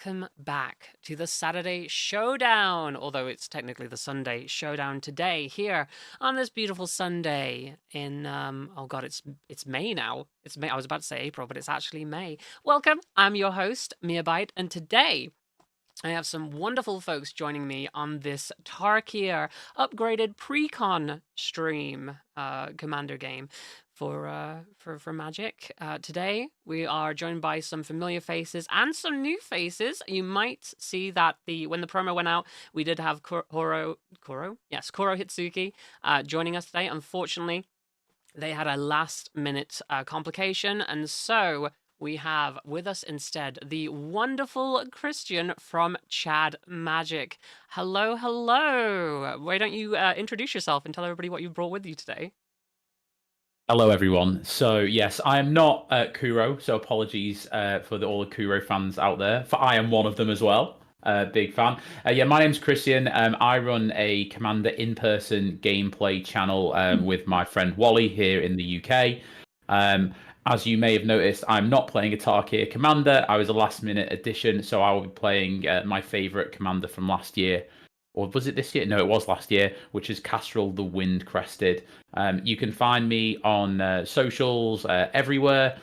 welcome back to the Saturday Showdown, although it's technically the Sunday Showdown today here on this beautiful Sunday in oh god, it's May now. It's May. I was about to say April, but it's actually May. Welcome. I'm your host, miabyte, and today I have some wonderful folks joining me on this Tarkir upgraded pre-con stream commander game for Magic. Today we are joined by some familiar faces and some new faces. You might see that when the promo went out, we did have Koro Hitsuki joining us today. Unfortunately, they had a last minute complication, and so we have with us instead the wonderful Christian from Chad Magic. Hello, hello. Why don't you introduce yourself and tell everybody what you brought with you today? Hello, everyone. So, yes, I am not Kuro, so apologies for all the Kuro fans out there. For I am one of them as well. Big fan. Yeah, my name's Christian. I run a Commander in-person gameplay channel with my friend Wally here in the UK. As you may have noticed, I'm not playing a Tarkir Commander. I was a last-minute addition, so I will be playing my favourite Commander from last year. Or was it this year? No, it was last year, which is Castrol the Wind Crested. You can find me on socials everywhere,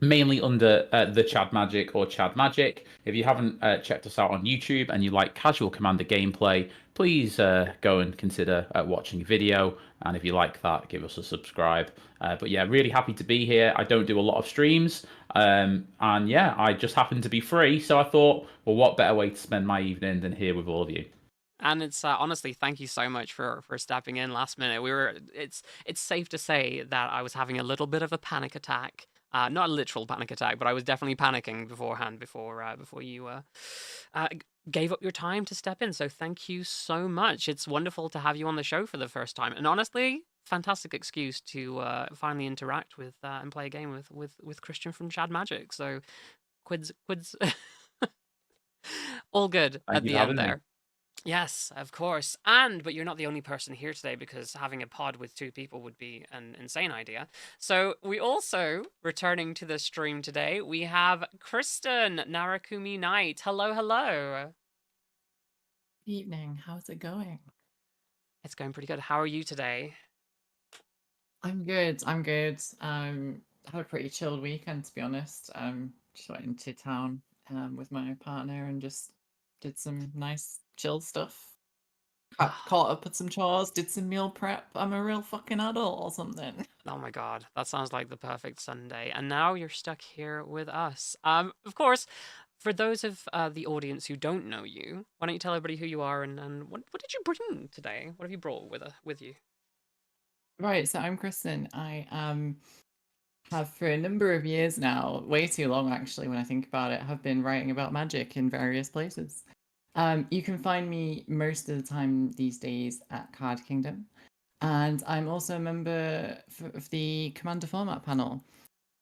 mainly under the Chad Magic or Chad Magic. If you haven't checked us out on YouTube and you like casual Commander gameplay, please go and consider watching a video. And if you like that, give us a subscribe. But yeah, really happy to be here. I don't do a lot of streams. And yeah, I just happen to be free. So I thought, well, what better way to spend my evening than here with all of you? And it's honestly, thank you so much for stepping in last minute. It's safe to say that I was having a little bit of a panic attack. Not a literal panic attack, but I was definitely panicking beforehand before you gave up your time to step in. So thank you so much. It's wonderful to have you on the show for the first time. And honestly, fantastic excuse to finally interact with and play a game with Christian from Chad Magic. So quids all good Thank at you the for end having me. there. Yes, of course. But you're not the only person here today because having a pod with two people would be an insane idea. So we also, returning to the stream today, we have Kristen narukamiknight. Hello, hello. Evening. How's it going? It's going pretty good. How are you today? I'm good. I'm good. Had a pretty chilled weekend, to be honest. Just went into town with my partner and just did some nice chill stuff. Caught up with some chores, did some meal prep. I'm a real fucking adult or something. Oh my god, that sounds like the perfect Sunday. And now you're stuck here with us. Of course, for those of the audience who don't know you, why don't you tell everybody who you are and what did you bring today? What have you brought with you? Right, so I'm Kristen. I have for a number of years now, way too long actually when I think about it, have been writing about magic in various places. You can find me most of the time these days at Card Kingdom. And I'm also a member of the Commander Format panel.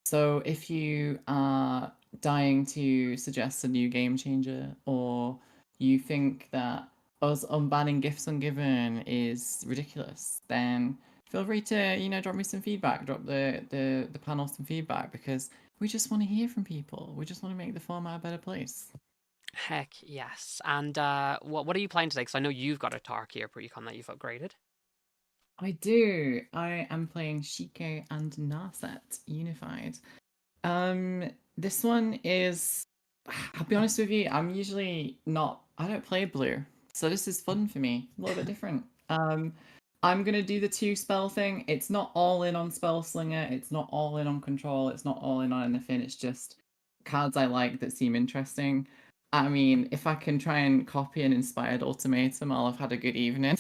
So if you are dying to suggest a new game changer, or you think that us unbanning gifts ungiven is ridiculous, then feel free to, drop me some feedback, drop the panel some feedback, because we just want to hear from people. We just want to make the format a better place. Heck yes. And what are you playing today? Because I know you've got a Tarkir precon that you've upgraded. I do. I am playing Shiko and Narset Unified. This one is, I'll be honest with you, I'm usually not, I don't play blue, so this is fun for me, a little bit different. I'm gonna do the 2 spell thing. It's not all in on Spell Slinger, it's not all in on Control, it's not all in on anything, it's just cards I like that seem interesting. I mean, if I can try and copy an Inspired Ultimatum, I'll have had a good evening.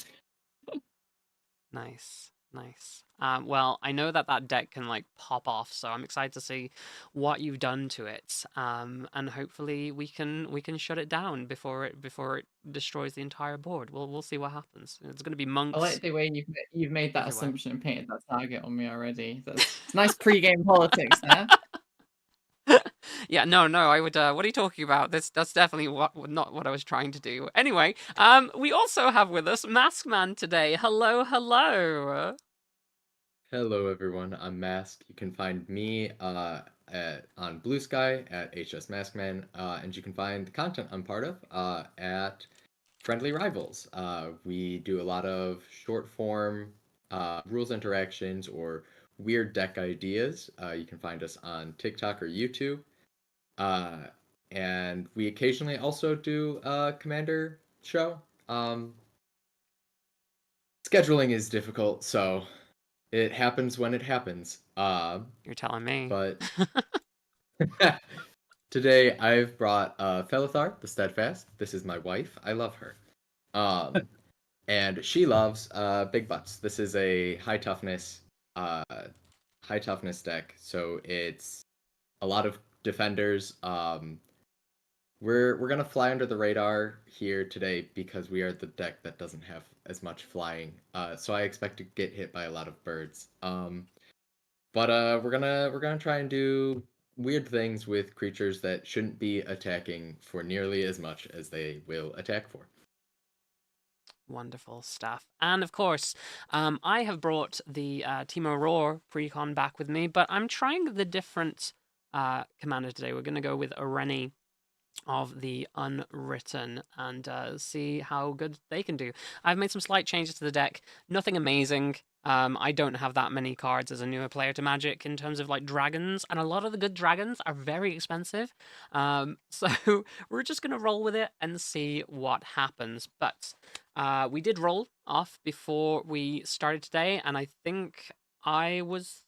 Nice, nice. Well, I know that deck can like pop off, so I'm excited to see what you've done to it. And hopefully we can shut it down before it destroys the entire board. We'll see what happens. It's going to be I monks like the way you've made that everywhere. assumption and painted that target on me already. That's nice pre-game politics there. Yeah, no, I would. What are you talking about? That's definitely not what I was trying to do. Anyway, we also have with us Maskman today. Hello, hello. Hello everyone, I'm Mask. You can find me on Bluesky at HS Maskman, and you can find the content I'm part of at Friendly Rivals. We do a lot of short form rules interactions or weird deck ideas. You can find us on TikTok or YouTube. And we occasionally also do a Commander show. Scheduling is difficult, so it happens when it happens. You're telling me. But today I've brought Felithar, the Steadfast. This is my wife. I love her. And she loves big butts. This is a high toughness deck, so it's a lot of defenders. We're gonna fly under the radar here today because we are the deck that doesn't have as much flying. So I expect to get hit by a lot of birds. But we're gonna try and do weird things with creatures that shouldn't be attacking for nearly as much as they will attack for. Wonderful stuff. And of course, I have brought the Teemo Roar precon back with me, but I'm trying the different commander today. We're going to go with Areni of the Unwritten and see how good they can do. I've made some slight changes to the deck. Nothing amazing. I don't have that many cards as a newer player to Magic in terms of like dragons, and a lot of the good dragons are very expensive. So we're just gonna roll with it and see what happens. But we did roll off before we started today, and I think I was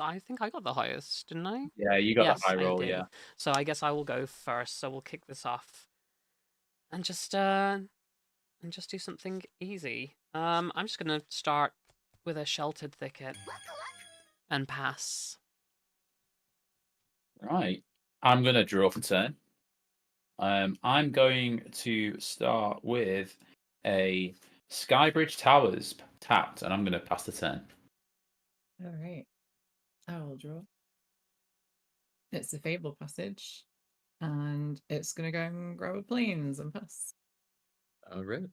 I think I got the highest, didn't I? Yeah, you got Yes, the high I roll. did. Yeah. So I guess I will go first. So we'll kick this off and just do something easy. I'm just gonna start with a Sheltered Thicket and pass. Right. I'm gonna draw for turn. I'm going to start with a Skybridge Towers tapped, and I'm going to pass the turn. All right. I will draw. It's a Fable Passage, and it's going to go and grab a Plains and pass. All right.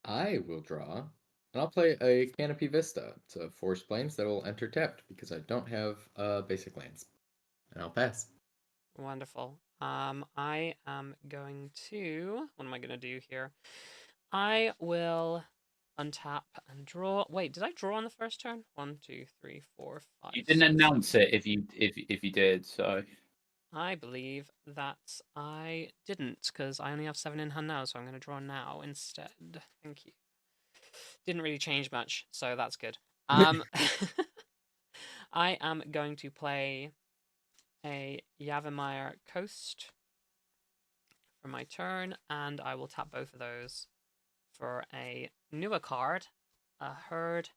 I will draw, and I'll play a Canopy Vista. It's a forest plains that will enter tapped because I don't have basic lands. And I'll pass. Wonderful. I am going to. What am I going to do here? I will untap and draw. Wait, did I draw on the first turn? 1, 2, 3, 4, 5. You didn't 6, announce 7. it if you did, so I believe that I didn't because I only have 7 in hand now, so I'm going to draw now instead. Thank you. Didn't really change much, so that's good. I am going to play a Yavimaya Coast for my turn, and I will tap both of those for a newer card, a Herd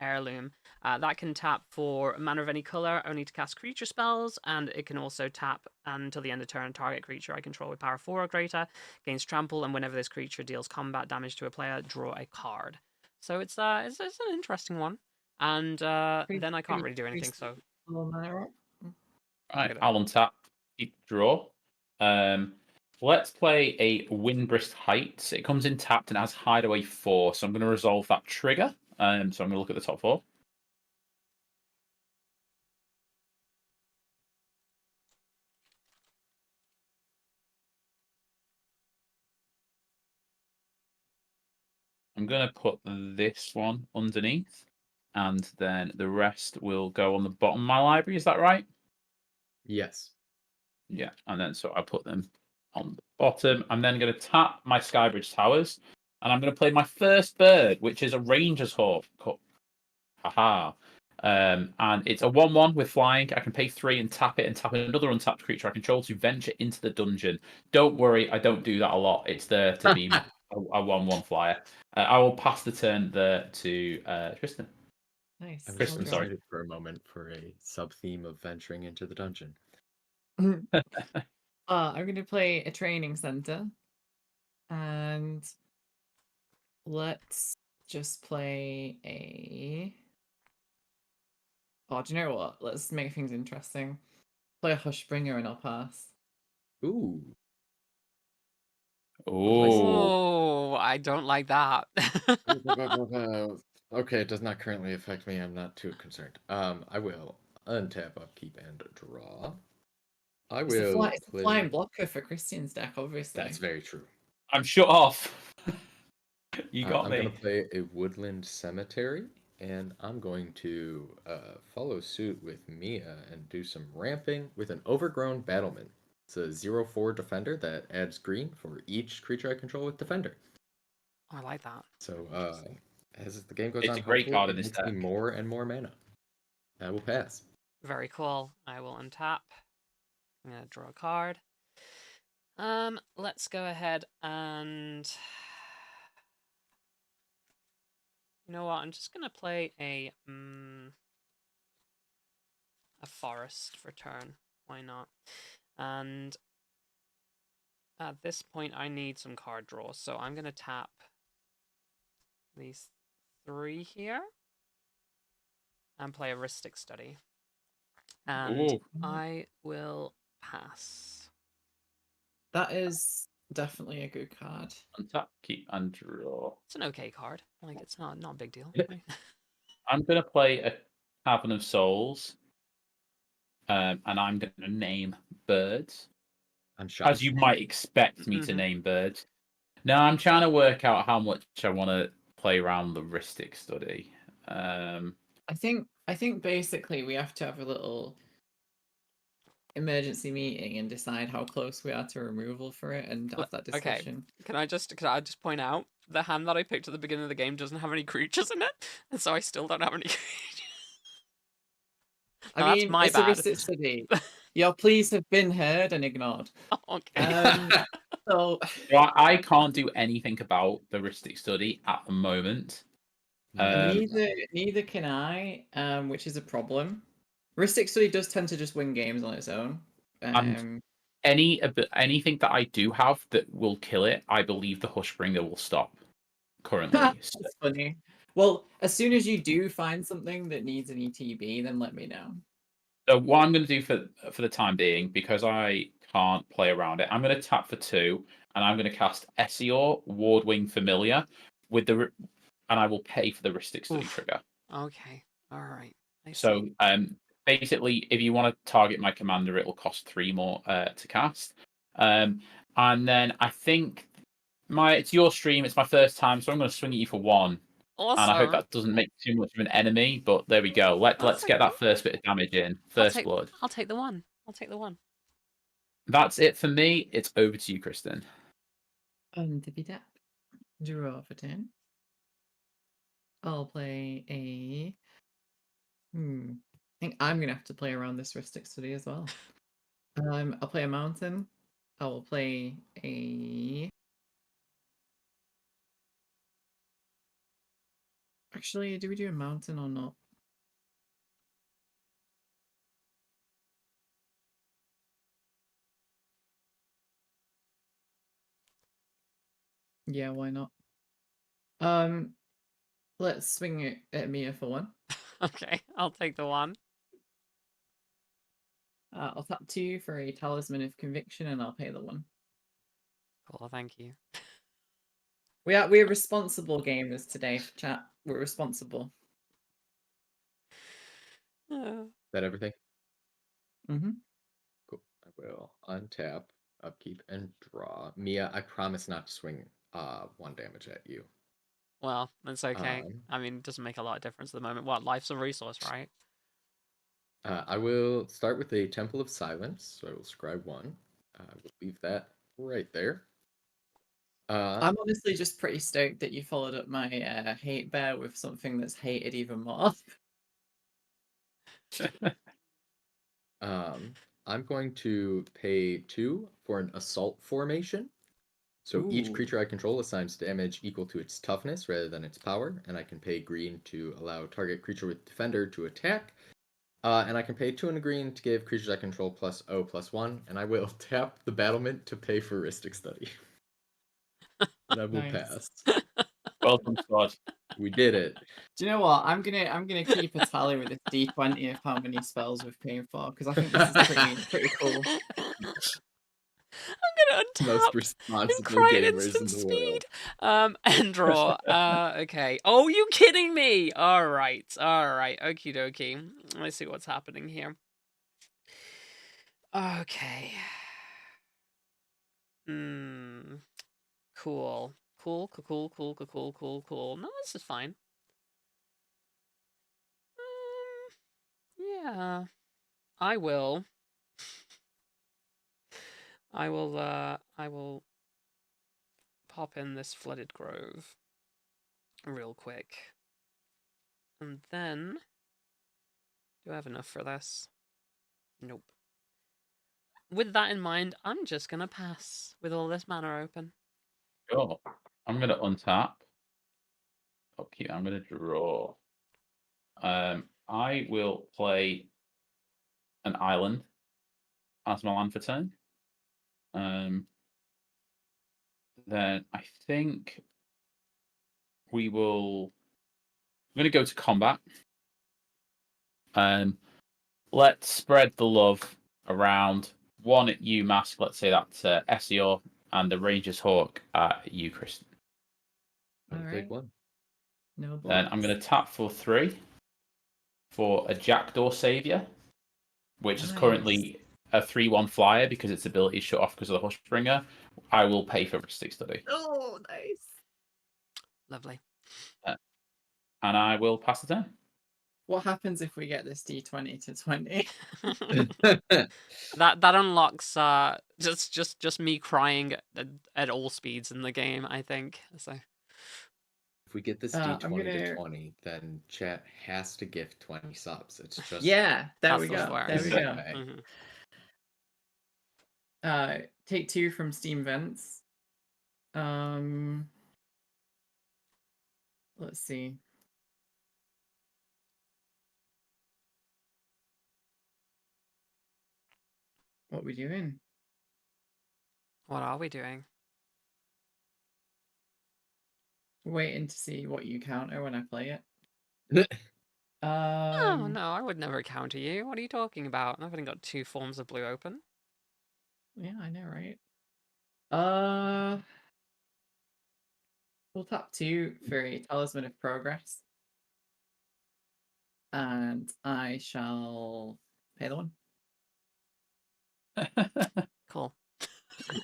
Heirloom. That can tap for a mana of any color, only to cast creature spells, and it can also tap until the end of turn. Target creature I control with power 4 or greater gains trample, and whenever this creature deals combat damage to a player, draw a card. So it's an interesting one, and then I can't really do anything. So right, I'll untap, keep draw. Let's play a Windbrisk Heights. It comes in tapped and has Hideaway 4, so I'm going to resolve that trigger. So I'm going to look at the top 4. I'm going to put this one underneath, and then the rest will go on the bottom of my library. Is that right? Yes. Yeah, and then so I put them on the bottom. I'm then going to tap my Skybridge Towers, and I'm going to play my first bird, which is a Ranger's Hawk. Haha. And it's a 1/1 with flying. I can pay 3 and tap it, and tap another untapped creature I control to venture into the dungeon. Don't worry, I don't do that a lot. It's there to be a 1/1 flyer. I will pass the turn there to Tristan. Nice. I'm Kristen, just sorry. excited for a moment for a sub-theme of venturing into the dungeon. I'm going to play a training center, and let's just play a. Oh, do you know what? Let's make things interesting. Play a Hushbringer and I'll pass. Ooh. Oh, I don't like that. Okay, it does not currently affect me. I'm not too concerned. I will untap, upkeep, and draw. I It's a, will it's a play. flying blocker for Christian's deck, obviously. That's very true. I'm shut off. You got I'm me. gonna play a woodland cemetery, and I'm going to follow suit with Mia and do some ramping with an overgrown battlement. It's a 0/4 defender that adds green for each creature I control with defender. I like that. So as the game goes It's on, a great hopefully card it in this makes me deck. more and more mana. I will pass. Very cool. I will untap. I'm gonna draw a card. Let's go ahead and you know what? I'm just gonna play a forest for turn. Why not? And at this point, I need some card draw, so I'm gonna tap these 3 here and play a Ristic Study. And Ooh. I will pass. That is definitely a good card. Untap, keep, and draw. It's an okay card. Like it's not a big deal. Right? I'm gonna play a Cavern of Souls, and I'm gonna name birds, I'm shocked. as you might expect me to Mhm. name birds. Now I'm trying to work out how much I want to play around the Ristic Study. I think basically we have to have a little emergency meeting and decide how close we are to removal for it and have that Okay. discussion. Can I just point out the hand that I picked at the beginning of the game doesn't have any creatures in it, and so I still don't have any creatures. I No, that's mean, my it's a bad. Ristic Study. Your pleas have been heard and ignored. Okay. So So I can't do anything about the Ristic Study at the moment. neither can I, which is a problem. Ristic Study does tend to just win games on its own. And anything that I do have that will kill it, I believe the Hushbringer will stop currently. So- That's funny. Well, as soon as you do find something that needs an ETB, then let me know. So what I'm going to do for the time being, because I can't play around it, I'm going to tap for 2, and I'm going to cast Essior, Wardwing Familiar, and I will pay for the Ristic Study Oof. trigger. Okay. All right. I So see. basically, if you want to target my commander, it will cost 3 more to cast. And then I think it's your stream. It's my first time, so I'm going to swing at you for 1. Awesome. And I hope that doesn't make too much of an enemy, but there we go. Let's get that first bit of damage in. First blood. I'll take the 1. I'll take the 1. That's it for me. It's over to you, Kristen. Untap. Draw for 10. I'll play a. I think I'm gonna have to play around this Ristic Study as well. I'll play a mountain. I will play a. Actually, do we do a mountain or not? Yeah, why not? Let's swing it at Mia for 1. Okay. I'll take the 1. I'll tap 2 for a Talisman of Conviction, and I'll pay the 1. Cool. Thank you. We're responsible gamers today, chat. We're responsible. Is that everything? Mm-hmm. Cool. I will untap, upkeep, and draw. Mia, I promise not to swing 1 damage at you. Well, that's okay. I mean, it doesn't make a lot of difference at the moment. What? Life's a resource, right? I will start with a Temple of Silence, so I will scribe 1. I will leave that right there. I'm honestly just pretty stoked that you followed up my hate bear with something that's hated even more. I'm going to pay 2 for an Assault Formation. So each Ooh. creature I control assigns damage equal to its toughness rather than its power, and I can pay green to allow target creature with defender to attack. And I can pay 2 and a green to give creatures I control +0/+1, and I will tap the battlement to pay for Ristic Study. And I will Nice. pass. Well done, squad. We did it. Do you know what? I'm gonna keep a tally with this D20 of how many spells we've paid for, because I think this is pretty cool. I'm gonna Most untap and responsible cry at gamers instant in the speed. world. And draw. Okay. Oh, you kidding me? All right. Okie dokie. Let's see what's happening here. Okay. Cool. Cool. No, this is fine. Yeah. I will pop in this Flooded Grove real quick. And then, do I have enough for this? Nope. With that in mind, I'm just gonna pass with all this mana open. Sure. I'm gonna untap. Okay, I'm gonna draw. I will play an island as my land for turn. Then I think we will. I'm gonna go to combat. Let's spread the love around. One at you, Mask. Let's say that's SEO, and the Ranger's Hawk at you, Kristen. I'll All take right. one. No Then I'm blocks. going to tap for 3 for a Jackdaw Savior, which is Nice. currently a 3/1 flyer because its ability is shut off because of the Hushbringer. I will pay for Ristic Study. Oh, nice. Lovely. And I will pass the turn. What happens if we get this D20 to 20? That unlocks just me crying at all speeds in the game, I think. So If we get this I'm D20 to gonna- 20, then chat has to gift 20 subs. It's just Yeah, there That's we the go. swear. There we go. mhm. Take 2 from Steam Vents. Let's see. What we doing? What are we doing? Waiting to see what you counter when I play it. Oh no, I would never counter you. What are you talking about? I've only got 2 forms of blue open. Yeah, I know, right? We'll tap 2 for a Talisman of Progress. And I shall pay the 1. Cool. I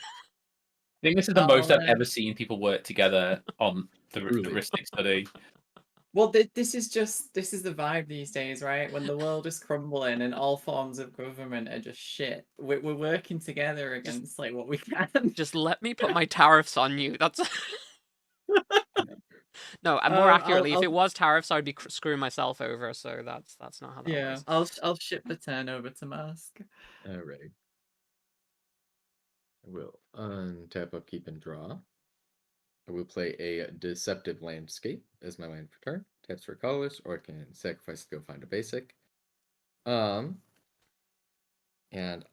think this is the most I'll, I've ever seen people work together on the Truly. Ristic Study. Well, this is the vibe these days, right? When the world is crumbling and all forms of government are just shit. We're working together against like what we can. Just let me put my tariffs on you. That's no. More accurately, if it was tariffs, I'd be screwing myself over. So that's not how that Yeah, works. I'll ship the turn over to Mask. Alright. I will untap, upkeep, and draw. I will play a Deceptive Landscape as my land for turn. Taps for colors, or it can sacrifice to go find a basic. And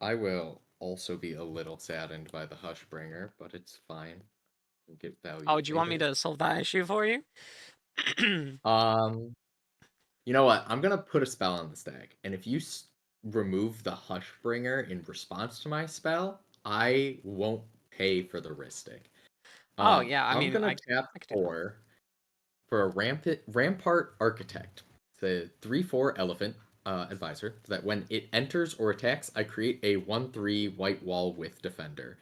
I will also be a little saddened by the Hushbringer, but it's fine. We'll get value. Oh, do you want me later. to solve that issue for you? You know what? I'm gonna put a spell on the stack, and if you remove the Hushbringer in response to my spell, I won't pay for the Ristic. Oh yeah, I I'm mean, gonna tap I could do that. for a Rampart Architect. It's a 3/4 elephant advisor. So that when it enters or attacks, I create a 1/3 white wall with defender.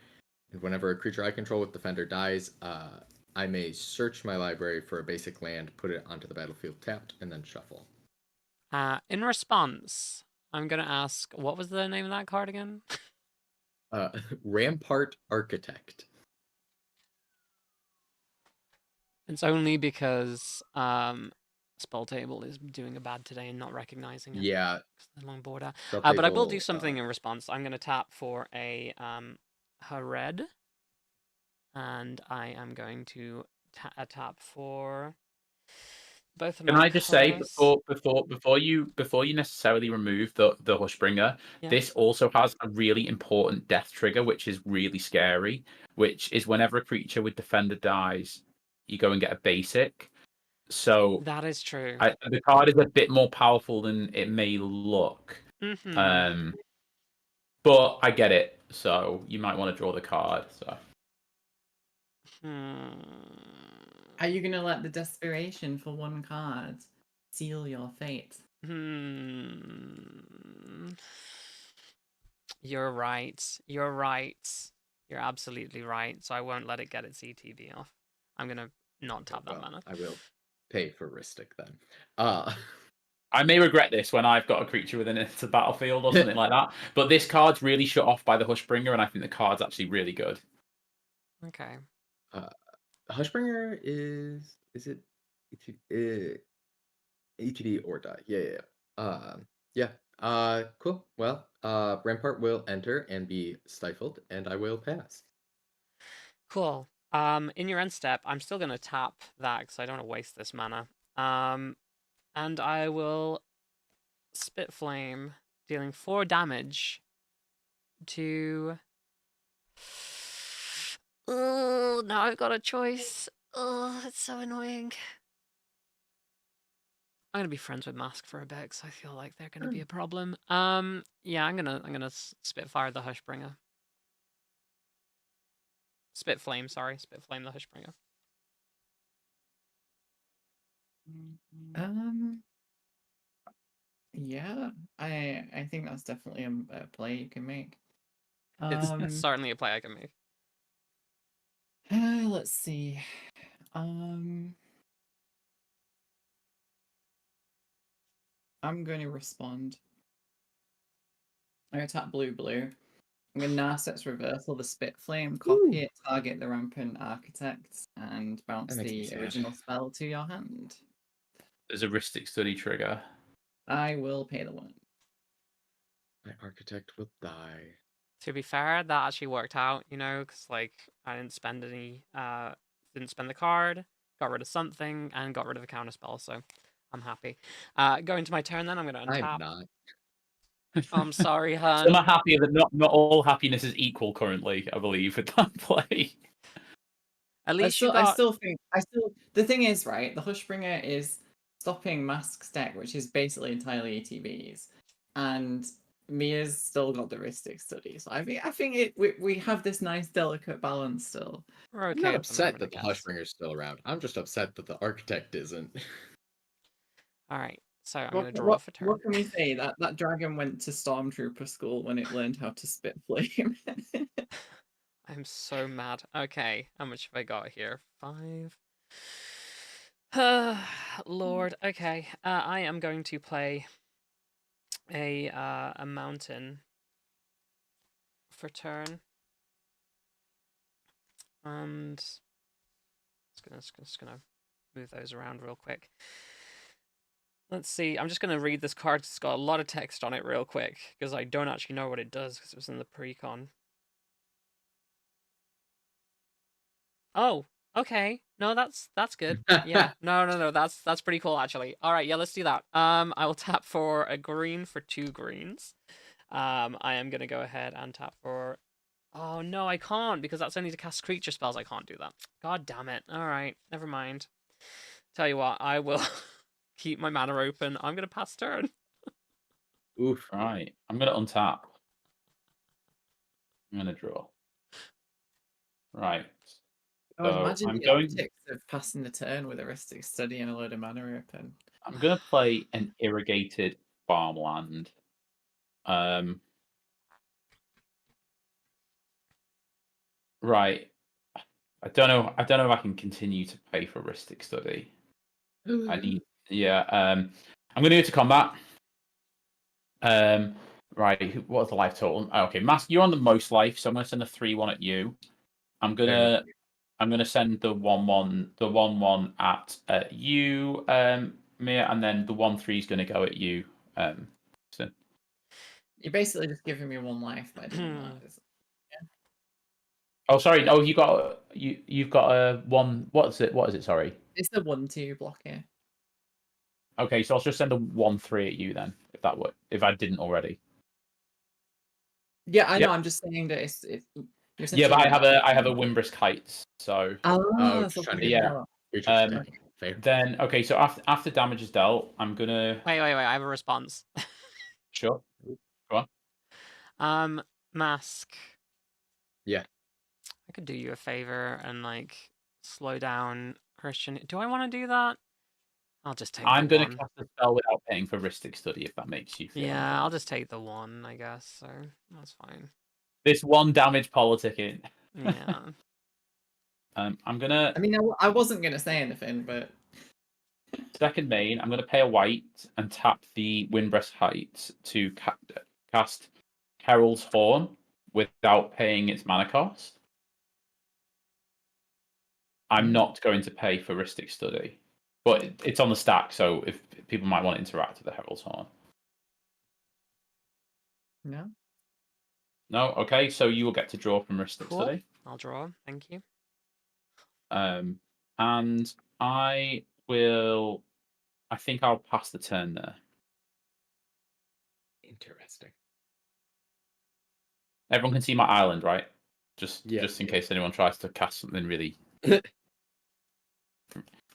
And whenever a creature I control with defender dies, I may search my library for a basic land, put it onto the battlefield tapped, and then shuffle. In response, I'm gonna ask, what was the name of that card again? Rampart Architect. It's only because Spell Table is doing a bad today and not recognizing it. Yeah. The long border. Spell But I will Table, do something in response. I'm gonna tap for a red, and I am going to tap for both of Can my I just say colors. before you necessarily remove the Hushbringer, Yeah. this also has a really important death trigger, which is really scary. Which is whenever a creature with defender dies, you go and get a basic. So That is true. the card is a bit more powerful than it may look. Mm-hmm. But I get it. so you might want to draw the card. So Are you gonna let the desperation for one card seal your fate? You're right. You're right. You're absolutely right. So I won't let it get its ETB off. I'm gonna not tap that Well, mana. I will pay for Ristic then. I may regret this when I've got a creature within it to battlefield or something like that. But this card's really shut off by the Hushbringer, and I think the card's actually really good. Okay. Hushbringer is it ETD or die? Yeah. Cool. Well, Rampart will enter and be stifled, and I will pass. Cool. In your end step, I'm still gonna tap that because I don't want to waste this mana. And I will Spit Flame, dealing 4 damage to. Oh, now I've got a choice. Oh, it's so annoying. I'm gonna be friends with Mask for a bit because I feel like they're gonna be a problem. Yeah, I'm gonna Spitfire the Hushbringer. Spit Flame, sorry, Spit Flame the Hushbringer. Yeah, I think that's definitely a play you can make. It's certainly a play I can make. Let's see. I'm going to respond. I'm going to tap blue. I'm going to Narset's Reversal, the Spit Flame, copy it, target the Rampant Architect, and bounce the original spell to your hand. There's a Ristic Study trigger. I will pay the 1. My architect will die. To be fair, that actually worked out, you know, because like I didn't spend the card, got rid of something, and got rid of a counter spell, so I'm happy. Going to my turn then, I'm gonna untap. I'm not. Oh, I'm sorry, So hun. I'm not happy that not all happiness is equal currently, I believe, with that play. At least I still think the thing is, right, the Hushbringer is stopping Mask's deck, which is basically entirely ETBs, and Mia's still got the Ristic Study. So I think we have this nice delicate balance still. We're okay I'm not at the upset moment, that the I guess. Hushbringer's still around. I'm just upset that the architect isn't. All right, so I'm gonna draw for turn. What can we say? That dragon went to Stormtrooper school when it learned how to spit flame. I'm so mad. Okay, how much have I got here? 5. Lord. Okay, I am going to play a mountain for turn, and just gonna move those around real quick. Let's see. I'm just gonna read this card. It's got a lot of text on it real quick because I don't actually know what it does because it was in the pre-con. Oh, okay. No, that's good. Yeah. No. That's pretty cool actually. All right, yeah, let's do that. I will tap for a green for 2 greens. I am gonna go ahead and tap for. Oh no, I can't because that's only to cast creature spells. I can't do that. God damn it. All right, never mind. Tell you what, I will keep my mana open. I'm gonna pass turn. Oof. Right. I'm gonna untap. I'm gonna draw. Right. So imagine I'm the going. optics of passing the turn with a Ristic Study and a load of mana open. I'm gonna play an irrigated farmland. Right. I don't know if I can continue to pay for Ristic Study. I need. Yeah. I'm gonna go to combat. Right. What was the life total? Okay, Mask, you're on the most life, so I'm gonna send a 3/1 at you. I'm gonna send the 1/1 at you, Mia, and then the 1/3 is gonna go at you. So. You're basically just giving me 1 life by doing that. Oh, sorry. Oh, you've got a 1. What is it? Sorry. It's the 1/2 block here. Okay, so I'll just send a 1/3 at you then, if I didn't already. Yeah, I know. Yep. I'm just saying that it's Yeah, but I have a Wimbrisk Heights, so. So trying to yeah. Then okay, so after damage is dealt, I'm gonna. Wait. I have a response. Sure. Go on. Mask. Yeah. I could do you a favor and like slow down Christian. Do I want to do that? I'll just take I'm the going to one. cast a spell without paying for Rhystic Study, if that makes you feel any Yeah, better. I'll just take the one, I guess. So that's fine. This one damage politicking. Yeah. I'm going to I mean, I wasn't gonna say anything, but second main. I'm going to pay a white and tap the Windbreast Heights to cast Herald's Horn without paying its mana cost. I'm not going to pay for Rhystic Study, but it's on the stack, so if people might want to interact with the Herald's Horn. no. No, okay, so you will get to draw from Rhystic Cool. Study. I'll draw. Thank you. And I will. I think I'll pass the turn there. Interesting. Everyone can see my island, right? Just Yeah, in yeah. case anyone tries to cast something really,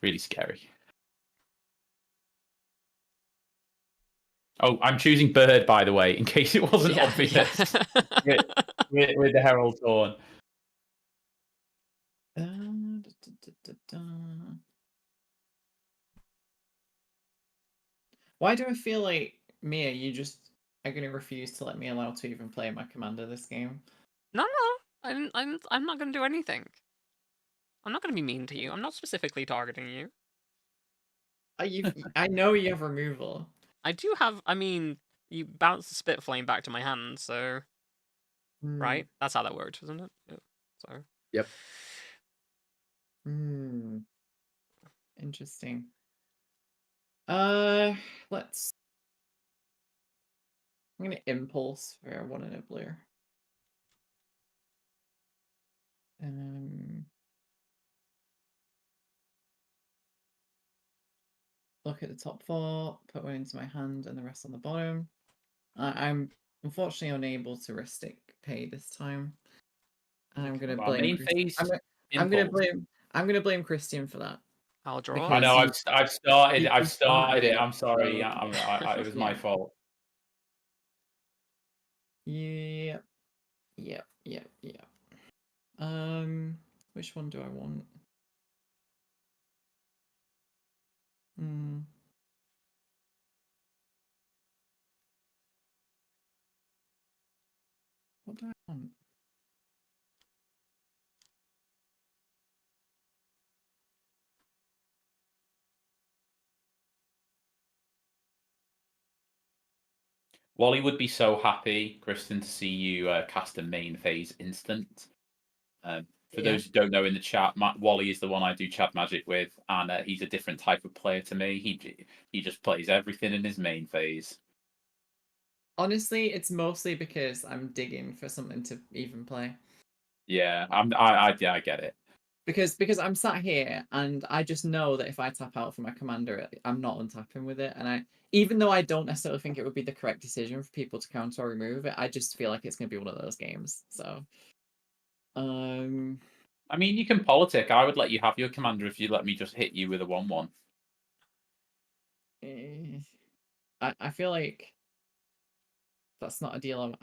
really scary. Oh, I'm choosing bird, by the way, in case it wasn't obvious. Yeah. with the Herald's Horn. Why do I feel like Mia, you just are gonna refuse to let me allow to even play my commander this game? No, I'm not gonna do anything. I'm not gonna be mean to you. I'm not specifically targeting you. I know you have removal. I do have. I mean, you bounce the spit flame back to my hand, so right. That's how that works, isn't it? Yeah. So. Yep. Interesting. Let's. I'm gonna impulse for one and a blue. Look at the top four, put one into my hand and the rest on the bottom. I'm unfortunately unable to Rhystic pay this time. And I'm gonna blame I'm gonna blame Christian for that. I'll draw. I know. I've started. I've started it. it, I'm sorry. so- It was my fault. Yep. Which one do I want? What do I want? Wally would be so happy, Kristen, to see you cast a main phase instant. For those who don't know in the chat, Wally is the one I do chat magic with, and he's a different type of player to me. He just plays everything in his main phase. Honestly, it's mostly because I'm digging for something to even play. Yeah, I get it. Because I'm sat here and I just know that if I tap out for my commander, I'm not untapping with it. And even though I don't necessarily think it would be the correct decision for people to counter or remove it, I just feel like it's going to be one of those games. So, I mean, you can politic. I would let you have your commander if you let me just hit you with a 1/1. I feel like that's not a deal.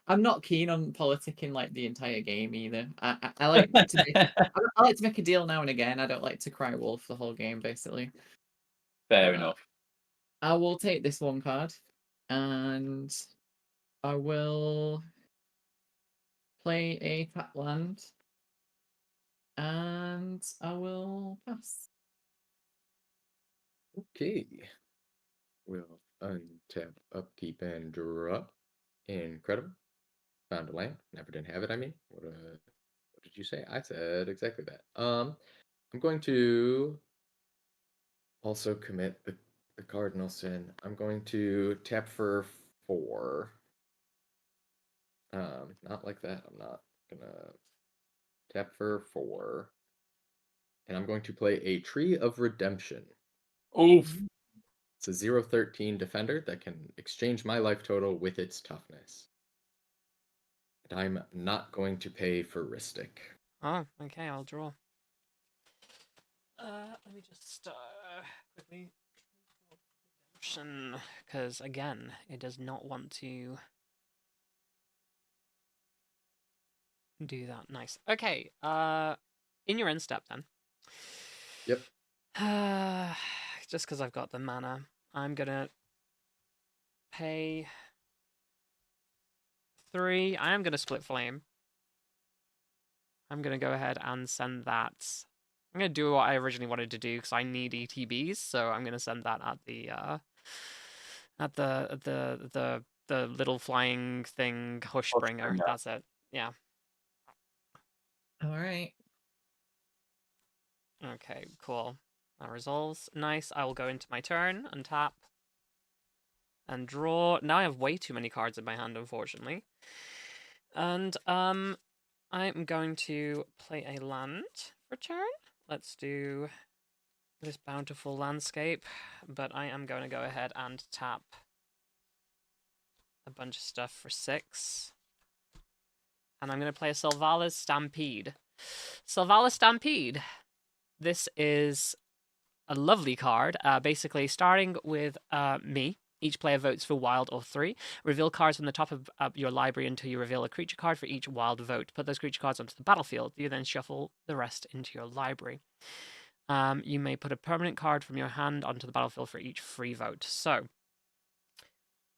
I'm not keen on politicking like the entire game either. I like I like to make a deal now and again. I don't like to cry wolf the whole game, basically. Fair enough. I will take this one card, and I will play a tap land, and I will pass. Okay. We'll untap, upkeep, and draw. Incredible. Found a land. Never didn't have it, I mean. What did you say? I said exactly that. I'm going to also commit the cardinal sin. I'm going to tap for 4. Not like that. I'm not gonna tap for 4. And I'm going to play a Tree of Redemption. Oof. It's a 0/13 defender that can exchange my life total with its toughness. And I'm not going to pay for Rhystic. Oh, okay. I'll draw. Let me just quickly because again, it does not want to. do that. Nice. Okay. In your end step then. Yep. Just because I've got the mana, I'm gonna pay 3. I am gonna split flame. I'm gonna go ahead and send that. I'm gonna do what I originally wanted to do because I need ETBs, so I'm gonna send that at the little flying thing, Hushbringer. That's it. Yeah. All right. Okay, cool. That resolves. Nice. I will go into my turn and tap and draw. Now I have way too many cards in my hand, unfortunately. And I'm going to play a land for turn. Let's do this bountiful landscape, but I am going to go ahead and tap a bunch of stuff for 6. And I'm going to play a Sylvalas Stampede. Sylvalas Stampede. This is a lovely card. Basically, starting with me. Each player votes for wild or 3. Reveal cards from the top of your library until you reveal a creature card for each wild vote. Put those creature cards onto the battlefield. You then shuffle the rest into your library. You may put a permanent card from your hand onto the battlefield for each free vote. So,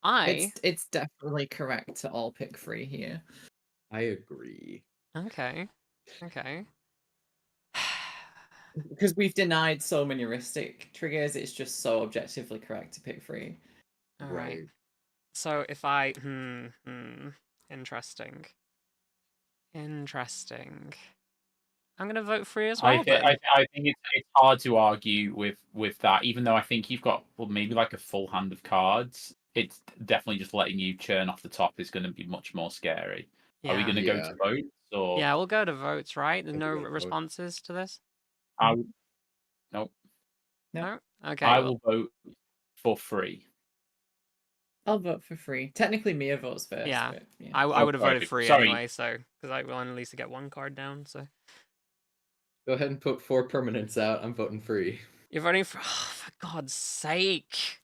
It's definitely correct to all pick 3 here. I agree. Okay. Because we've denied so many heuristic triggers, it's just so objectively correct to pick 3. All right. So if I interesting. I'm gonna vote 3 as well. I think it's hard to argue with that, even though I think you've got maybe like a full hand of cards. It's definitely just letting you churn off the top is going to be much more scary. Yeah. Are we going to go to votes or? Yeah, we'll go to votes, right? There's We'll no go to responses to this. Nope. No. Okay. I will vote for 3. I'll vote for 3. Technically, Mia votes first. Yeah. But, yeah. I would have sorry. voted 3 Sorry. anyway, so because I will at least get 1 card down. So Go ahead and put 4 permanents out. I'm voting free. you're voting for. Oh, for God's sake!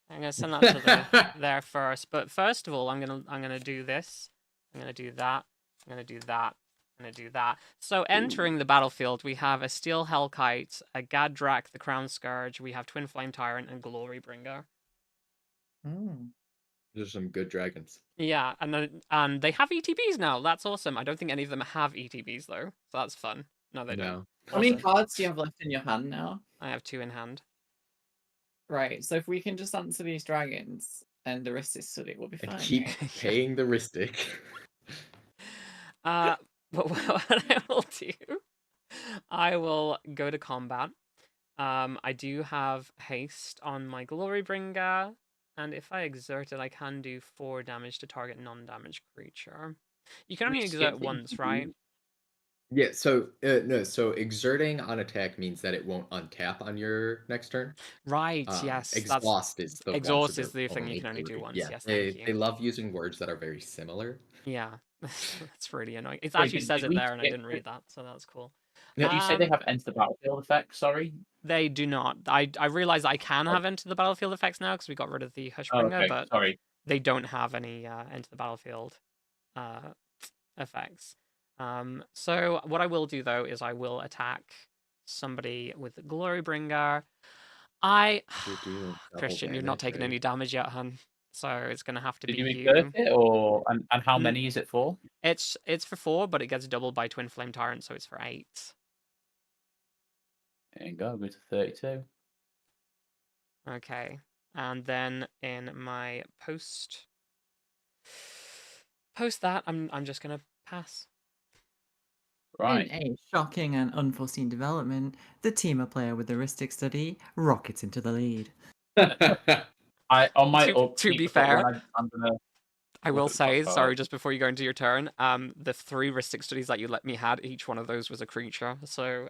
I'm gonna send that to there first. But first of all, I'm gonna do this. I'm gonna do that. I'm gonna do that. I'm gonna do that. So entering the battlefield, we have a Steel Hellkite, a Gadrak the Crown Scourge. We have Twin Flame Tyrant and Glorybringer. Those are some good dragons. Yeah, and they have ETBs now. That's awesome. I don't think any of them have ETBs though, so that's fun. No, they don't. How many Awesome. cards do you have left in your hand now? I have 2 in hand. Right, so if we can just answer these dragons and the heuristic study, we'll be And fine. keep paying the heuristic. But what I will do, I will go to combat. I do have haste on my Glorybringer, and if I exert it, I can do 4 damage to target non-damaged creature. You can only exert once, right? Yeah, so no, so exerting on attack means that it won't untap on your next turn. Right, yes. Exhaust is the exhaust is the thing you can only do once. Yeah, yes, thank you. they love using words that are very similar. Yeah, that's really annoying. It Wait, actually says it we there, and I get didn't read that, so that's cool. Did you say they have enter the battlefield effect? Sorry. They do not. I realize I can have enter the battlefield effects now because we got rid of the Hushbringer, but sorry. They don't have any enter the battlefield effects. So what I will do though is I will attack somebody with the Glorybringer. Christian, you've not taken any damage yet, hun. So it's gonna have to be you. Did you exert it, or and how many is it for? It's for 4, but it gets doubled by Twin Flame Tyrant, so it's for 8. There you go. Go to 32. Okay, and then in my post that, I'm just gonna pass. Right. In a shocking and unforeseen development, the team of player with the heuristic study rockets into the lead. To be fair, I will say, sorry, just before you go into your turn, the 3 heuristic studies that you let me had, each one of those was a creature. So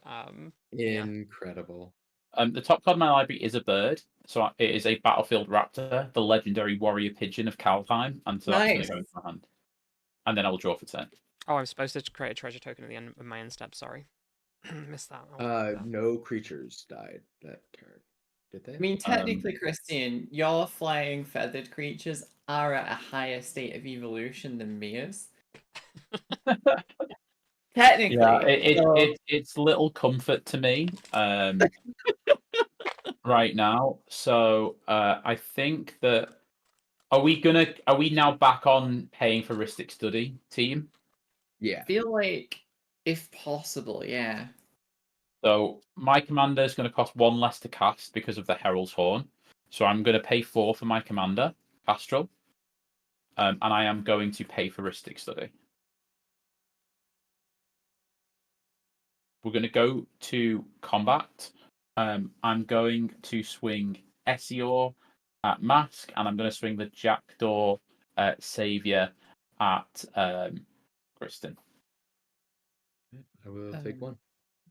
incredible. The top card in my library is a bird, so it is a battlefield raptor, the legendary warrior pigeon of Kaldheim, and so that's going to go into my hand. And then I will draw for 10. Oh, I'm supposed to create a treasure token at the end of my end step. Sorry, missed that. No creatures died that turn. Did they? I mean, technically, Christian, your flying feathered creatures are at a higher state of evolution than Mia's. Technically. Yeah, so- it's little comfort to me right now. So I think that are we now back on paying for Ristic Study team? Yeah. feel like, if possible, yeah. So my commander is going to cost 1 less to cast because of the Herald's Horn. So I'm going to pay 4 for my commander, Astral. And I am going to pay for Ristic Study. We're going to go to combat. I'm going to swing Essior at Mask, and I'm going to swing the Jackdaw Savior at Kristen. I will take one.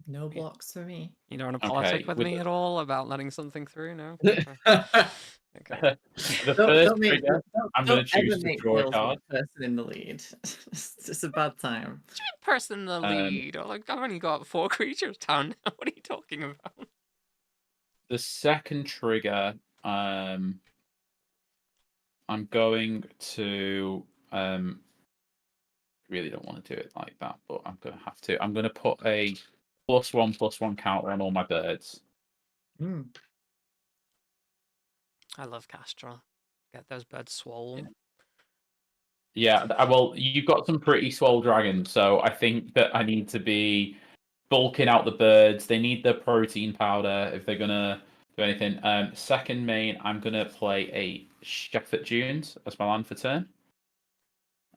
No blocks for me. You don't want to Okay, politic with with me the- at all about letting something through? No. Okay. The first trigger, I'm going to choose ever to make draw a Tails card. one person in the lead. It's a bad time. What do you mean person in the lead? Like, I've only got 4 creatures down now. What are you talking about? The second trigger, I'm going to really don't want to do it like that, but I'm going to have to. I'm going to put a +1/+1 counter on all my birds. I love Castrol. Get those birds swollen. Yeah, well, you've got some pretty swole dragons, so I think that I need to be bulking out the birds. They need the protein powder if they're gonna do anything. Second main, I'm gonna play a Shepherd Dunes as my land for turn.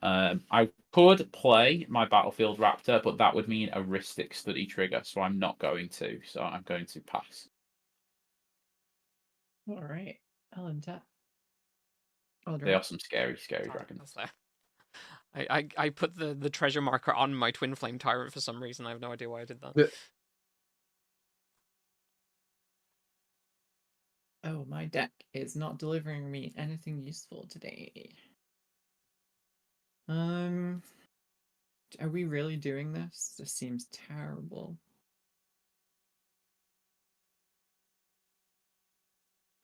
I could play my Battlefield Raptor, but that would mean a Ristic Study trigger, so I'm not going to. So I'm going to pass. All right, I'll untap. They are some scary, scary Sorry, dragons. that's there. I put the treasure marker on my Twin Flame Tyrant for some reason. I have no idea why I did that. Oh, my deck is not delivering me anything useful today. Are we really doing this? This seems terrible.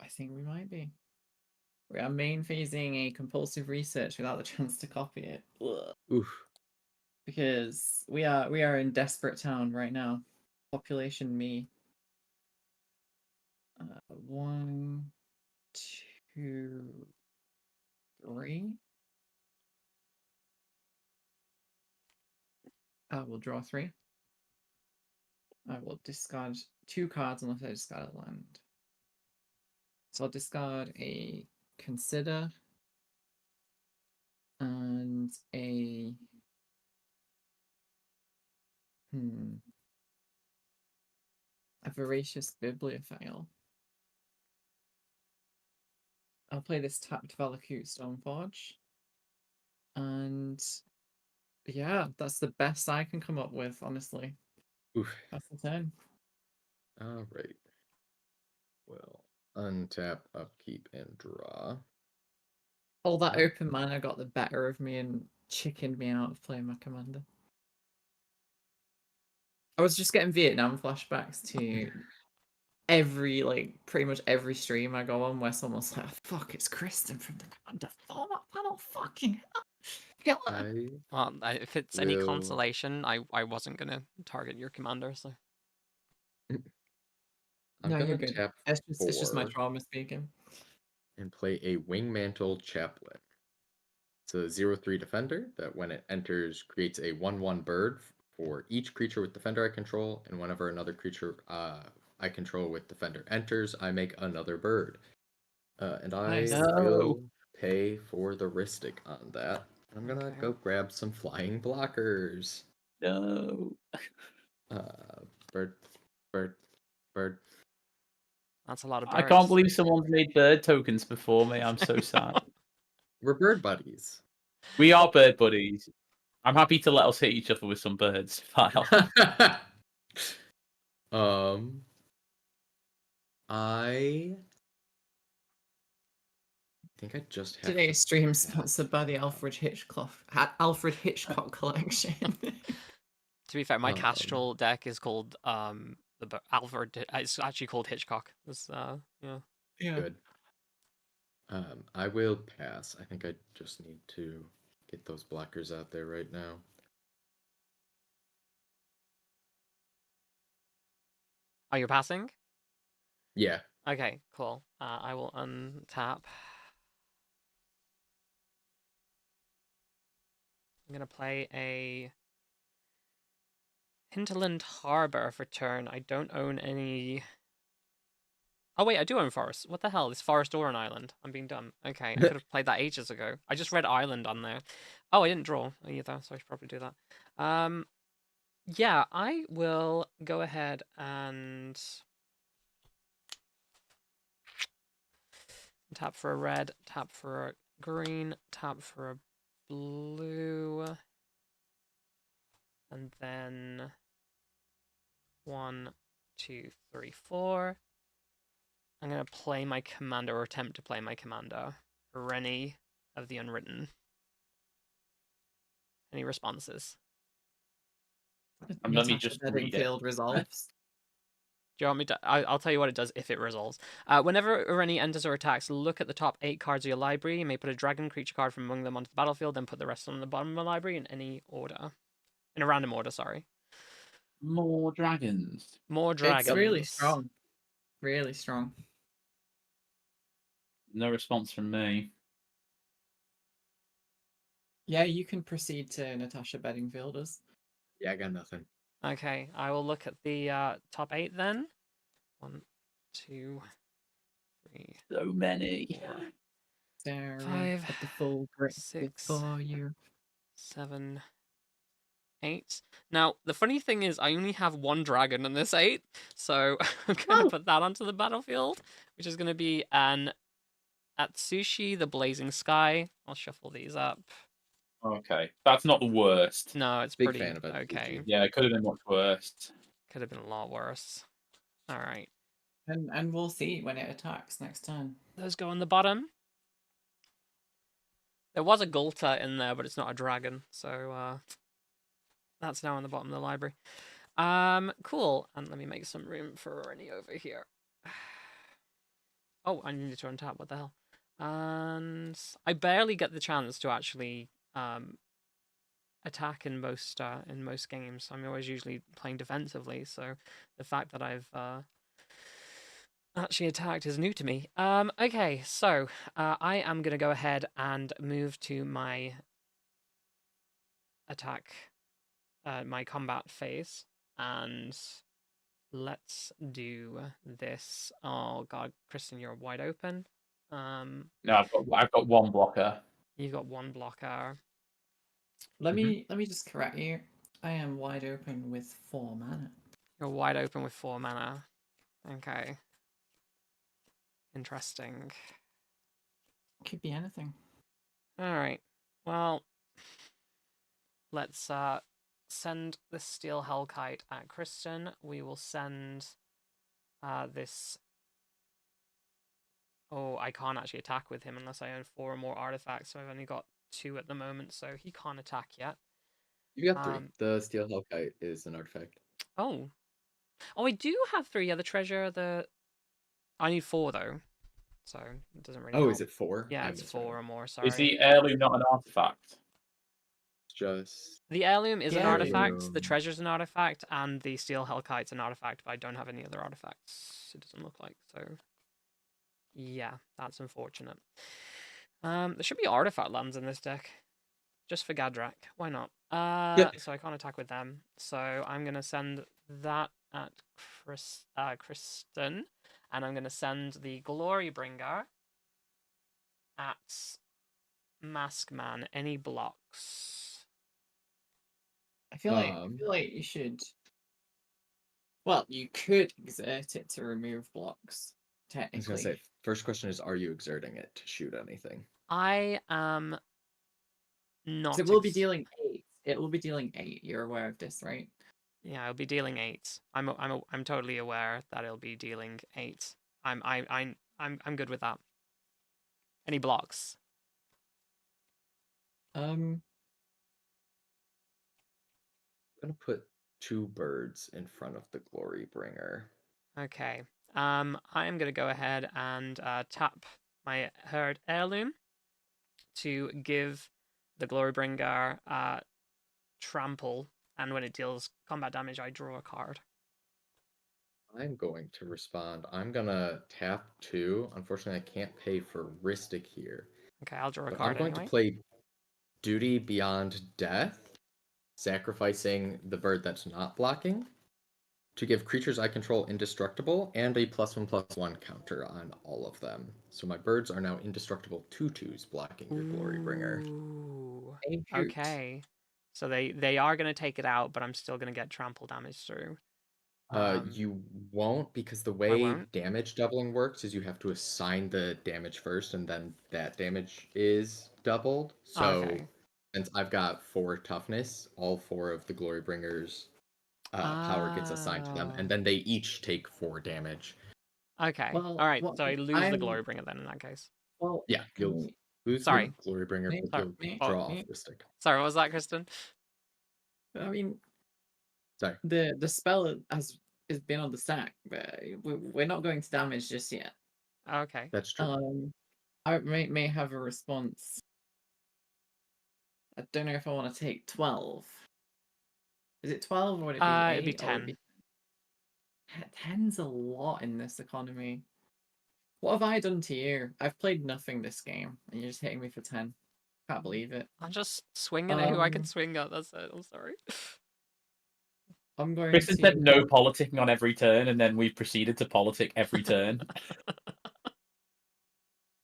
I think we might be. We are main phasing a compulsive research without the chance to copy it. Ugh. Oof. Because we are in desperate town right now. Population me. 1, 2, 3. I will draw 3. I will discard 2 cards unless I discard a land. So I'll discard a Consider and a Voracious Bibliophile. I'll play this tapped Valakut Stoneforge. And yeah, that's the best I can come up with, honestly. Oof. That's the turn. All right. Well, untap, upkeep, and draw. All that open mana got the better of me and chickened me out of playing my commander. I was just getting Vietnam flashbacks to pretty much every stream I go on where someone's like, oh, fuck, it's Kristen from the commander format panel. Fucking hell. Well, if it's any consolation, I wasn't gonna target your commander, so. I'm No, gonna you're good. tap It's just my 4 trauma speaking. and play a Wingmantle Chaplain. It's a 0/3 defender that when it enters creates a 1/1 bird for each creature with defender I control, and whenever another creature I control with defender enters, I make another bird. And I Nice. will pay for the Ristic on that. I'm gonna Okay. go grab some flying blockers. No. Bird, bird, bird. That's a lot of I birds. can't believe someone's made bird tokens before me. I'm so sad. We're bird buddies. We are bird buddies. I'm happy to let us hit each other with some birds. I think I just have Today's stream sponsored by the Alfred Hitchcock collection. To be fair, my Castrol deck is called the Alfred. It's actually called Hitchcock. It's yeah. Good. I will pass. I think I just need to get those blockers out there right now. Oh, you're passing? Yeah. Okay, cool. I will untap. I'm gonna play a Hinterland Harbor for turn. I don't own any. Oh wait, I do own forest. What the hell? Is forest or an island? I'm being dumb. Okay, I could have played that ages ago. I just read island on there. Oh, I didn't draw either, so I should probably do that. Yeah, I will go ahead and tap for a red, tap for a green, tap for a blue, and then 1, 2, 3, 4. I'm gonna play my commander, or attempt to play my commander, Rennie of the Unwritten. Any responses? And let me Natasha just read it. Bedingfield resolves. Do you want me to? I'll tell you what it does if it resolves. Whenever Rennie enters or attacks, look at the top 8 cards of your library. You may put a dragon creature card from among them onto the battlefield, then put the rest on the bottom of the library in any order. In a random order, sorry. More dragons. More dragons. It's really strong. Really strong. No response from me. Yeah, you can proceed to Natasha Bedingfielders. Yeah, I got nothing. Okay, I will look at the top 8 then. 1, 2, 3. So many. Staring 5, at the full grip 6, before you. 7, 8. Now, the funny thing is, I only have 1 dragon in this 8, so I'm going to put that onto the battlefield, which is going to be an Atsushi, the Blazing Sky. I'll shuffle these up. Okay, that's not the worst. No, it's Big pretty fan of Atsushi. okay. Yeah, it could have been much worse. Could have been a lot worse. All right. And we'll see when it attacks next turn. Those go on the bottom. There was a Gulta in there, but it's not a dragon, so that's now on the bottom of the library. Cool. And let me make some room for Rennie over here. Oh, I needed to untap. What the hell? And I barely get the chance to actually attack in most games. I'm always usually playing defensively, so the fact that I've actually attacked is new to me. Okay, so I am gonna go ahead and move to my attack, my combat phase, and let's do this. Oh god, Kristen, you're wide open. No, I've got 1 blocker. You've got 1 blocker. Let me just correct you. I am wide open with 4 mana. You're wide open with 4 mana. Okay. Interesting. Could be anything. Alright. Well, let's send this Steel Hellkite at Kristen. We will send this... Oh, I can't actually attack with him unless I own 4 or more artifacts, so I've only got 2 at the moment, so he can't attack yet. You got 3. The Steel Hellkite is an artifact. Oh. Oh, I do have 3. Yeah, the treasure, I need 4, though. So, it doesn't really help. Is it 4? Yeah, I it's misread 4 it. or more, sorry. Is the heirloom not an artifact? Just The heirloom is The an artifact, the heirloom. treasure's an artifact, and the Steel Hellkite's an artifact, but I don't have any other artifacts, it doesn't look like, so... Yeah, that's unfortunate. There should be artifact lands in this deck. Just for Gadrak. Why not? So I can't attack with them. So I'm going to send that at Kristen. And I'm going to send the Glorybringer at Maskman. Any blocks? I feel like you should. Well, you could exert it to remove blocks. I was Technically, gonna say, first question is, are you exerting it to shoot anything? I am not. it will be dealing 8. It will be dealing 8. You're aware of this, right? Yeah, it'll be dealing 8. I'm totally aware that it'll be dealing 8. I'm good with that. Any blocks? I'm gonna put 2 birds in front of the Glorybringer. Okay. I am gonna go ahead and tap my herd heirloom to give the Glorybringer trample, and when it deals combat damage, I draw a card. I'm going to respond. I'm gonna tap 2. Unfortunately, I can't pay for Ristic here. Okay, I'll draw a But card I'm going anyway. to play Duty Beyond Death, sacrificing the bird that's not blocking to give creatures I control indestructible and a +1/+1 counter on all of them. So my birds are now indestructible 2/2s blocking your Glorybringer. Ooh. Hey, shoot. Okay. So they are going to take it out, but I'm still going to get trample damage through. You won't, because the I way won't? damage doubling works is you have to assign the damage first, and then that damage is doubled. So Okay. since I've got 4 toughness, all 4 of the Glorybringers power gets assigned to them, and Oh. then they each take 4 damage. Okay. Well, All right. what So I lose the I'm Glorybringer then in that case. well. Yeah, Can you'll we, lose Sorry. the Glorybringer, me, but Sorry. you'll me, draw off me. the stick. Sorry, what was that, Kristen? I mean, Sorry. the spell has been on the stack, but we're not going to damage just yet. Okay. That's true. I may have a response. I don't know if I want to take 12. Is it 12 or would it be 8? It'd be Or would it 10. be 10's a lot in this economy. What have I done to you? I've played nothing this game, and you're just hitting me for 10. Can't believe it. I'm just swinging at who I can Um, swing at. That's it. I'm sorry. I'm going Kristen to. said no politicking on every turn, and then we proceeded to politic every turn.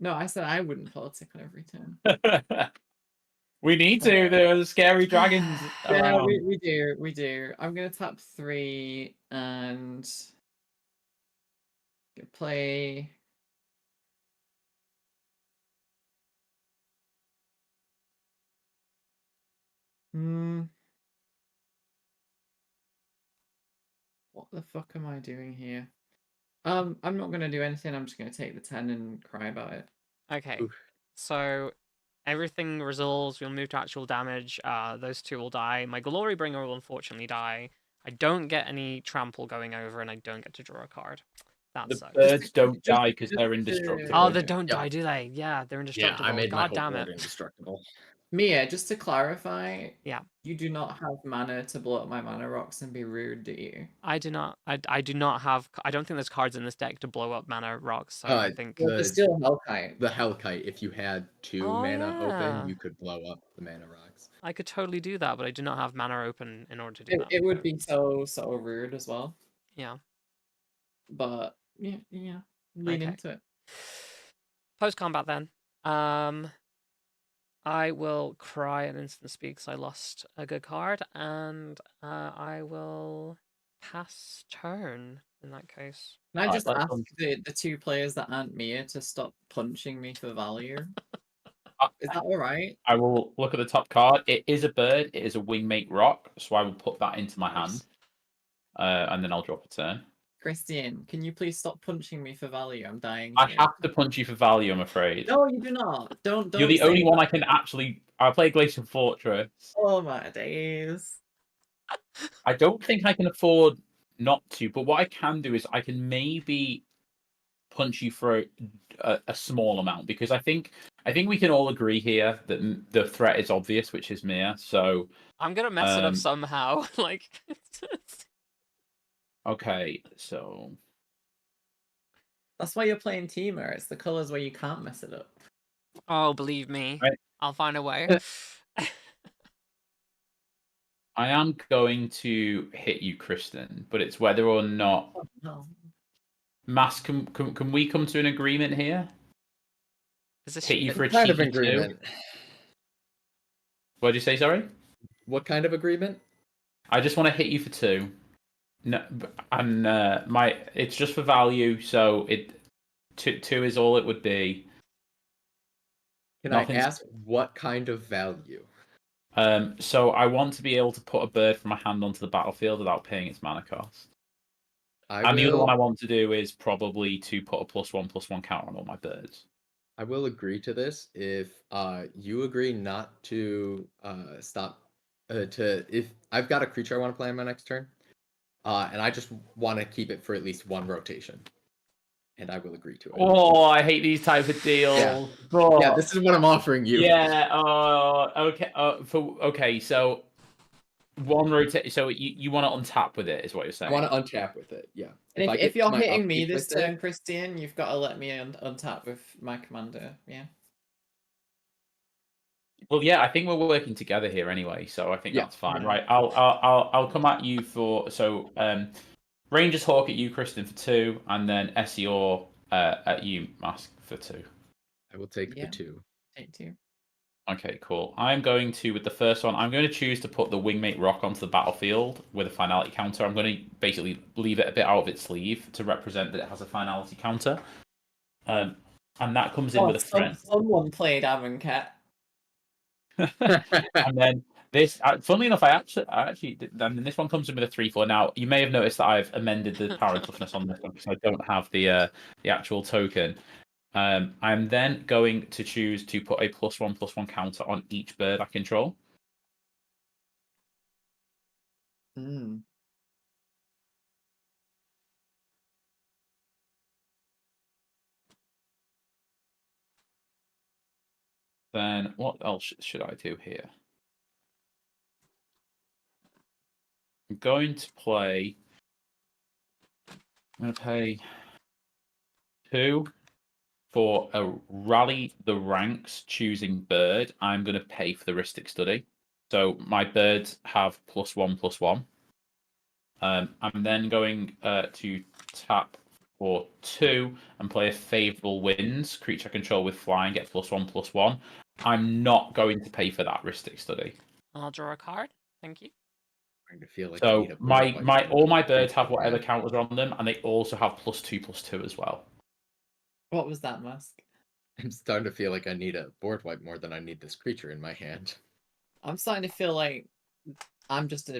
No, I said I wouldn't politic on every turn. We need to. There are scary dragons Yeah, around. we do. I'm gonna tap 3 and play. What the fuck am I doing here? I'm not gonna do anything. I'm just gonna take the 10 and cry about it. Okay. Oof. So everything resolves. We'll move to actual damage. Those 2 will die. My Glorybringer will unfortunately die. I don't get any trample going over, and I don't get to draw a card. That The sucks. birds don't Just- die because they're to- indestructible. Oh, they don't Yep. die, do they? Yeah, they're Yeah, indestructible. I made my God whole damn board it. indestructible. Mia, just to clarify, Yeah. you do not have mana to blow up my mana rocks and be rude, do you? I do not. I do not have. I don't think there's cards in this deck to blow up mana rocks. So I think. Well, there's still Hellkite. The Hellkite, if you had 2 Oh, mana yeah. open, you could blow up the mana rocks. I could totally do that, but I do not have mana open in order to do that. It would be so rude as well. Yeah. But yeah, lean Okay. into it. Post combat then. I will cry an instant speak because I lost a good card, and I will pass turn in that case. Can I Alright, just let's ask go. the 2 players that aren't Mia to stop punching me for value? Is that alright? I will look at the top card. It is a bird. It is a wingmate rock, so I will put that into my Nice. hand, and then I'll drop a turn. Christian, can you please stop punching me for value? I'm dying. I here. have to punch you for value, I'm afraid. No, you do not. Don't. You're the say only one that. I can actually. I play Glacial Fortress. Oh my days. I don't think I can afford not to, but what I can do is I can maybe punch you for a small amount, because I think we can all agree here that the threat is obvious, which is Mia. So I'm gonna mess it up somehow. Like. okay, so That's why you're playing Teamer. It's the colors where you can't mess it up. Oh, believe me, Right. I'll find a way. I am going to hit you, Kristen, but it's whether or not Oh, no. Mask. Can we come to an agreement here? Is this Hit you for a What kind of cheeky 2? agreement? What did you say? Sorry. What kind of agreement? I just want to hit you for 2. No, and it's just for value, so two is all it would be. Can Nothing's- I ask what kind of value? So I want to be able to put a bird from my hand onto the battlefield without paying its mana cost. And the other one I want to do is probably to put a +1/+1 counter on all my birds. I will agree to this if you agree not to stop if I've got a creature I want to play on my next turn, and I just want to keep it for at least 1 rotation, and I will agree to it. Oh, I hate these type of deals. Yeah. Oh. Yeah, this is what I'm offering you. Yeah. Okay. Okay. So 1 rotate. So you want to untap with it, is what you're I saying? want to untap with it. Yeah. And If I if get you're my hitting me upkeep this with it- turn, Christian, you've got to let me untap with my commander. Yeah. Well, yeah, I think we're working together here anyway, so I think Yeah. that's fine. Yeah. Right, I'll come at you for Rangers Hawk at you, Kristen, for 2, and then SEO at you, Mask, for 2. I will take Yeah. the 2. Take 2. Okay, cool. I'm going to, with the first one, I'm going to choose to put the Wingmate Rock onto the battlefield with a finality counter. I'm going to basically leave it a bit out of its sleeve to represent that it has a finality counter. And that comes in with a friend. Someone played Amonkhet. And then this, funnily enough, I actually did, and then this one comes in with a 3/4. Now, you may have noticed that I've amended the power and toughness on this one because I don't have the actual token. I'm then going to choose to put a +1/+1 counter on each bird I control. Mm. Then what else should I do here? I'm going to play. I'm going to pay 2 for a rally the ranks choosing bird. I'm going to pay for the heuristic study. So my birds have +1/+1. I'm then going to tap for 2 and play a favorable winds creature I control with flying, get +1/+1. I'm not going to pay for that heuristic study. I'll draw a card. Thank you. I'm starting to feel like I So need a board wipe all my for birds have creature whatever again. counters on them, and they also have +2/+2 as well. What was that, Mask? I'm starting to feel like I need a board wipe more than I need this creature in my hand. I'm starting to feel like I'm just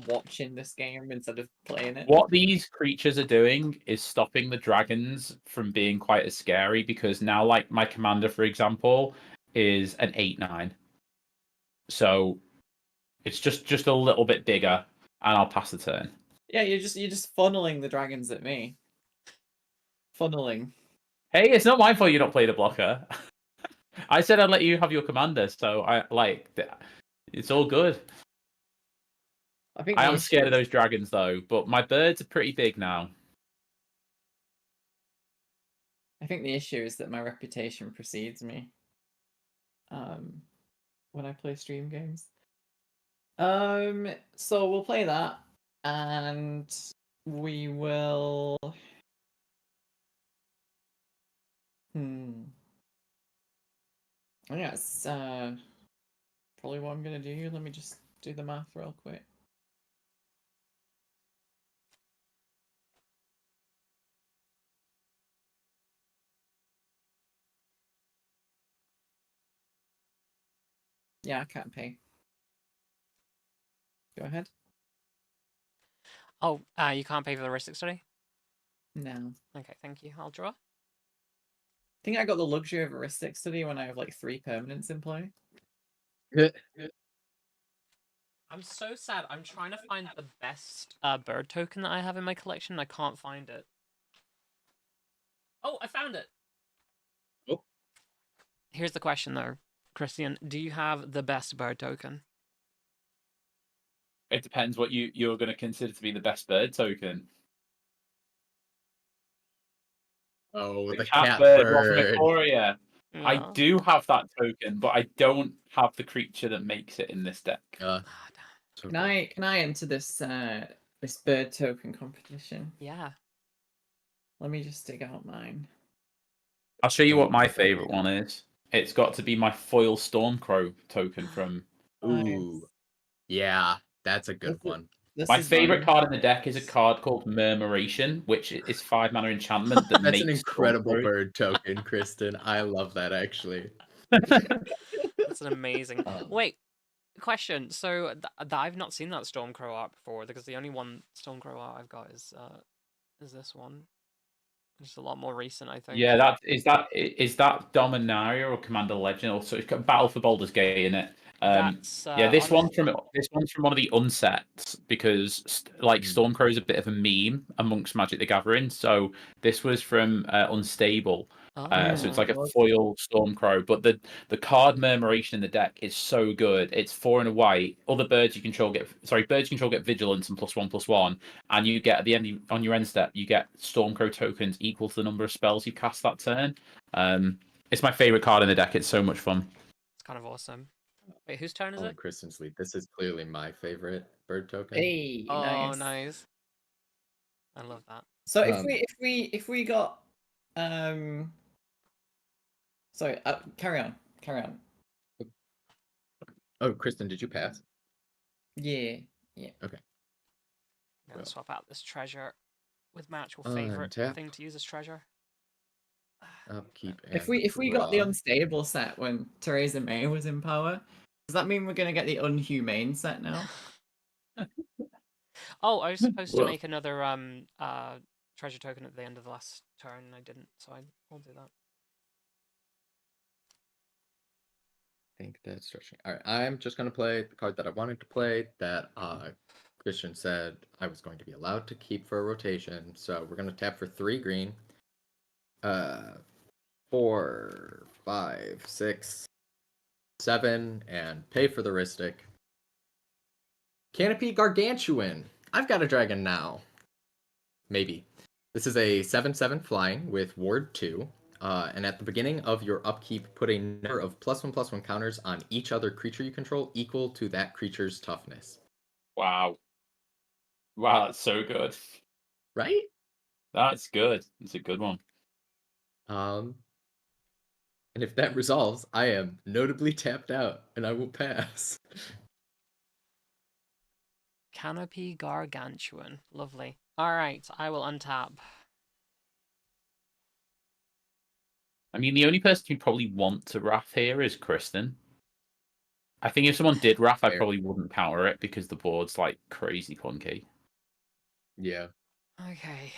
watching this game instead of playing it. What these creatures are doing is stopping the dragons from being quite as scary, because now, like, my commander, for example, is an 8/9. So it's just a little bit bigger, and I'll pass the turn. Yeah, you're just funneling the dragons at me. Funneling. Hey, it's not my fault you don't play the blocker. I said I'd let you have your commander, so it's all good. I think I the am scared of issue those dragons though, but my birds are pretty big now. I think the issue is that my reputation precedes me. When I play stream games. So we'll play that, and we will. I think that's probably what I'm gonna do. Let me just do the math real quick. Yeah, I can't pay. Go ahead. Oh, you can't pay for the heuristic study? No. Okay, thank you. I'll draw. I think I got the luxury of a heuristic study when I have like 3 permanents in play. I'm so sad. I'm trying to find the best bird token that I have in my collection. I can't find it. Oh, I found it! Oh. Here's the question though, Christian. Do you have the best bird token? It depends what you're going to consider to be the best bird token. Oh, the cat cat bird bird. from Victoria. I No. do have that token, but I don't have the creature that makes it in this deck. Ah, So Can I enter this this bird token competition? yeah. Let me just dig out mine. I'll show you what my favorite one is. It's got to be my foil Stormcrow token from. Ooh, yeah, that's a good one. My is favorite mine. card in the deck is a card called Murmuration, which is 5 mana enchantment that That's makes an incredible Stormcrow. bird token, Kristen. I love that actually. That's an amazing. Um, Wait, question. So I've not seen that Stormcrow art before, because the only one Stormcrow art I've got is this one. It's a lot more recent, I think. Yeah, is that Dominaria or Commander Legend? Also, it's got Battle for Baldur's Gate in it. That's Yeah, this one's from one of the unsets, because like Stormcrow is a bit of a meme amongst Magic the Gathering. So this was from Unstable, So it's Oh, like a foil Stormcrow, but the card Murmuration in the deck is so good. It's 4 and a white. Other birds you control birds you control get Vigilance and +1/+1, and you get at the end on your end step you get Stormcrow tokens equal to the number of spells you cast that turn. It's my favorite card in the deck. It's so much fun. it's kind of awesome. Wait, whose turn is Oh, it? and Kristen's lead. This is clearly my favorite bird token. Hey, Oh, nice. nice. I love that. So Um, if we got sorry, carry on. Oh, Kristen, did you pass? Yeah. Okay. I'm gonna Well. swap out this treasure with my actual favorite Untap. thing to use as treasure. Upkeep. If and we got the draw. unstable set when Theresa May was in power, does that mean we're gonna get the unhumane set now? Oh, I was supposed to Well. make another treasure token at the end of the last turn, and I didn't, so I'll do that. I think that's stretching. All right, I'm just gonna play the card that I wanted to play. That Christian said I was going to be allowed to keep for a rotation. So we're gonna tap for 3 green. 4, 5, 6, 7, and pay for the Ristic. Canopy Gargantuan. I've got a dragon now. Maybe. This is a 7/7 flying with Ward 2. And at the beginning of your upkeep, put a number of +1/+1 counters on each other creature you control equal to that creature's toughness. Wow, that's so good. Right? That's good. It's a good one. And if that resolves, I am notably tapped out, and I will pass. Canopy Gargantuan. Lovely. Alright, I will untap. I mean, the only person who probably want to Wrath here is Kristen. I think if someone did Wrath, I Fair. probably wouldn't counter it because the board's like crazy clunky. Yeah. Okay.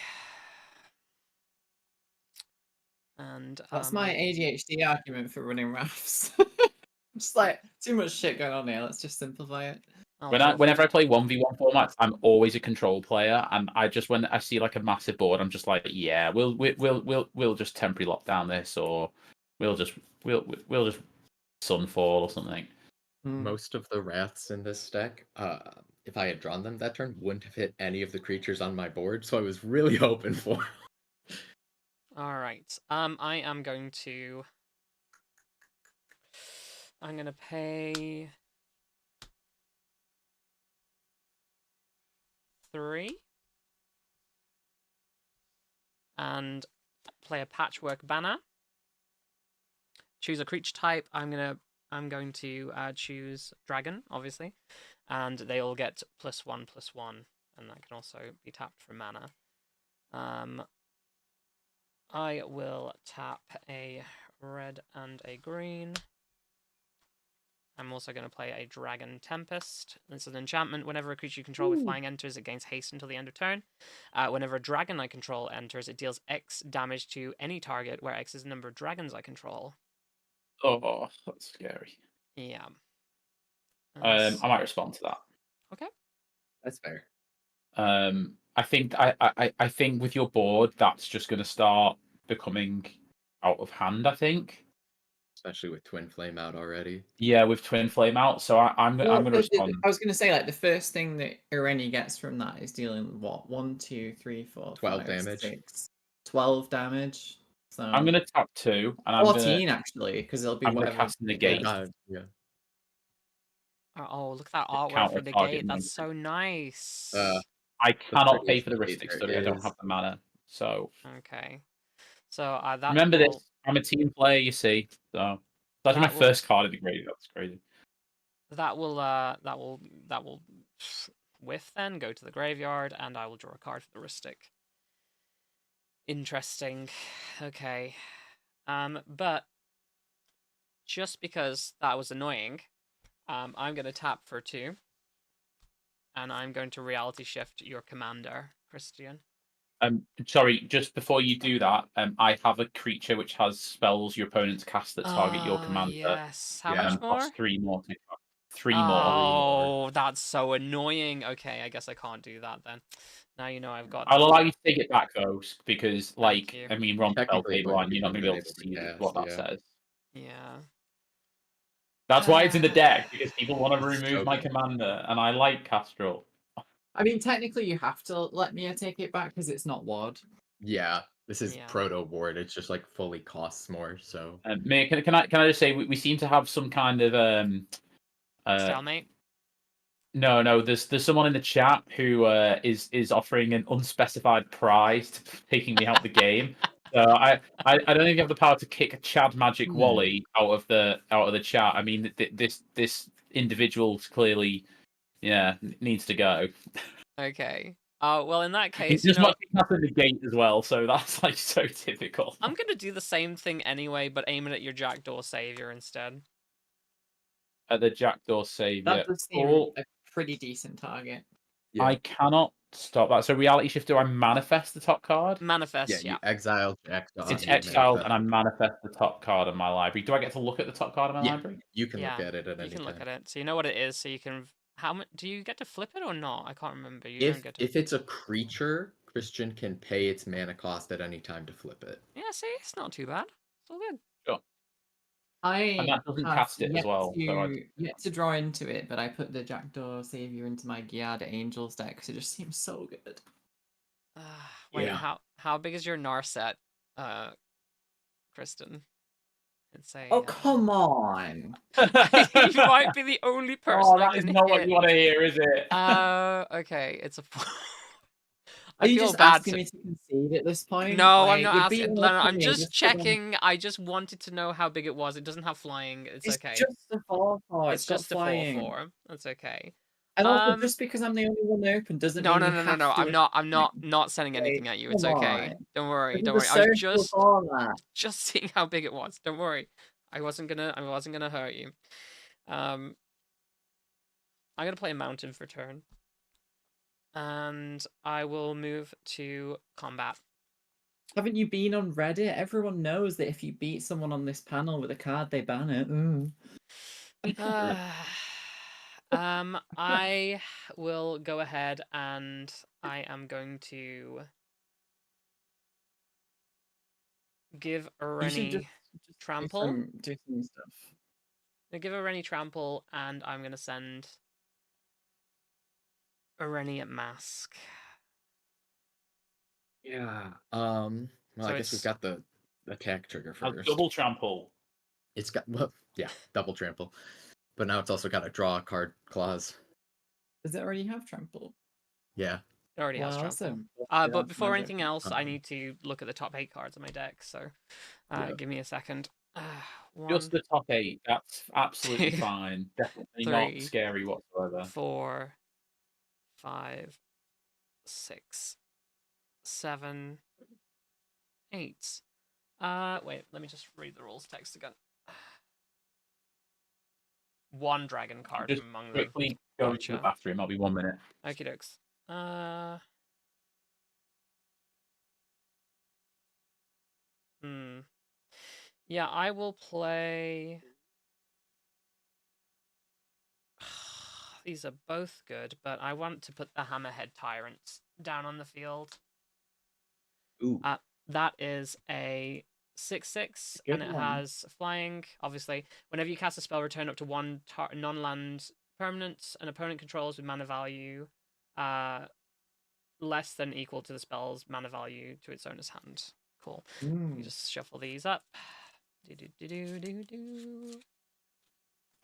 And That's my ADHD argument for running rafts. Just like too much shit going on here. Let's just simplify it. Whenever I play 1v1 formats, I'm always a control player, and when I see like a massive board, I'm just like, yeah, we'll just temporary lock down this, or we'll just Sunfall or something. Most of the Wraths in this deck, if I had drawn them that turn, wouldn't have hit any of the creatures on my board, so I was really hoping for. Alright. I'm going to pay 3 and play a Patchwork Banner. Choose a creature type. I'm going to choose Dragon, obviously, and they all get +1/+1, and that can also be tapped for mana. I will tap a red and a green. I'm also going to play a Dragon Tempest. This is an enchantment. Whenever a creature you control with flying enters, it gains haste until the end of turn. Whenever a dragon I control enters, it deals X damage to any target, where X is the number of dragons I control. Oh, that's scary. Yeah. I might respond to that. Okay. That's fair. I think with your board, that's just going to start becoming out of hand. I think. Especially with Twin Flame out already. Yeah, with Twin Flame out, so I'm going to respond. I was going to say, like, the first thing that Irene gets from that is dealing what 1, 2, 3, 4, 12 5, damage. 6, 12 damage. So I'm going to tap 2, and 14 actually, because it'll be I'm going to whatever. cast Negate. Yeah. Oh, look at that artwork Counter for the target gate. That's so nice. I cannot pay prettiest for the indicator Ristic Study. I don't is- have the mana. So Okay. So that remember will, this. I'm a team player, you see. So that's my That will- first card in the grade. That's crazy. That will whiff then go to the graveyard, and I will draw a card for the Ristic. Interesting. Okay. But just because that was annoying, I'm going to tap for 2, and I'm going to reality shift your commander, Christian. Sorry, just before you do that, I have a creature which has spells your opponents cast that target your commander. Yes. How Yeah. much more? Costs 3 more to 3 more. Oh, that's so annoying. Okay, I guess I can't do that then. Now you know I've got. I'll allow you to take it back though, because you. I mean, we're on the spell Technically, it table, might and be you're not going to be able to unable to see cast, what that yeah. says. Yeah. That's why it's in the deck, because people want to It's remove so my good. commander, and I like Castrol. I mean, technically, you have to let Mia take it back because it's not WAD. Yeah, this is Yeah. proto ward. It's just like fully costs more. So Mia, can I just say we seem to have some kind of Stalemate. No, there's someone in the chat who is offering an unspecified prize to taking me out the game. So I don't think you have the power to kick a Chad Magic Wally out of the chat. I mean, this individual's clearly needs to go. Okay. Well, in that He case, just might be up in the gate as well, so that's like so typical. I'm gonna do the same thing anyway, but aim it at your Jackdaw Savior instead. At the Jackdaw Savior. That does seem a pretty decent target. yeah, I cannot stop that. So Reality Shift, do I manifest the top card? Manifest, you yeah. exile Jackdaw. It's and you exiled, manifest and I it. manifest the top card of my library. Do I get to look at the top card of my Yeah, library? you can look Yeah, at it at You any can look time. at it, so you know what it is. So you can. How much do you get to flip it or not? I can't remember. You don't get to. If it's a creature, Christian can pay its mana cost at any time to flip it. Yeah, see, it's not too bad. It's all good. Sure. I And that doesn't have cast it as yet well. yet to draw into it, but I put the Jackdaw Savior into my Giada Angels deck because it just seems so good. Wait, Yeah. how big is your Narset, Kristen? It's a. Oh, come on! You might be the only person Oh, I that is can not hit. what you want to hear, is it? Okay, it's a. Are you feel just bad asking me to concede at this point? No, I'm Like, not you're asking. beating Leonard, up on I'm me just because checking. I just wanted to know how big it was. It doesn't have flying. It's okay. just a 4/4. It's got just a flying. 4/4. That's okay. And also, just because I'm the only one open doesn't No, mean no, you no, no, have no. to. I'm not sending anything at you. It's come okay. on. Don't worry. Look Don't at worry. the I was social format. just seeing how big it was. Don't worry. I wasn't gonna hurt you. I'm gonna play a mountain for turn. And I will move to combat. Haven't you been on Reddit? Everyone knows that if you beat someone on this panel with a card, they ban it. I will go ahead and I am going to give You should Rennie just trample. do some stuff. I'm gonna give Rennie trample, and I'm gonna send Rennie at mask. Yeah. Well, So I guess we've got the attack trigger A first. double trample. It's got double trample, but now it's also got a draw card clause. Does it already have trample? Yeah. It already has trample. Awesome. But before anything else, I need to look at the top 8 cards of my deck. So, give me a second. Just the top 8. That's absolutely two, fine. Definitely 3, not scary whatsoever. 4, 5, 6, 7, 8. Wait, let me just read the rules text again. 1 dragon card Just among them. quickly go to the bathroom. I'll be 1 minute. Okie dokes. Yeah, I will play. These are both good, but I want to put the Hammerhead Tyrants down on the field. Ooh. That is a 6/6, and it has flying. Obviously, whenever you cast a spell, return up to 1 non-land permanent an opponent controls with mana value less than equal to the spell's mana value to its owner's hand. Cool. You just shuffle these up. I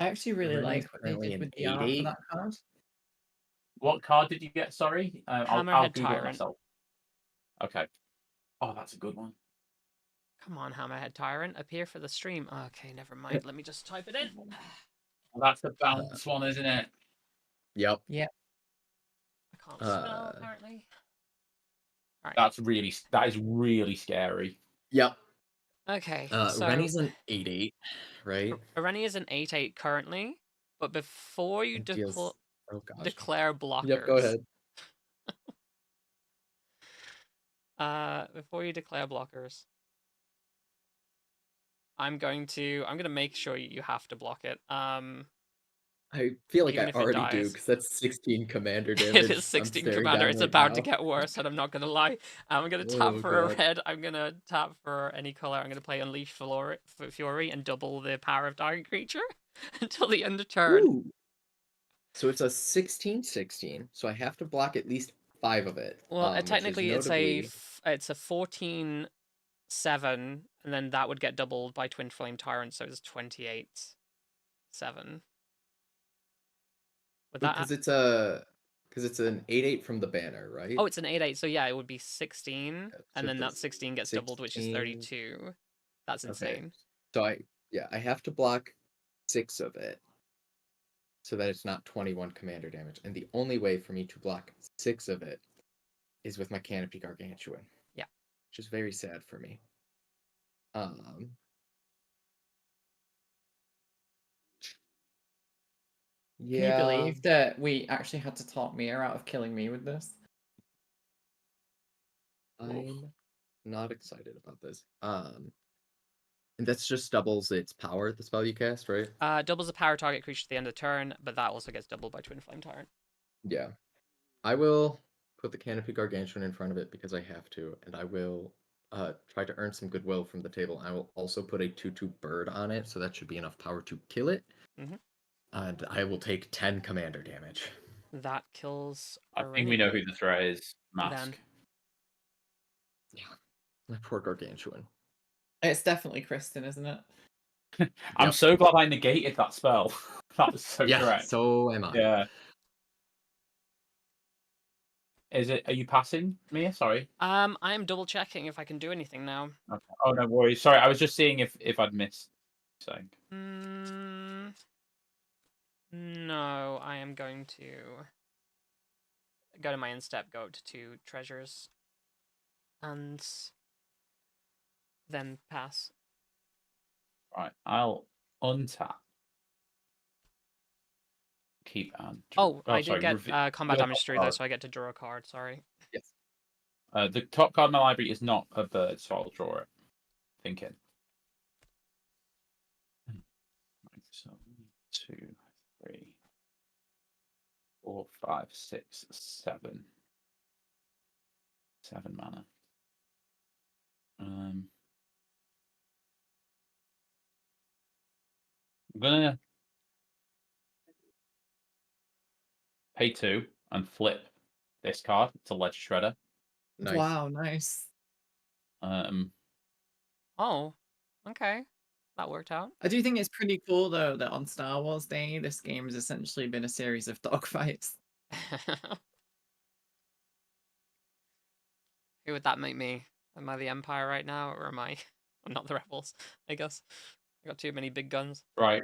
actually really like what they did with the art for that card. What card did you get? Sorry, I'll Google Tyrant. it myself. Okay. Oh, that's a good one. Come on, Hammerhead Tyrant, appear for the stream. Okay, never mind. Let me just type it in. Well, that's the bounce one, isn't it? Yep. Yep. I can't spell apparently. All right. That is really scary. Yep. Okay. So Rennie's an 8/8, right? Rennie is an 8/8 currently, but before you declare blockers. Yep, go ahead. Before you declare blockers, I'm gonna make sure you have to block it. I feel like Even I if it already do, dies. because that's 16 commander It damage. is I'm 16 staring commander. down It's right about to now. get worse, and I'm not gonna lie. I'm gonna tap Oh for a god. red. I'm gonna tap for any color. I'm gonna play Unleash Fury and double the power of target creature until the end of turn. Ooh. So it's a 16/16, so I have to block at least 5 of it. Well, Which is technically, notably it's a 14-7, and then that would get doubled by Twin Flame Tyrant, so it's 28-7. Would that? because it's an 8/8 from the banner, right? Oh, it's an 8-8, so yeah, it would be 16, Yeah, so and then that that's 16 gets doubled, which is 16. 32. That's Okay. insane. So I have to block 6 of it so that it's not 21 commander damage. And the only way for me to block 6 of it is with my Canopy Gargantuan. Yeah. Which is very sad for me. Um Can you Yeah, believe that we actually had to talk Mia out of killing me with this? I'm not excited about this. And that's just doubles its power, the spell you cast, right? Doubles the power target creature at the end of turn, but that also gets doubled by Twin Flame Tyrant. Yeah. I will put the Canopy Gargantuan in front of it because I have to, and I will try to earn some goodwill from the table. I will also put a 2/2 bird on it, so that should be enough power to kill it. Mhm. And I will take 10 commander damage. That kills I think we know who Iranian. the threat is. Mask. Then. Yeah. My poor Gargantuan. It's definitely Kristen, isn't it? I'm Yep. so glad I negated that spell. That was so Yeah, correct. so am I. Yeah. Are you passing, Mia? Sorry. I'm double checking if I can do anything now. Okay. Oh, no worries. Sorry, I was just seeing if I'd missed something. No, I am going to go to my instep, go up to 2 treasures, and then pass. Right, I'll untap. Keep and I did sorry, get combat reveal damage top through though, card. so I get to draw a card. Sorry. Yes. The top card in my library is not a bird, so I'll draw it. Thinking. So 2, 3, 4, 5, 6, 7. 7 mana. I'm gonna pay 2 and flip this card to Ledger Shredder. Nice. Wow, nice. Oh, okay. That worked out. I do think it's pretty cool though that on Star Wars Day, this game has essentially been a series of dogfights. Who would that make me? Am I the Empire right now, or am I? I'm not the Rebels, I guess. I got too many big guns. Right.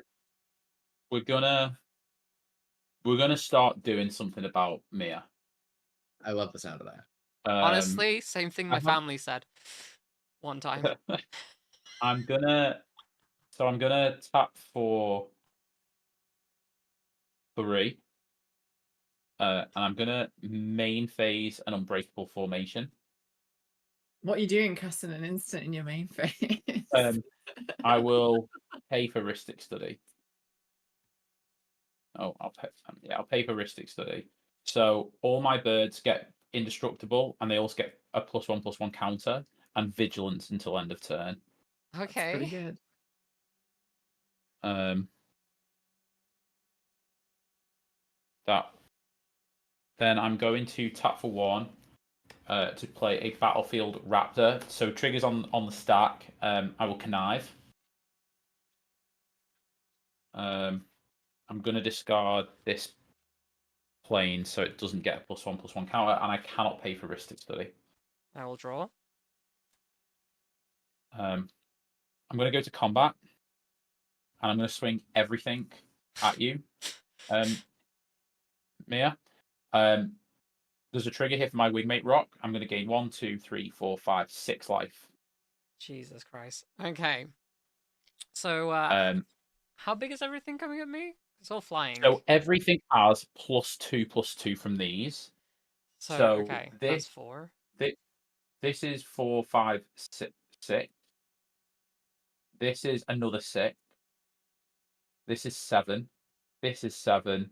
We're gonna start doing something about Mia. I love the sound of that. Honestly, same thing my I have- family said one time. I'm gonna tap for 3. And I'm gonna main phase an Unbreakable Formation. What are you doing, casting an instant in your main phase? I will pay for Rhystic Study. Oh, I'll pay for Rhystic Study. So all my birds get indestructible, and they also get a +1/+1 counter and vigilance until end of turn. That's pretty Okay. good. That. Then I'm going to tap for 1 to play a Battlefield Raptor. So triggers on the stack. I will connive. I'm going to discard this plane so it doesn't get a +1/+1 counter, and I cannot pay for Rhystic Study. I will draw. I'm going to go to combat, and I'm going to swing everything at you, Mia. There's a trigger here for my Wingmate Rock. I'm going to gain 1, 2, 3, 4, 5, 6 life. Jesus Christ. Okay. So, how big is everything coming at me? It's all flying. So everything has +2/+2 from these. So okay, this, that's 4. This is 4, 5, 6, 6. This is another 6. This is 7. This is 7.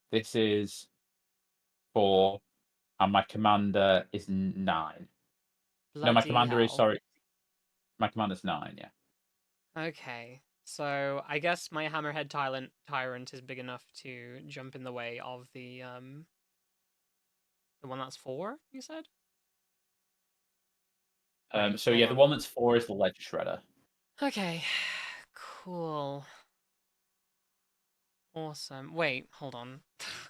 This is 4. And my commander is 9. No, my Bloody commander is, hell. sorry. My commander's 9, yeah. Okay. So I guess my hammerhead tyrant is big enough to jump in the way of the one that's 4, you said? Wait, So hold yeah, the on. one that's 4 is the ledge shredder. Okay. Cool. Awesome. Wait, hold on.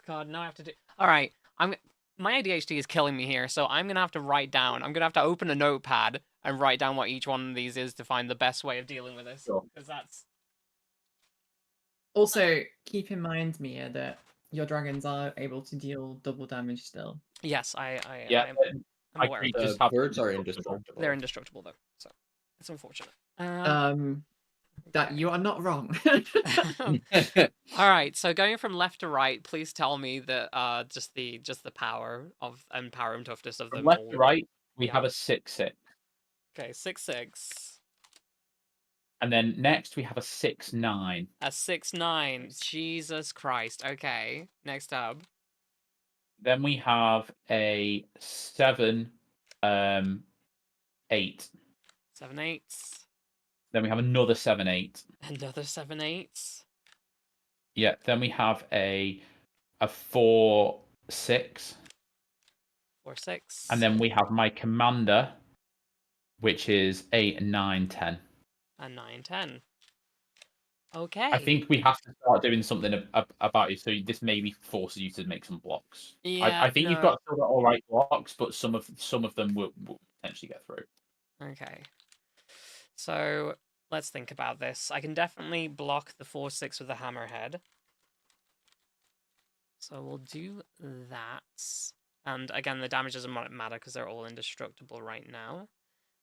God, now I have to do. All right, my ADHD is killing me here, so I'm gonna have to write down. I'm gonna have to open a notepad and write down what each one of these is to find the best way of dealing with this. Sure. Because that's Also, keep in mind, Mia, that your dragons are able to deal double damage still. yes, Yeah, I'm my aware of that. creatures The have birds are indestructible. indestructible. They're indestructible though, so it's unfortunate. That you are not wrong. All right, so going from left to right, please tell me that just the power of and power and toughness of From them left all. to right, we Yeah. have a 6/6. Okay, 6/6. And then next we have a 6/9. A 6/9. Jesus Christ. Okay. Next up. Then we have a 7 8. 7/8. Then we have another 7/8. Another 7/8. Yeah, then we have a 4/6. 4/6. And then we have my commander, which is 8, 9, 10. And 9/10. Okay. I think we have to start doing something about it. So this maybe forces you to make some blocks. Yeah. I think you've got still got all right blocks, but some of them will potentially get through. Okay. So let's think about this. I can definitely block the 4/6 with the hammerhead. So we'll do that. And again, the damage doesn't matter because they're all indestructible right now,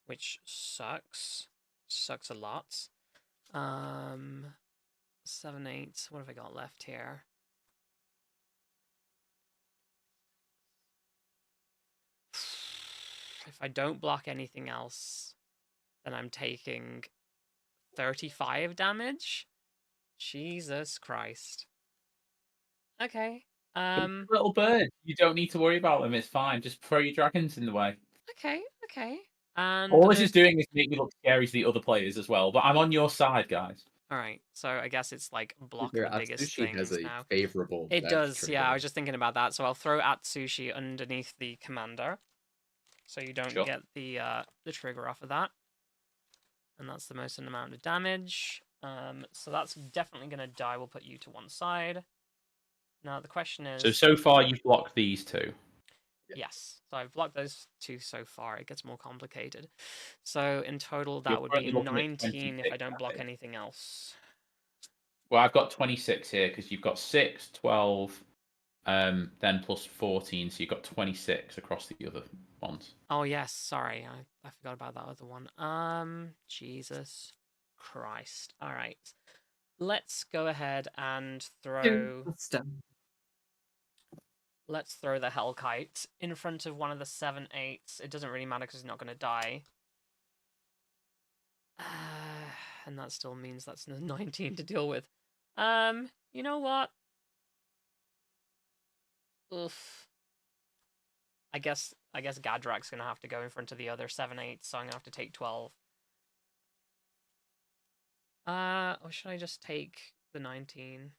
which sucks. Sucks a lot. 7/8. What have I got left here? If I don't block anything else, then I'm taking 35 damage. Jesus Christ. Okay. Little bird, you don't need to worry about them. It's fine. Just throw your dragons in the way. Okay. And All this is doing is make me look scary to the other players as well. But I'm on your side, guys. all right. So I guess it's like block Their the biggest Atsushi has things a now. favorable. It dex does. Yeah, I trigger. was just thinking about that. So I'll throw Atsushi underneath the commander, so you don't Sure. get the trigger off of that. And that's the most amount of damage. So that's definitely gonna die. We'll put you to one side. Now the question is. So far you've blocked these 2. Yes. So I've blocked those 2 so far. It gets more complicated. So in total, that You're would be currently looking at 19 if I 26, don't I block think. anything else. Well, I've got 26 here because you've got 6, 12, then plus 14, so you've got 26 across the other ones. Oh yes, sorry, I forgot about that other one. Jesus Christ. All right, let's go ahead and throw. Let's throw the Hellkite in front of one of the 7/8s. It doesn't really matter because it's not going to die. And that still means that's 19 to deal with. You know what? Oof. I guess Gadrak's gonna have to go in front of the other 7/8, so I'm gonna have to take 12. Or should I just take the 19?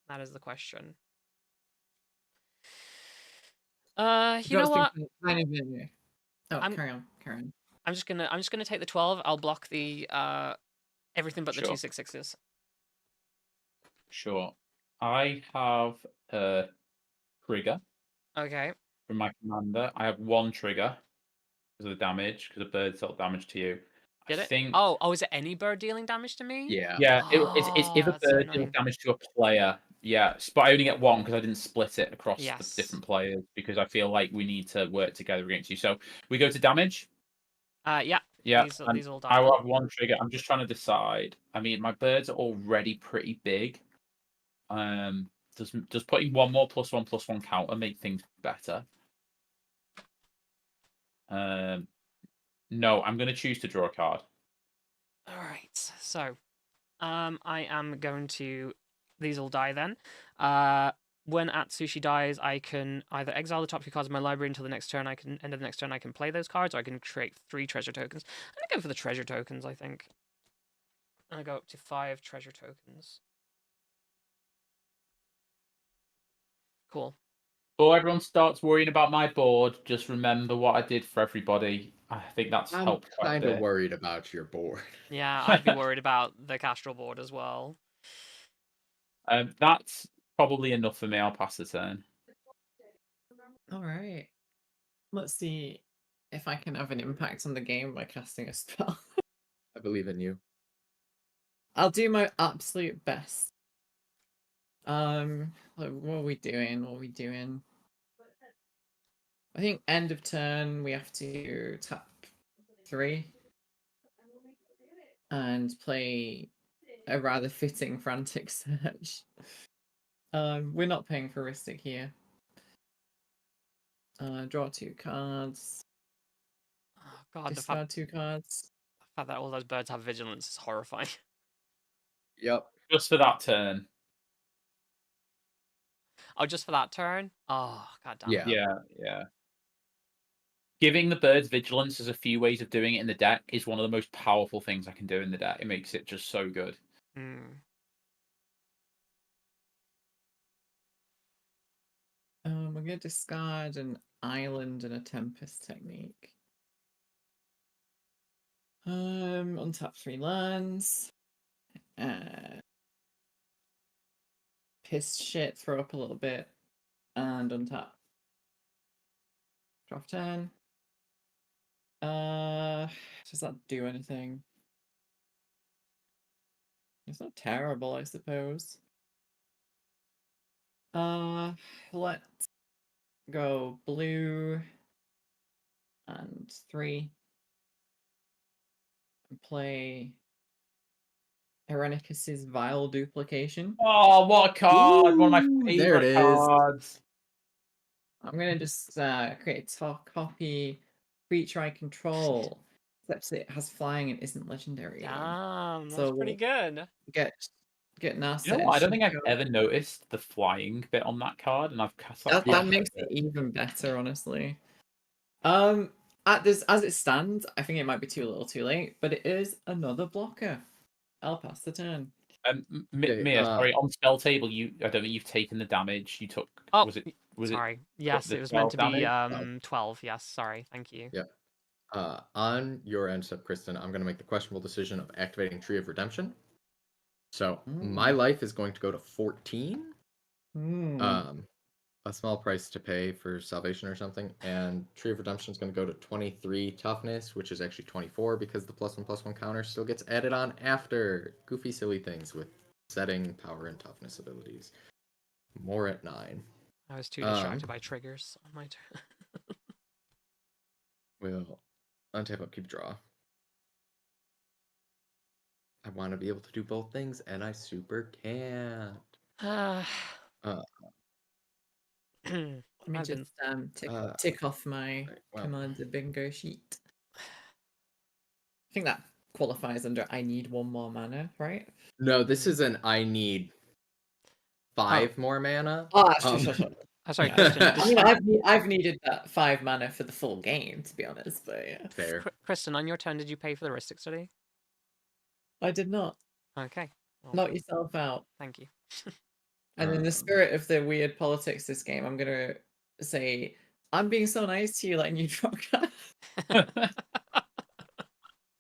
That is the question. You know what? Carry on. I'm just gonna take the 12. I'll block the everything but the Sure. 2 6/6s. Sure. I have a trigger Okay. from my commander. I have 1 trigger because of the damage, because the bird dealt damage to you. Did I it? think. Oh, is it any bird dealing damage to me? Yeah. Yeah, it's if a that's so bird deals annoying. damage to a player. Yeah, but I only get 1 because I didn't split it across Yes. the different players because I feel like we need to work together against you. So we go to damage. Yeah. Yeah, These all die. I will have 1 trigger. I'm just trying to decide. I mean, my birds are already pretty big. Does putting 1 more +1/+1 counter make things better? No, I'm going to choose to draw a card. All right. So, I am going to. These all die then. When Atsushi dies, I can either exile the top 2 cards of my library until the next turn. I can end of the next turn. I can play those cards, or I can create 3 treasure tokens. I'm gonna go for the treasure tokens. I think. I go up to 5 treasure tokens. Cool. Before everyone starts worrying about my board, just remember what I did for everybody. I think that's I'm helped quite a kind of bit. worried about your board. Yeah, I'd be worried about the Castrol board as well. That's probably enough for me. I'll pass the turn. All right. Let's see if I can have an impact on the game by casting a spell. I believe in you. I'll do my absolute best. What are we doing? What are we doing? I think end of turn we have to tap 3 and play a rather fitting frantic search. We're not paying for Ristic here. Draw 2 cards. Oh, God, Discard 2 cards. the fact that all those birds have vigilance is horrifying. Yep. Just for that turn. Oh, just for that turn? Oh, God damn it. Yeah. Giving the birds vigilance as a few ways of doing it in the deck is one of the most powerful things I can do in the deck. It makes it just so good. Hmm. We're gonna discard an island and a tempest technique. Untap 3 lands. Piss shit, throw up a little bit, and untap. Drop 10. Does that do anything? It's not terrible, I suppose. Let's go blue and 3 and play Irenicus's Vile Duplication. Oh, what a card! One of my Ooh, there favorite it is. cards. I'm gonna just create a top copy creature I control, except it has flying and isn't legendary. Damn, that's So pretty good. Get nasty. You know what? I don't think I've ever noticed the flying bit on that card, and I've cast that. That makes it even better, honestly. As it stands, I think it might be too little, too late, but it is another blocker. I'll pass the turn. Mia, sorry, on spell table, I don't think you've taken the damage. You took. Oh, Was it? Sorry. Yes, the it was meant to 12 be damage? 12. Yes, sorry. Thank you. Yep. On your end step, Kristen, I'm going to make the questionable decision of activating Tree of Redemption. So my life is going to go to 14. A small price to pay for salvation or something. And Tree of Redemption is going to go to 23 toughness, which is actually 24 because the +1/+1 counter still gets added on after. Goofy, silly things with setting, power, and toughness abilities. More at 9. I was too distracted by triggers on my turn. We'll untap, upkeep, draw. I want to be able to do both things, and I super can't. Let me just tick off my commander bingo sheet. I think that qualifies under I need 1 more mana, right? No, this is an I need 5 more mana. Sorry, Kristen. I mean, I've needed that 5 mana for the full game, to be honest. But yeah, fair. Kristen, on your turn, did you pay for the Ristic study? I did not. Okay. Well, knock yourself out. Thank you. And in the spirit of the weird politics this game, I'm gonna say I'm being so nice to you, letting you draw cards.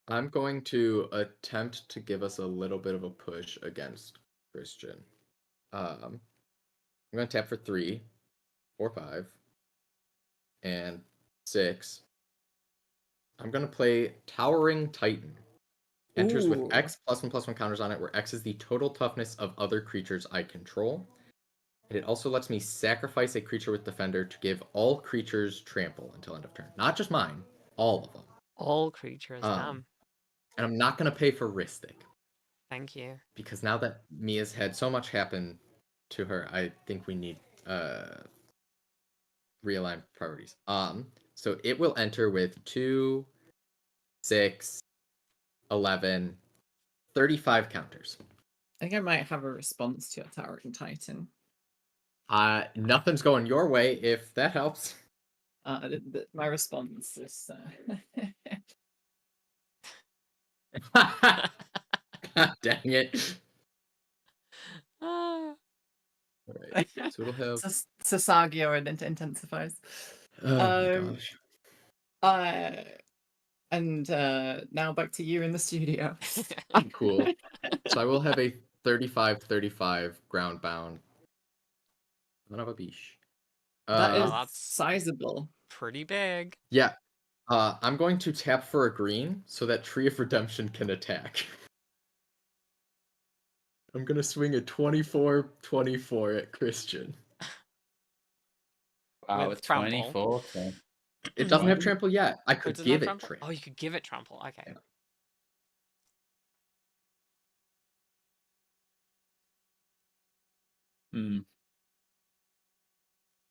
I'm going to attempt to give us a little bit of a push against Christian. I'm going to tap for 3, 4, 5, and 6. I'm going to play Towering Titan. Enters with X +1/+1 counters on it, where X is the total toughness of other creatures I control. And it also lets me sacrifice a creature with Defender to give all creatures trample until end of turn. Not just mine, all of them. All creatures, damn. And I'm not going to pay for Ristic. Thank you. Because now that Mia's had so much happen to her, I think we need realigned priorities. So it will enter with 2, 6, 11, 35 counters. I think I might have a response to your Towering Titan. Nothing's going your way if that helps. My response is God dang it. Ah. Alright, so it'll have. Sasagio and it intensifies. Oh my Um, gosh. And now back to you in the studio. Cool. So I will have a 35-35 ground bound. Son of a biche. That is that's- sizable. Pretty big. Yeah. I'm going to tap for a green so that Tree of Redemption can attack. I'm gonna swing a 24-24 at Christian. Wow, With it's trample. 24. So... It doesn't have Right. trample yet. I Oh, could it doesn't give have it trample? trample. Oh, you could give it trample. Okay. Yeah. Hmm.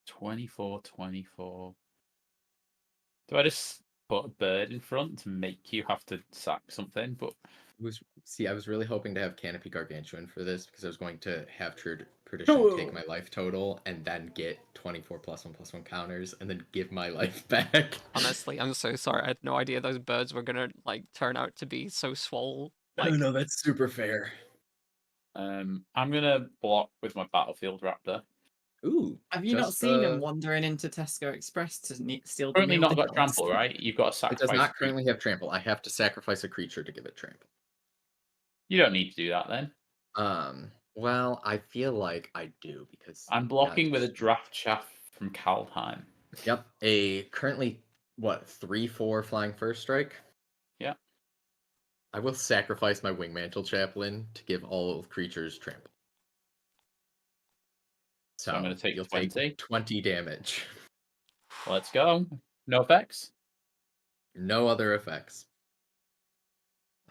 24-24. Do I just put a bird in front to make you have to sack something? But I was really hoping to have Canopy Gargantuan for this because I was going to have Perdition take my life total and then get 24 +1/+1 counters and then give my life back. Honestly, I'm so sorry. I had no idea those birds were gonna like turn out to be so swole. I Like, don't know, that's super fair. I'm gonna block with my Battlefield Raptor. Ooh. Have you not seen him wandering into Tesco Express to steal the Currently meal not got deals? trample, right? You've got to It sacrifice. does not a currently have trample. I have to sacrifice a creature to give it trample. You don't need to do that then. Well, I feel like I do because I'm blocking with a draft shaft from Kaldheim. Yep, a currently 3/4 flying first strike. Yeah. I will sacrifice my Wingmantle Chaplain to give all creatures trample. So I'm going to take you'll 20. take 20 damage. Let's go. No effects. No other effects.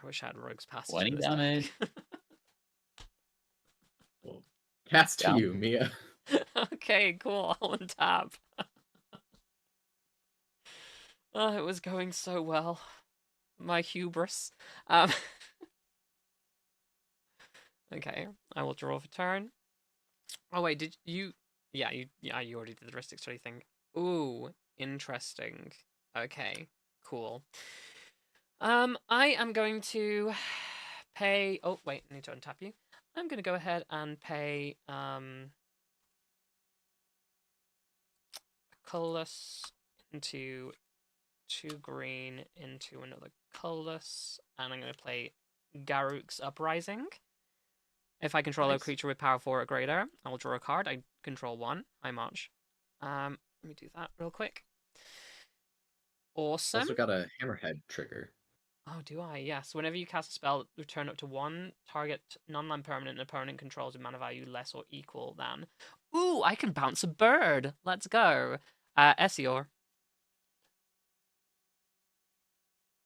I wish I had Rogue's Passage 20 in this damage. deck. Cast to Down. you, Mia. Okay, cool. I'll untap. Oh, it was going so well. My hubris. Okay, I will draw for turn. Oh wait, did you? Yeah, you already did the Ristic Study thing. Ooh, interesting. Okay, cool. I am going to pay. Oh wait, I need to untap you. I'm gonna go ahead and pay colorless into 2 green into another colorless, and I'm gonna play Garruk's Uprising. If I control a creature with power 4 or greater, I will draw a card. I control 1. I march. Let me do that real quick. Awesome. Also got a Hammerhead trigger. Oh, do I? Yes. Whenever you cast a spell, return up to 1 target non-land permanent an opponent controls with mana value less or equal than. Ooh, I can bounce a bird. Let's go. Essior.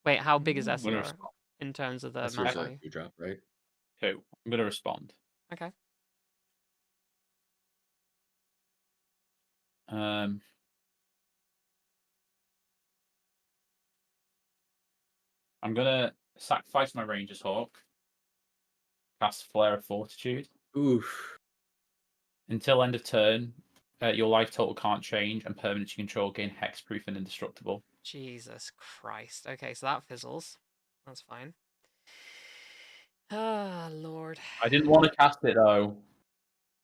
Wait, how big is Essior in terms of the That's mana a value? 2-drop, right? 2. I'm going to respond. Okay. I'm going to sacrifice my Ranger's Hawk. Cast Flare of Fortitude. Oof. Until end of turn, your life total can't change, and permanents you control gain hexproof and indestructible. Jesus Christ. Okay, so that fizzles. That's fine. Ah, Lord. I didn't want to cast it though.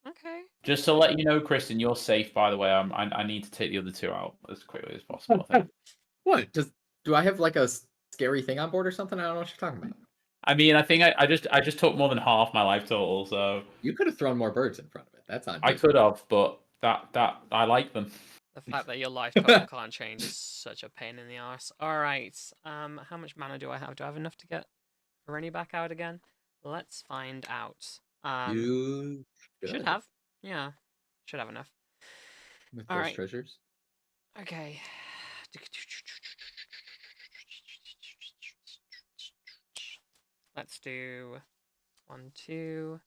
Okay. Just to let you know, Kristen, you're safe. By the way, I need to take the other 2 out as quickly as possible. I think. What? Do I have like a scary thing on board or something? I don't know what you're talking about. I mean, I think I just took more than half my life total, so You could have thrown more birds in front of it. That's on I me. could have, but that I like them. The fact that your life total can't change is such a pain in the arse. Alright, how much mana do I have? Do I have enough to get Rennie back out again? Let's find out. You should have. Yeah, should have enough. with All those right. treasures. Okay. Let's do 1, 2,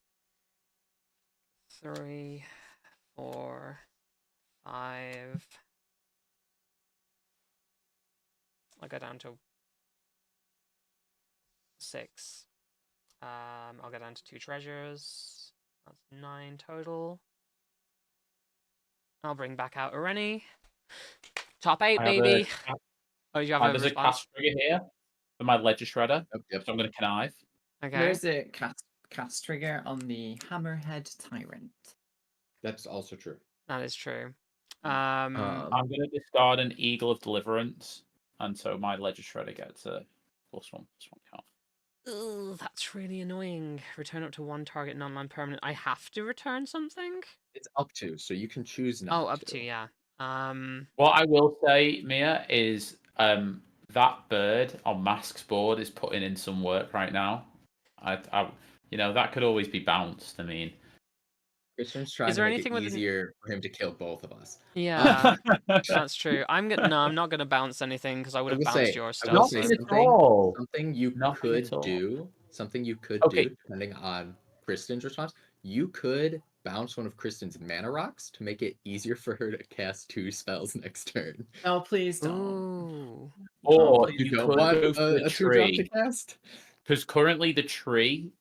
3, 4, 5. I'll go down to 6. I'll go down to 2 treasures. That's 9 total. I'll bring back out Irene. Top 8, I have baby. a, Oh, you have a there's a response? cast trigger here for my ledger shredder, Yep. so I'm going to connive. Okay. There's a cast trigger on the Hammerhead Tyrant. That's also true. That is true. I'm going to discard an Eagle of Deliverance, and so my ledger shredder gets a +1/+1 count. Ugh, that's really annoying. Return up to 1 target non-land permanent. I have to return something? It's up to, so you can choose not Oh, up to, yeah. What I will say, Mia, is that bird on Mask's board is putting in some work right now. That could always be bounced. I mean, Christian's trying to there make anything it with easier for him to kill both of us. Yeah, that's true. I'm not gonna bounce anything because I would have bounced your I stuff. will say Nothing at So. all. something you Nothing at could all. do, Okay. depending on Kristen's response. You could bounce one of Kristen's mana rocks to make it easier for her to cast 2 spells next turn. Oh, please don't. Ooh. Or You you don't could want go for the a 2-drop to tree, cast? because currently the tree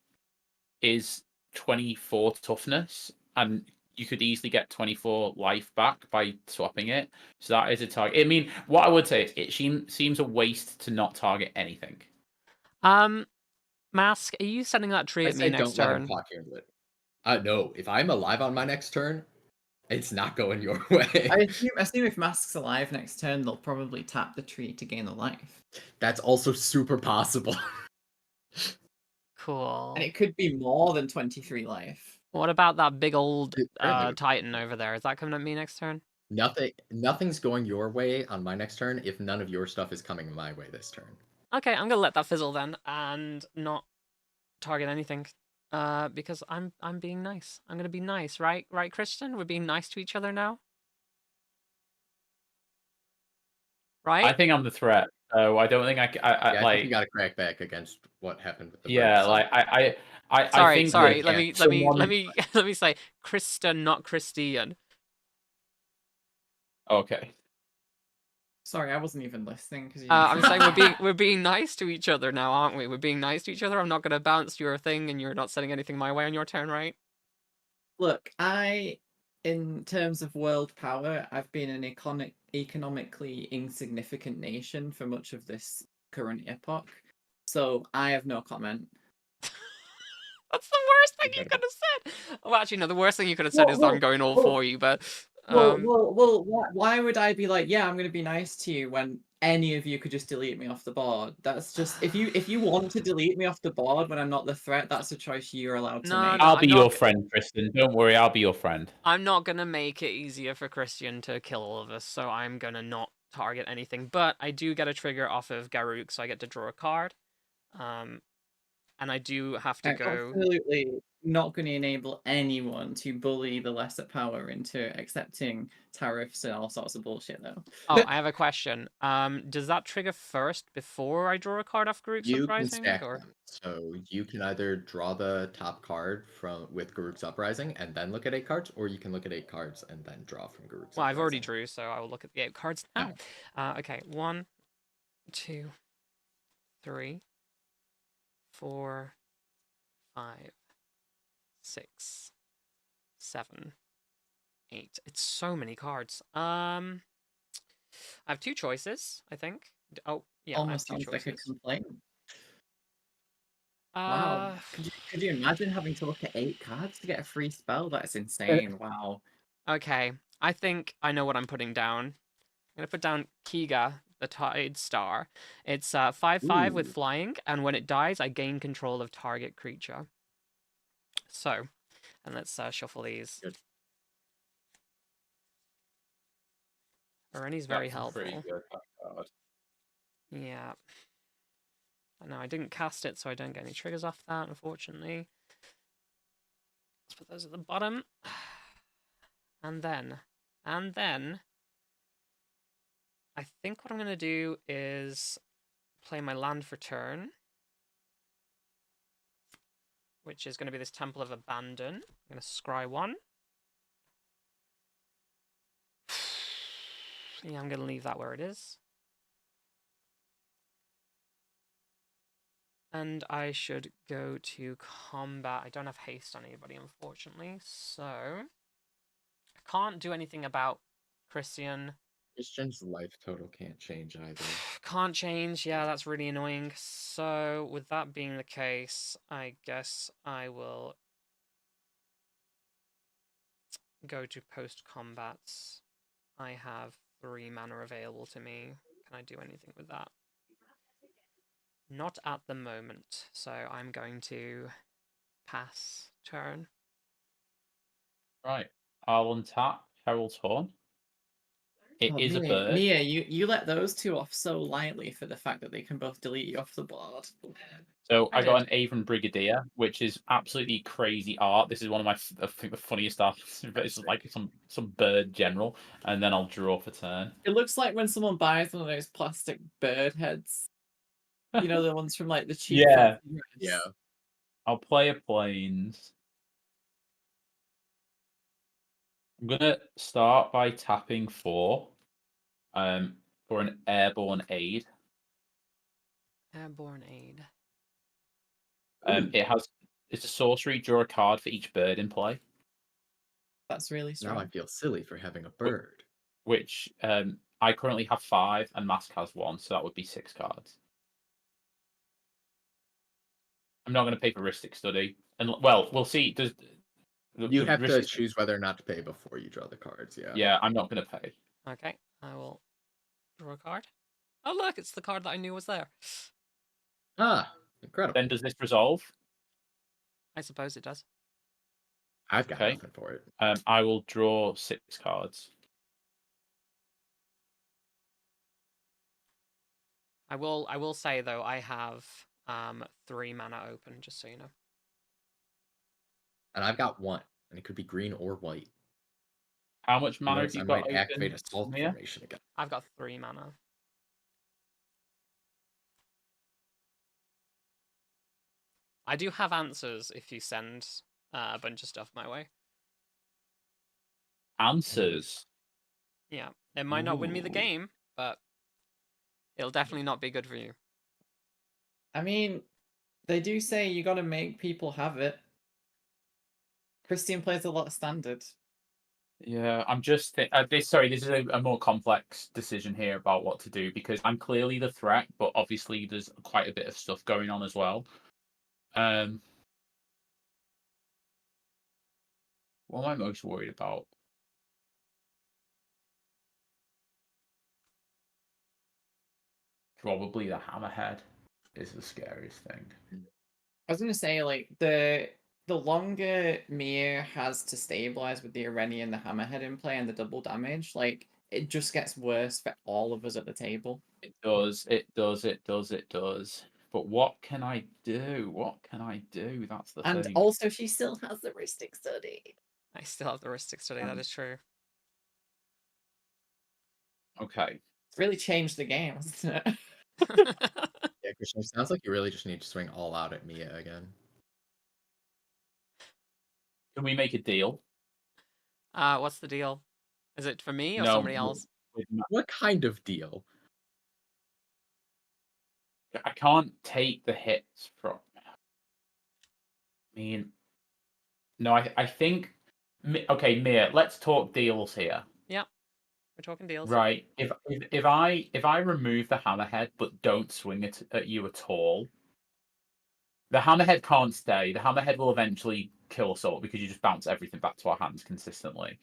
is 24 toughness, and you could easily get 24 life back by swapping it. So that is a target. I mean, what I would say is it seems a waste to not target anything. Mask, are you sending that tree I at me say next don't let him turn? talk you into it. No, if I'm alive on my next turn, it's not going your way. I assume if Mask's alive next turn, they'll probably tap the tree to gain a life. That's also super possible. Cool. And it could be more than 23 life. What about that big old It certainly would. Titan over there? Is that coming at me next turn? Nothing's going your way on my next turn if none of your stuff is coming my way this turn. Okay, I'm gonna let that fizzle then and not target anything. Because I'm being nice. I'm gonna be nice, right? Right, Christian? We're being nice to each other now. Right? I think I'm the threat, so I don't think I I like. think you got to crack back against what happened with the Yeah, birds. like I Sorry, think sorry. that Let me someone... let me say Kristen, not Christian. Okay. Sorry, I wasn't even listening because I'm saying we're being nice to each other now, aren't we? We're being nice to each other. I'm not gonna bounce your thing, and you're not sending anything my way on your turn, right? Look, in terms of world power, I've been an economically insignificant nation for much of this current epoch, so I have no comment. That's the worst thing you could have said. Well, actually, no. The worst thing you could have said is I'm going all for you, but Why would I be like, yeah, I'm going to be nice to you when any of you could just delete me off the board? That's just if you want to delete me off the board when I'm not the threat, that's a choice you're allowed to make. I'll be your friend, Kristen. Don't worry, I'll be your friend. I'm not gonna make it easier for Christian to kill all of us, so I'm gonna not target anything. But I do get a trigger off of Garruk, so I get to draw a card. And I do have to go. Absolutely not going to enable anyone to bully the lesser power into accepting tariffs and all sorts of bullshit, though. Oh, I have a question. Does that trigger first before I draw a card off Garruk's You can Uprising? stack them. So you can either draw the top card with Garruk's Uprising and then look at 8 cards, or you can look at 8 cards and then draw from Garruk's Well, I've already Uprising. drew, so I will look at the 8 cards now. Okay, 1, 2, 3, 4, 5, 6, 7, 8. It's so many cards. I have 2 choices, I think. Oh, yeah, Almost I have sounds 2 like a choices. complaint. Wow. Could you imagine having to look at 8 cards to get a free spell? That's insane. Wow. Okay, I think I know what I'm putting down. I'm gonna put down Kiga, the Tide Star. It's 5/5 with flying, and when it dies, I gain control of target creature. So, and let's shuffle these. Good. Irene's very That's a helpful. pretty good card. Yeah. No, I didn't cast it, so I don't get any triggers off that, unfortunately. Let's put those at the bottom. And then, I think what I'm going to do is play my land for turn, which is going to be this Temple of Abandon. I'm going to scry 1. Yeah, I'm going to leave that where it is. And I should go to combat. I don't have haste on anybody, unfortunately, so I can't do anything about Christian. Christian's life total can't change either. Can't change. Yeah, that's really annoying. So, with that being the case, I guess I will go to post combats. I have 3 mana available to me. Can I do anything with that? Not at the moment. So, I'm going to pass turn. Right. I'll untap Herald's Horn. It Oh, is a Mia, bird. Mia, you let those two off so lightly for the fact that they can both delete you off the board. So I I got did. an Avon Brigadier, which is absolutely crazy art. This is one of my, I think, the funniest art. It's like some bird general, and then I'll draw for turn. It looks like when someone buys one of those plastic bird heads. You know, the ones from like the cheap Yeah. fancy dress. Yeah. I'll play a Plains. I'm gonna start by tapping for an airborne aid. Airborne aid. It's a sorcery. Draw a card for each bird in play. That's really Now I strong. feel silly for having a bird. Which I currently have 5 and Mask has 1, so that would be 6 cards. I'm not going to pay for Ristic Study, and well, we'll see. Does You have to Ristic- choose whether or not to pay before you draw the cards. Yeah. Yeah, I'm not going to pay. Okay, I will draw a card. Oh, look, it's the card that I knew was there. Ah, incredible. Then does this resolve? I suppose it does. I've got Okay. nothing for it. I will draw 6 cards. I will say though, I have 3 mana open, just so you know. And I've got 1, and it could be green or white. How much mana have Notice you I got might activate open, Assault Mia? Formation again. I've got 3 mana. I do have answers if you send a bunch of stuff my way. Answers. Yeah, it might not win me the Ooh. game, but it'll definitely not be good for you. I mean, they do say you gotta make people have it. Christian plays a lot of standard. Yeah, I'm just this. Sorry, this is a more complex decision here about what to do because I'm clearly the threat, but obviously there's quite a bit of stuff going on as well. What am I most worried about? Probably the Hammerhead is the scariest thing. I was gonna say, like, the longer Mia has to stabilize with the Ireni and the Hammerhead in play and the double damage, like, it just gets worse for all of us at the table. It does, it does, it does, it does. But what can I do? What can I do? That's the And thing. also, she still has the Ristic Study. I still have the Ristic Study, that is true. Okay. It's really changed the game, hasn't it? Yeah, Christian, it sounds like you really just need to swing all out at Mia again. Can we make a deal? What's the deal? Is it for me or No, somebody else? What kind of deal? I can't take the hits from. I mean, no, I think. Okay, Mia, let's talk deals here. We're talking deals. Right. If I remove the Hammerhead but don't swing it at you at all, the Hammerhead can't stay. The Hammerhead will eventually kill us all because you just bounce everything back to our hands consistently.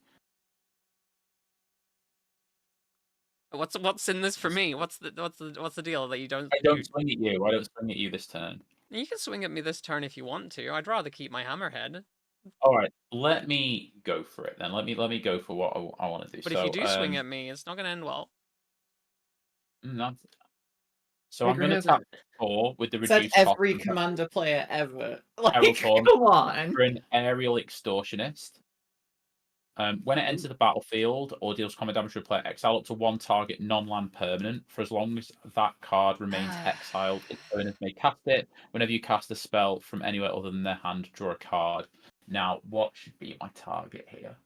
What's in this for me? What's the deal that you don't? I don't swing at you. I don't swing at you this turn. You can swing at me this turn if you want to. I'd rather keep my Hammerhead. All right, let me go for it then. Let me go for what I want to do. But if you do swing at me, it's not going to end well. So I'm going to tap 4 with the Said reduced every cost commander player ever. Like, Herald Horn come on. for an aerial extortionist. When it enters the battlefield or deals combat damage to a player, exile up to 1 target non-land permanent. For as long as that card remains exiled, its owners may cast it. Whenever you cast a spell from anywhere other than their hand, draw a card. Now, what should be my target here?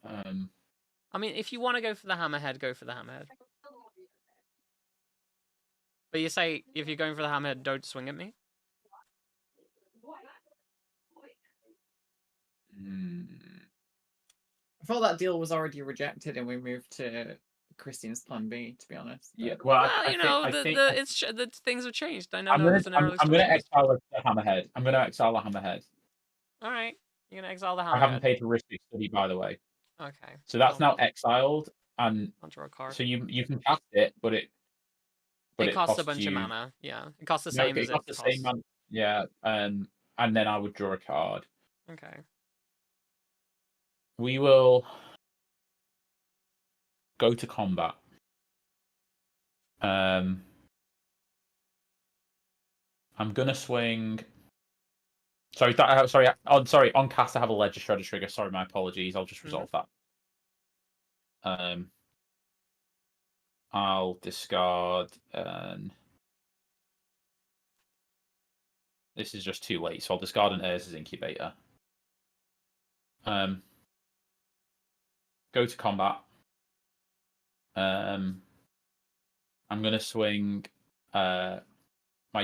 I mean, if you want to go for the Hammerhead, go for the Hammerhead. But you say, if you're going for the Hammerhead, don't swing at me? I thought that deal was already rejected, and we moved to Christine's plan B. To be honest. Yeah, but- well, Well, I you know, think the things have changed. I know I'm that was an early gonna discussion. exile the hammerhead. I'm gonna exile the hammerhead. All right, you're gonna exile the I haven't hammerhead. paid for Risky Study, by the way. Okay. So that's Cool. now exiled, and I'll draw a card. so you can cast it, but it costs a bunch you, of mana. Yeah, it costs the No, same as it costs it the same costs. mana. Yeah, and then I would draw a card. Okay. We will go to combat. I'm gonna swing. Sorry, On cast, I have a Ledger Shredder trigger. Sorry, my apologies. I'll just resolve that. I'll discard. This is just too late, so I'll discard an Urza's Incubator. Go to combat. I'm gonna swing my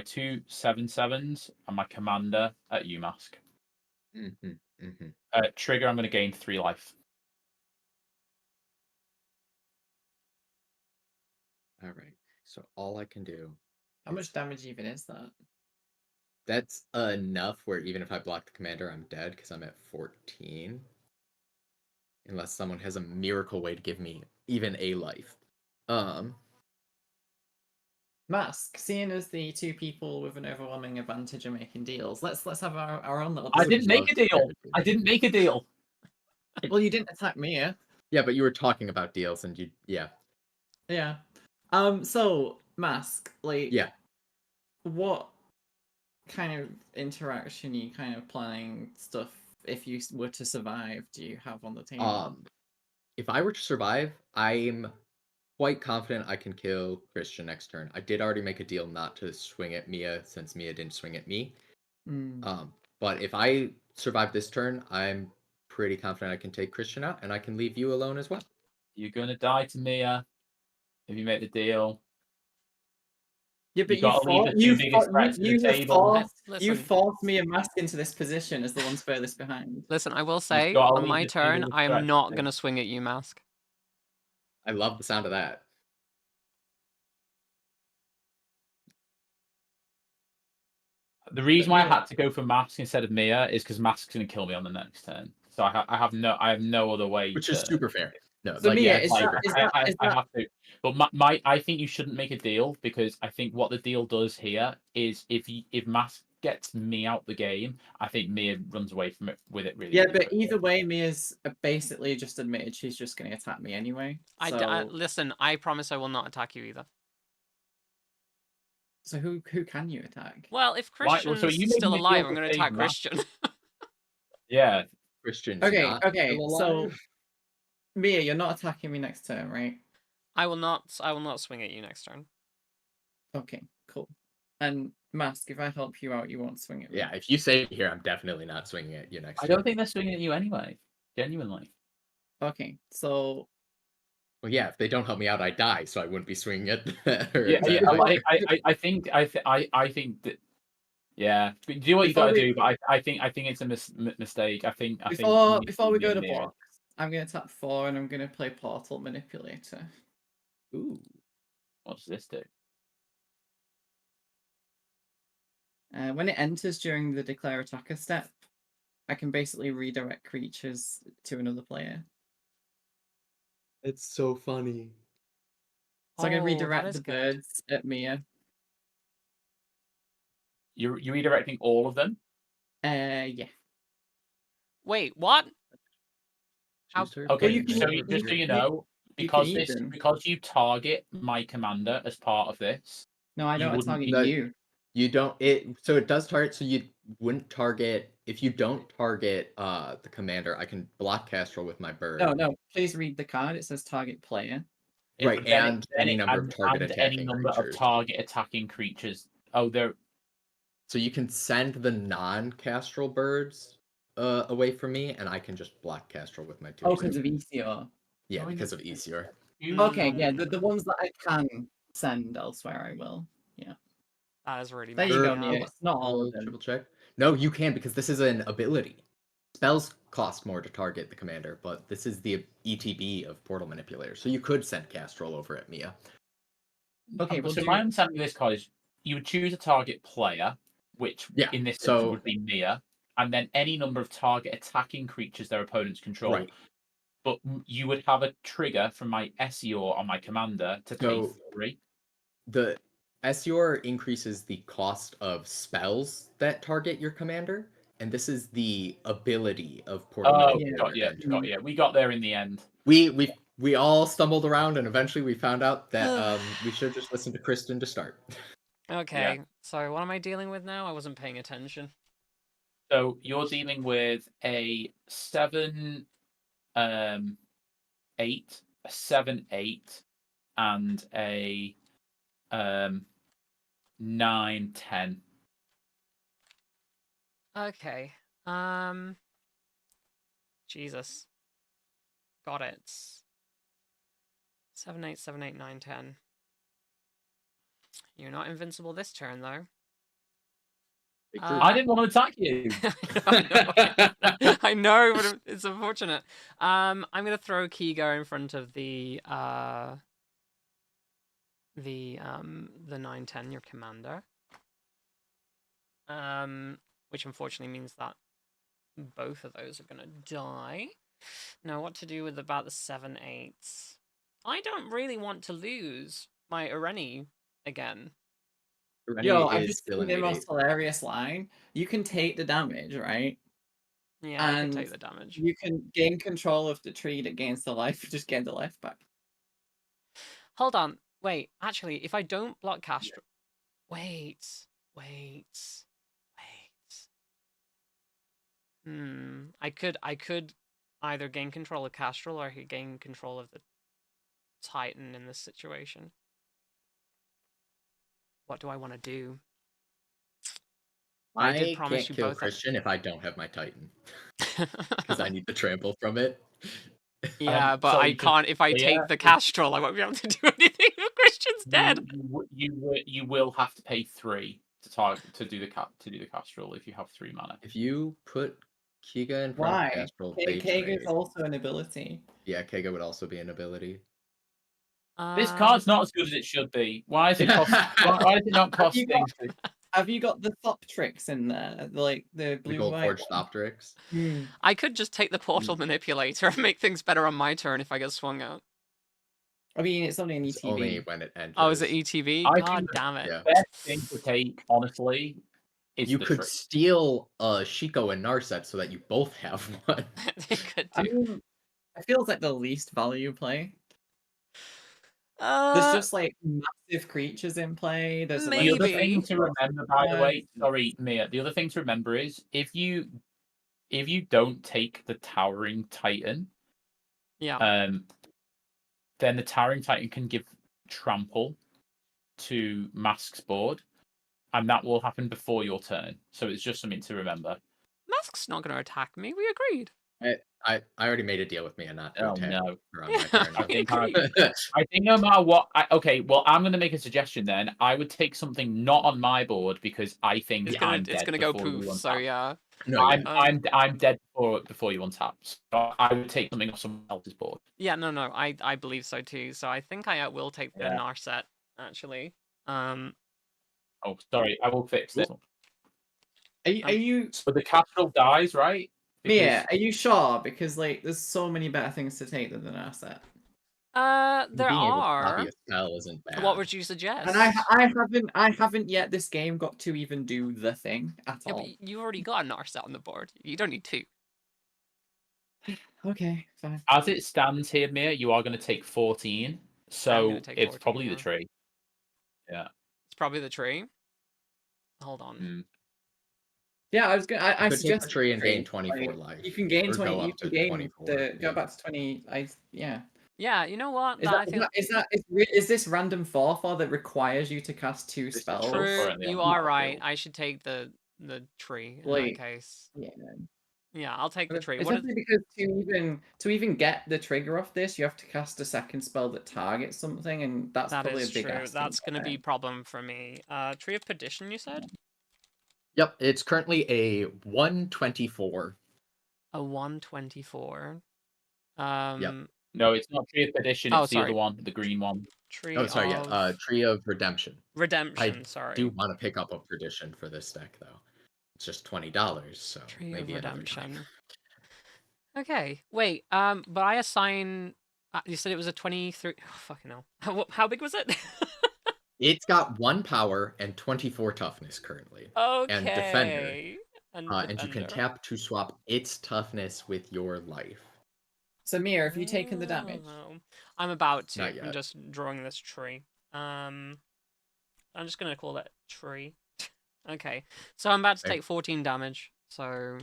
2 7/7s and my commander at Umask. Trigger, I'm gonna gain 3 life. All right. So all I can do. How much damage even is that? That's enough where even if I block the commander, I'm dead because I'm at 14. Unless someone has a miracle way to give me even a life. Mask, seeing as the two people with an overwhelming advantage are making deals, let's have our own little. I didn't make a deal. I didn't make a deal. Well, you didn't attack me, yeah. Yeah, but you were talking about deals, and yeah. So Mask, like, Yeah. what kind of interaction are you kind of planning stuff if you were to survive? Do you have on the table? If I were to survive, I'm quite confident I can kill Christian next turn. I did already make a deal not to swing at Mia since Mia didn't swing at me. But if I survive this turn, I'm pretty confident I can take Christian out, and I can leave you alone as well. You're gonna die to Mia if you make the deal. Yeah, but you forced me and Mask into this position as the ones furthest behind. Listen, I will say, gotta on leave my the two turn, biggest I am threats not to going to swing at you, Mask. I love the sound of that. The reason why I had to go for Mask instead of Mia is because Mask's gonna kill me on the next turn. So I have no other way. Which is super fair. No, So Mia, I have to. But I think you shouldn't make a deal because I think what the deal does here is if Mask gets me out the game, I think Mia runs away from it with it really. Yeah, really but quickly. either way, Mia's basically just admitted she's just going to attack me anyway. Listen, I promise I will not attack you either. So who can you attack? Well, if Christian's still alive, I'm going to attack Christian. Yeah, Christian. Okay. So Mia, you're not attacking me next turn, right? I will not swing at you next turn. Okay, cool. And Mask, if I help you out, you won't swing at me. Yeah, if you save me here, I'm definitely not swinging at you next turn. I don't think they're swinging at you anyway. Genuinely. Okay, so. Well, yeah, if they don't help me out, I die, so I wouldn't be swinging at I think that. Yeah, do what you gotta do, but I think it's a mistake. Before we go to box, I'm gonna tap 4 and I'm gonna play Portal Manipulator. Ooh, what's this do? When it enters during the declare attacker step, I can basically redirect creatures to another player. It's so funny. So I can redirect the birds at Mia. You're redirecting all of them? Yeah. Wait, what? Okay, so just so you know, because you target my commander as part of this. No, I don't target you. You don't. So it does target. So you wouldn't target if you don't target the commander. I can block Castrol with my bird. No. Please read the card. It says target player. Right, and any number of target attacking of target attacking creatures. Oh, they're. So you can send the non-Castrol birds away from me, and I can just block Castrol with my 2. Oh, because of ECR. Yeah, because of ECR. Okay, yeah, the ones that I can send elsewhere, I will. Yeah. That is really. There you go, Mia. It's not all of them. Triple check. No, you can because this is an ability. spells cost more to target the commander, but this is the ETB of Portal Manipulator, so you could send Castrol over at Mia. Okay, well, so my understanding of this card is you would choose a target player, which in this instance would be Mia, and then any number of target attacking creatures their opponents control. Right. But you would have a trigger from my Esior on my commander to pay 3. The Esior increases the cost of spells that target your commander, and this is the ability of Portal Manipulator. Got you. We got there in the end. We all stumbled around, and eventually we found out that we should just listen to Kristen to start. Okay, so what am I dealing with now? I wasn't paying attention. So you're dealing with a 7, 8, a 7, 8, and a 9, 10. Okay. Jesus. Got it. 7, 8, 7, 8, 9, 10. You're not invincible this turn, though. I didn't want to attack you. I know, but it's unfortunate. I'm gonna throw Kigo in front of the 9/10, your commander. Which unfortunately means that both of those are gonna die. Now, what to do with about the 7, 8? I don't really want to lose my Irene again. Yo, I'm just thinking the most hilarious line. You can take the damage, right? Yeah, I can take the damage. You can gain control of the tree that gains the life. Just gain the life back. Hold on. Wait, actually, if I don't block Castro... Wait. I could either gain control of Castrol or I could gain control of the Titan in this situation. What do I want to do? I did promise you both Christian if I don't have my Titan. Because I need the trample from it. Yeah, but I can't. If I take the Castrol, I won't be able to do anything if Christian's dead. You will have to pay 3 to do the Castrol if you have 3 mana. If you put Kiga in front of Castrol, Kega is also an ability. Yeah, Kega would also be an ability. This card's not as good as it should be. Why is it cost? Why is it not costing? Have you got the Thoptrix in there, like the blue Goldforged Thoptrix? I could just take the Portal Manipulator and make things better on my turn if I get swung out. I mean, it's only an ETB. It's only when it enters. Oh, is it ETB? God damn it! The best thing to take, honestly, is you could steal Shiko and Narset so that you both have one. They could do. I mean, it feels like the least value play. There's just like massive creatures in play. There's maybe. The other thing to remember, by the way, sorry, Mia. The other thing to remember is if you don't take the Towering Titan, then the Towering Titan can give trample to Mask's board, and that will happen before your turn. So it's just something to remember. Mask's not going to attack me. We agreed. I already made a deal with me and not to attack her on my turn. I think no matter what. Okay, well, I'm going to make a suggestion then. I would take something not on my board because I think it's going to go poof. So yeah. No, I'm dead before you untap. So I would take something off someone else's board. Yeah, no, I believe so too. So I think I will take the Narset actually. Oh, sorry, I will fix this. Are you? But the capital dies, right? Yeah, are you sure? Because like, there's so many better things to take than an asset. There are. A spell isn't bad. What would you suggest? And I haven't yet this game got to even do the thing at all. But you've already got an Narset on the board. You don't need 2. Okay, fine. As it stands here, Mia, you are going to take 14. So it's probably the tree. Yeah. It's probably the tree. Hold on. Yeah, I was gonna. I suggest the tree and gain 24 life. You can gain 20. You can gain go back to 20. Yeah, you know what? Is this random 4/4 that requires you to cast 2 spells? True, you are right. I should take the tree in that case. Yeah, I'll take the tree. Especially because to even get the trigger off this, you have to cast a second spell that targets something, and that's probably a big ask. That's going to be a problem for me. Tree of Perdition, you said? Yep, it's currently a 124. a 124. No, it's not Tree of Perdition. Oh, It's the other sorry. one, the green one. Tree Oh, sorry. of Yeah. Tree of Redemption. Redemption. I Sorry. do want to pick up a Perdition for this deck though. It's just $20, so Tree of maybe another time. Redemption. Okay. Wait. But I assign. You said it was a 23. Oh, fucking hell. How big was it? It's got 1 power and 24 toughness currently. And Defender. Okay. And you can tap to swap its toughness with your life. So Mia, have you taken the damage? Oh, I'm about to. Not yet. I'm just drawing this tree. I'm just gonna call it tree. Okay. So I'm about to Okay. take 14 damage. So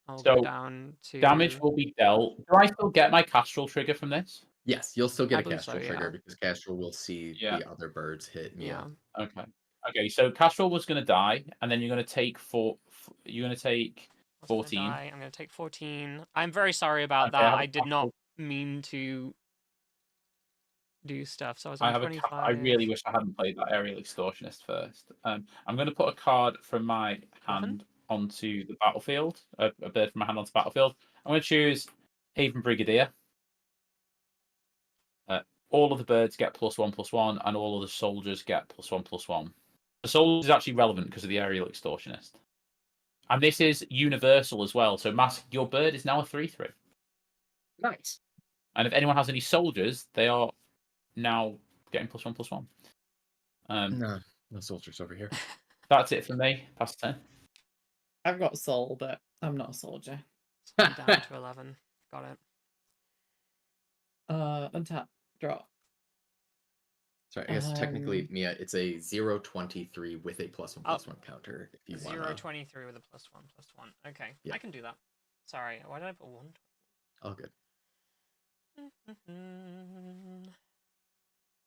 I'll So, go down to Damage will be dealt. Do I still get my Castrol trigger from this? Yes, you'll still get I a believe so, Castrol trigger yeah. because Castrol will see Yeah. the other birds hit Mia. Yeah. Okay. Okay, so Castrol was going to die, and then you're going to take You're going to take I was gonna 14. die. I'm gonna take 14. I'm very sorry about Okay, I that. have a I did not Castrol. mean to do stuff. So I was I on have 25. I really wish I hadn't played that Aerial Extortionist first. I'm going to put a card from my hand onto the battlefield. A bird from my hand onto the battlefield. I'm going to choose Haven Brigadier. All of the birds get +1/+1, and all of the soldiers get +1/+1. The soldier is actually relevant because of the Aerial Extortionist. And this is universal as well. So, your bird is now a 3/3. Nice. And if anyone has any soldiers, they are now getting +1/+1. No soldiers over here. That's it for me. Pass 10. I've got soul, but I'm not a soldier. So I'm down to 11. Got it. Untap, draw. Sorry, I guess technically, Mia, it's a 0/23 with a +1/+1 counter. If you want 0/23 with a +1/+1. Okay, Yeah. I can do that. Sorry, why did I put 1? All good.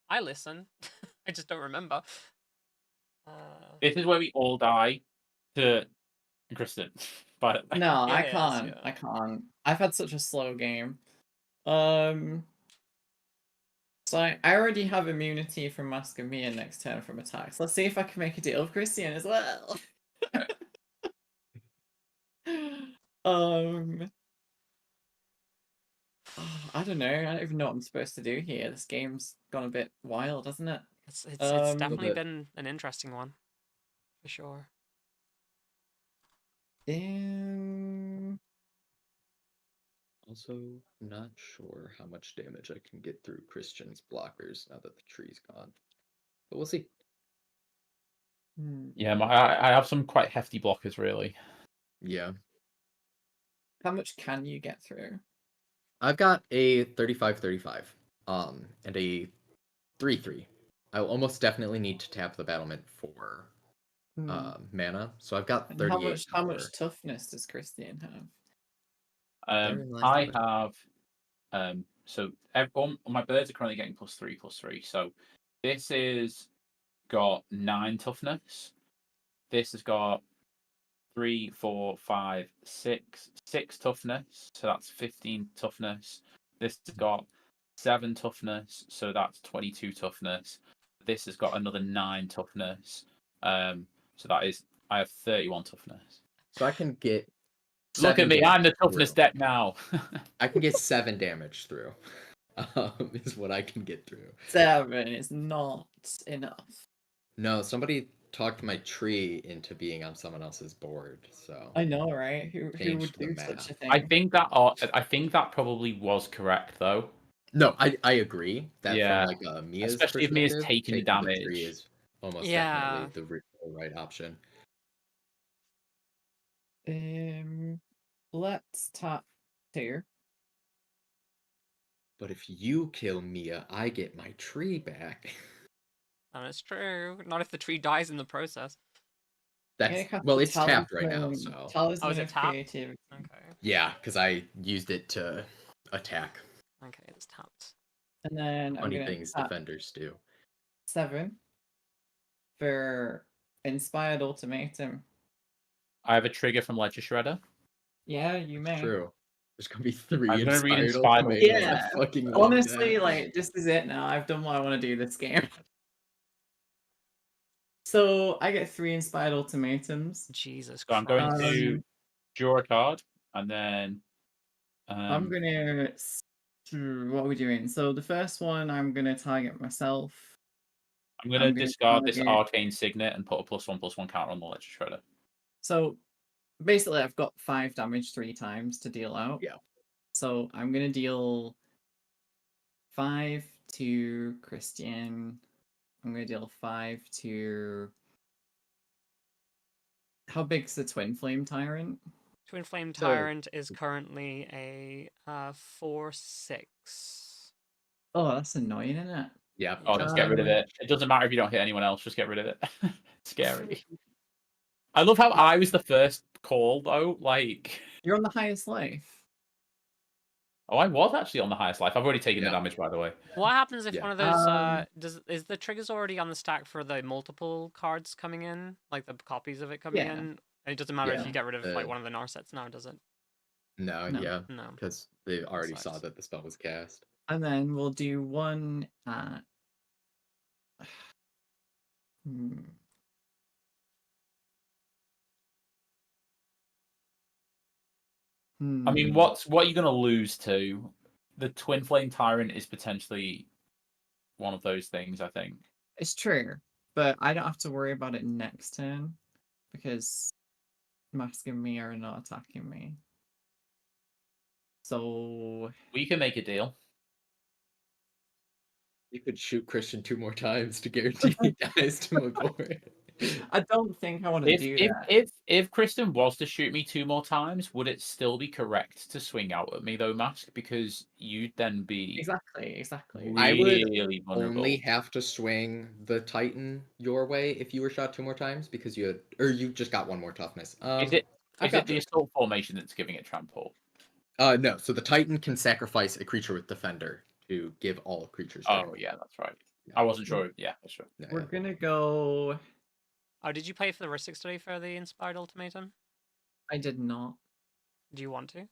I listen. I just don't remember. This is where we all die to Kristen. But No, I It is, can't. yeah. I can't. I've had such a slow game. So I already have immunity from Mask of Mia next turn from attacks. Let's see if I can make a deal with Christian as well. I don't know. I don't even know what I'm supposed to do here. This game's gone a bit wild, hasn't it? It's definitely been an interesting one, for sure. Also, not sure how much damage I can get through Christian's blockers now that the tree's gone. But we'll see. Yeah, I have some quite hefty blockers, really. Yeah. How much can you get through? I've got a 35/35, and a 3/3. I will almost definitely need to tap the battlement for mana, so I've got And 38. how much toughness does Christian have? I have so everyone, my birds are currently getting +3/+3. So this is got 9 toughness. This has got 3, 4, 5, 6 toughness. So that's 15 toughness. This has got 7 toughness. So that's 22 toughness. This has got another 9 toughness. So that is, I have 31 toughness. So I can get. Look at me, I'm the toughness deck now. I can get 7 damage through. Is what I can get through. 7 is not enough. No, somebody talked my tree into being on someone else's board, so I know, right? Who would Changed the do such math. a thing? I think that probably was correct though. No, I agree that Yeah. from like Mia's Especially if Mia's perspective, taking the damage. tree is almost Yeah. definitely the right option. Let's tap here. But if you kill Mia, I get my tree back. And it's true. Not if the tree dies in the process. That's well, it's tapped right now, so Talisman is it of tapped? Creativity. Okay. yeah, because I used it to attack. Okay, it's tapped. And then I'm Funny gonna things tap defenders do. 7 for Inspired Ultimatum. I have a trigger from Ledger Shredder. Yeah, you may. True. There's gonna be 3 I'm gonna read inspired Inspired ultimatums. Yeah, I fucking love honestly, that. like, this is it now. I've done what I want to do this game. So I get 3 Inspired Ultimatums. Jesus So I'm Christ. going to draw a card and then I'm gonna. What are we doing? So the first one, I'm gonna target myself. I'm gonna I'm gonna discard this target- arcane signet and put a +1/+1 counter on the Ledger Shredder. So basically, I've got 5 damage 3 times to deal out. Yeah. So I'm gonna deal 5 to Christian. I'm gonna deal 5 to. How big's the Twin Flame Tyrant? Twin Flame So- Tyrant is currently a 4/6. Oh, that's annoying, isn't it? Yeah. Oh, just get rid of it. It doesn't matter if you don't hit anyone else. Just get rid of it. Scary. I love how I was the first call though. Like, You're on the highest life. oh, I was actually on the highest life. I've already taken the Yeah. damage, by the way. What happens if Yeah. one of those is the triggers already on the stack for the multiple cards coming in, like the copies of it coming Yeah. in? It doesn't matter if Yeah, you get rid of like the- one of the Narsets now, does it? No, No. yeah, No. because they already saw Sucks. that the spell was cast. And then we'll do one at. I mean, what are you going to lose to? The Twin Flame Tyrant is potentially one of those things, I think. It's true, but I don't have to worry about it next turn because Mask and me are not attacking me. So We can make a deal. You could shoot Christian 2 more times to guarantee he dies to a board. I don't think I want to do that. If Kristen was to shoot me 2 more times, would it still be correct to swing out at me though, Mask? Because you'd then be Exactly. I would really vulnerable. Only have to swing the Titan your way if you were shot 2 more times because you just got 1 more toughness. Is it I've is got it the assault formation that's giving it trample? No, so the Titan can sacrifice a creature with defender to give all creatures. Oh trample. yeah, that's right. Yeah. I wasn't sure. Yeah, that's true. Yeah, We're yeah. gonna go. Oh, did you pay for the Ristic study for the Inspired Ultimatum? I did not. Do you want to?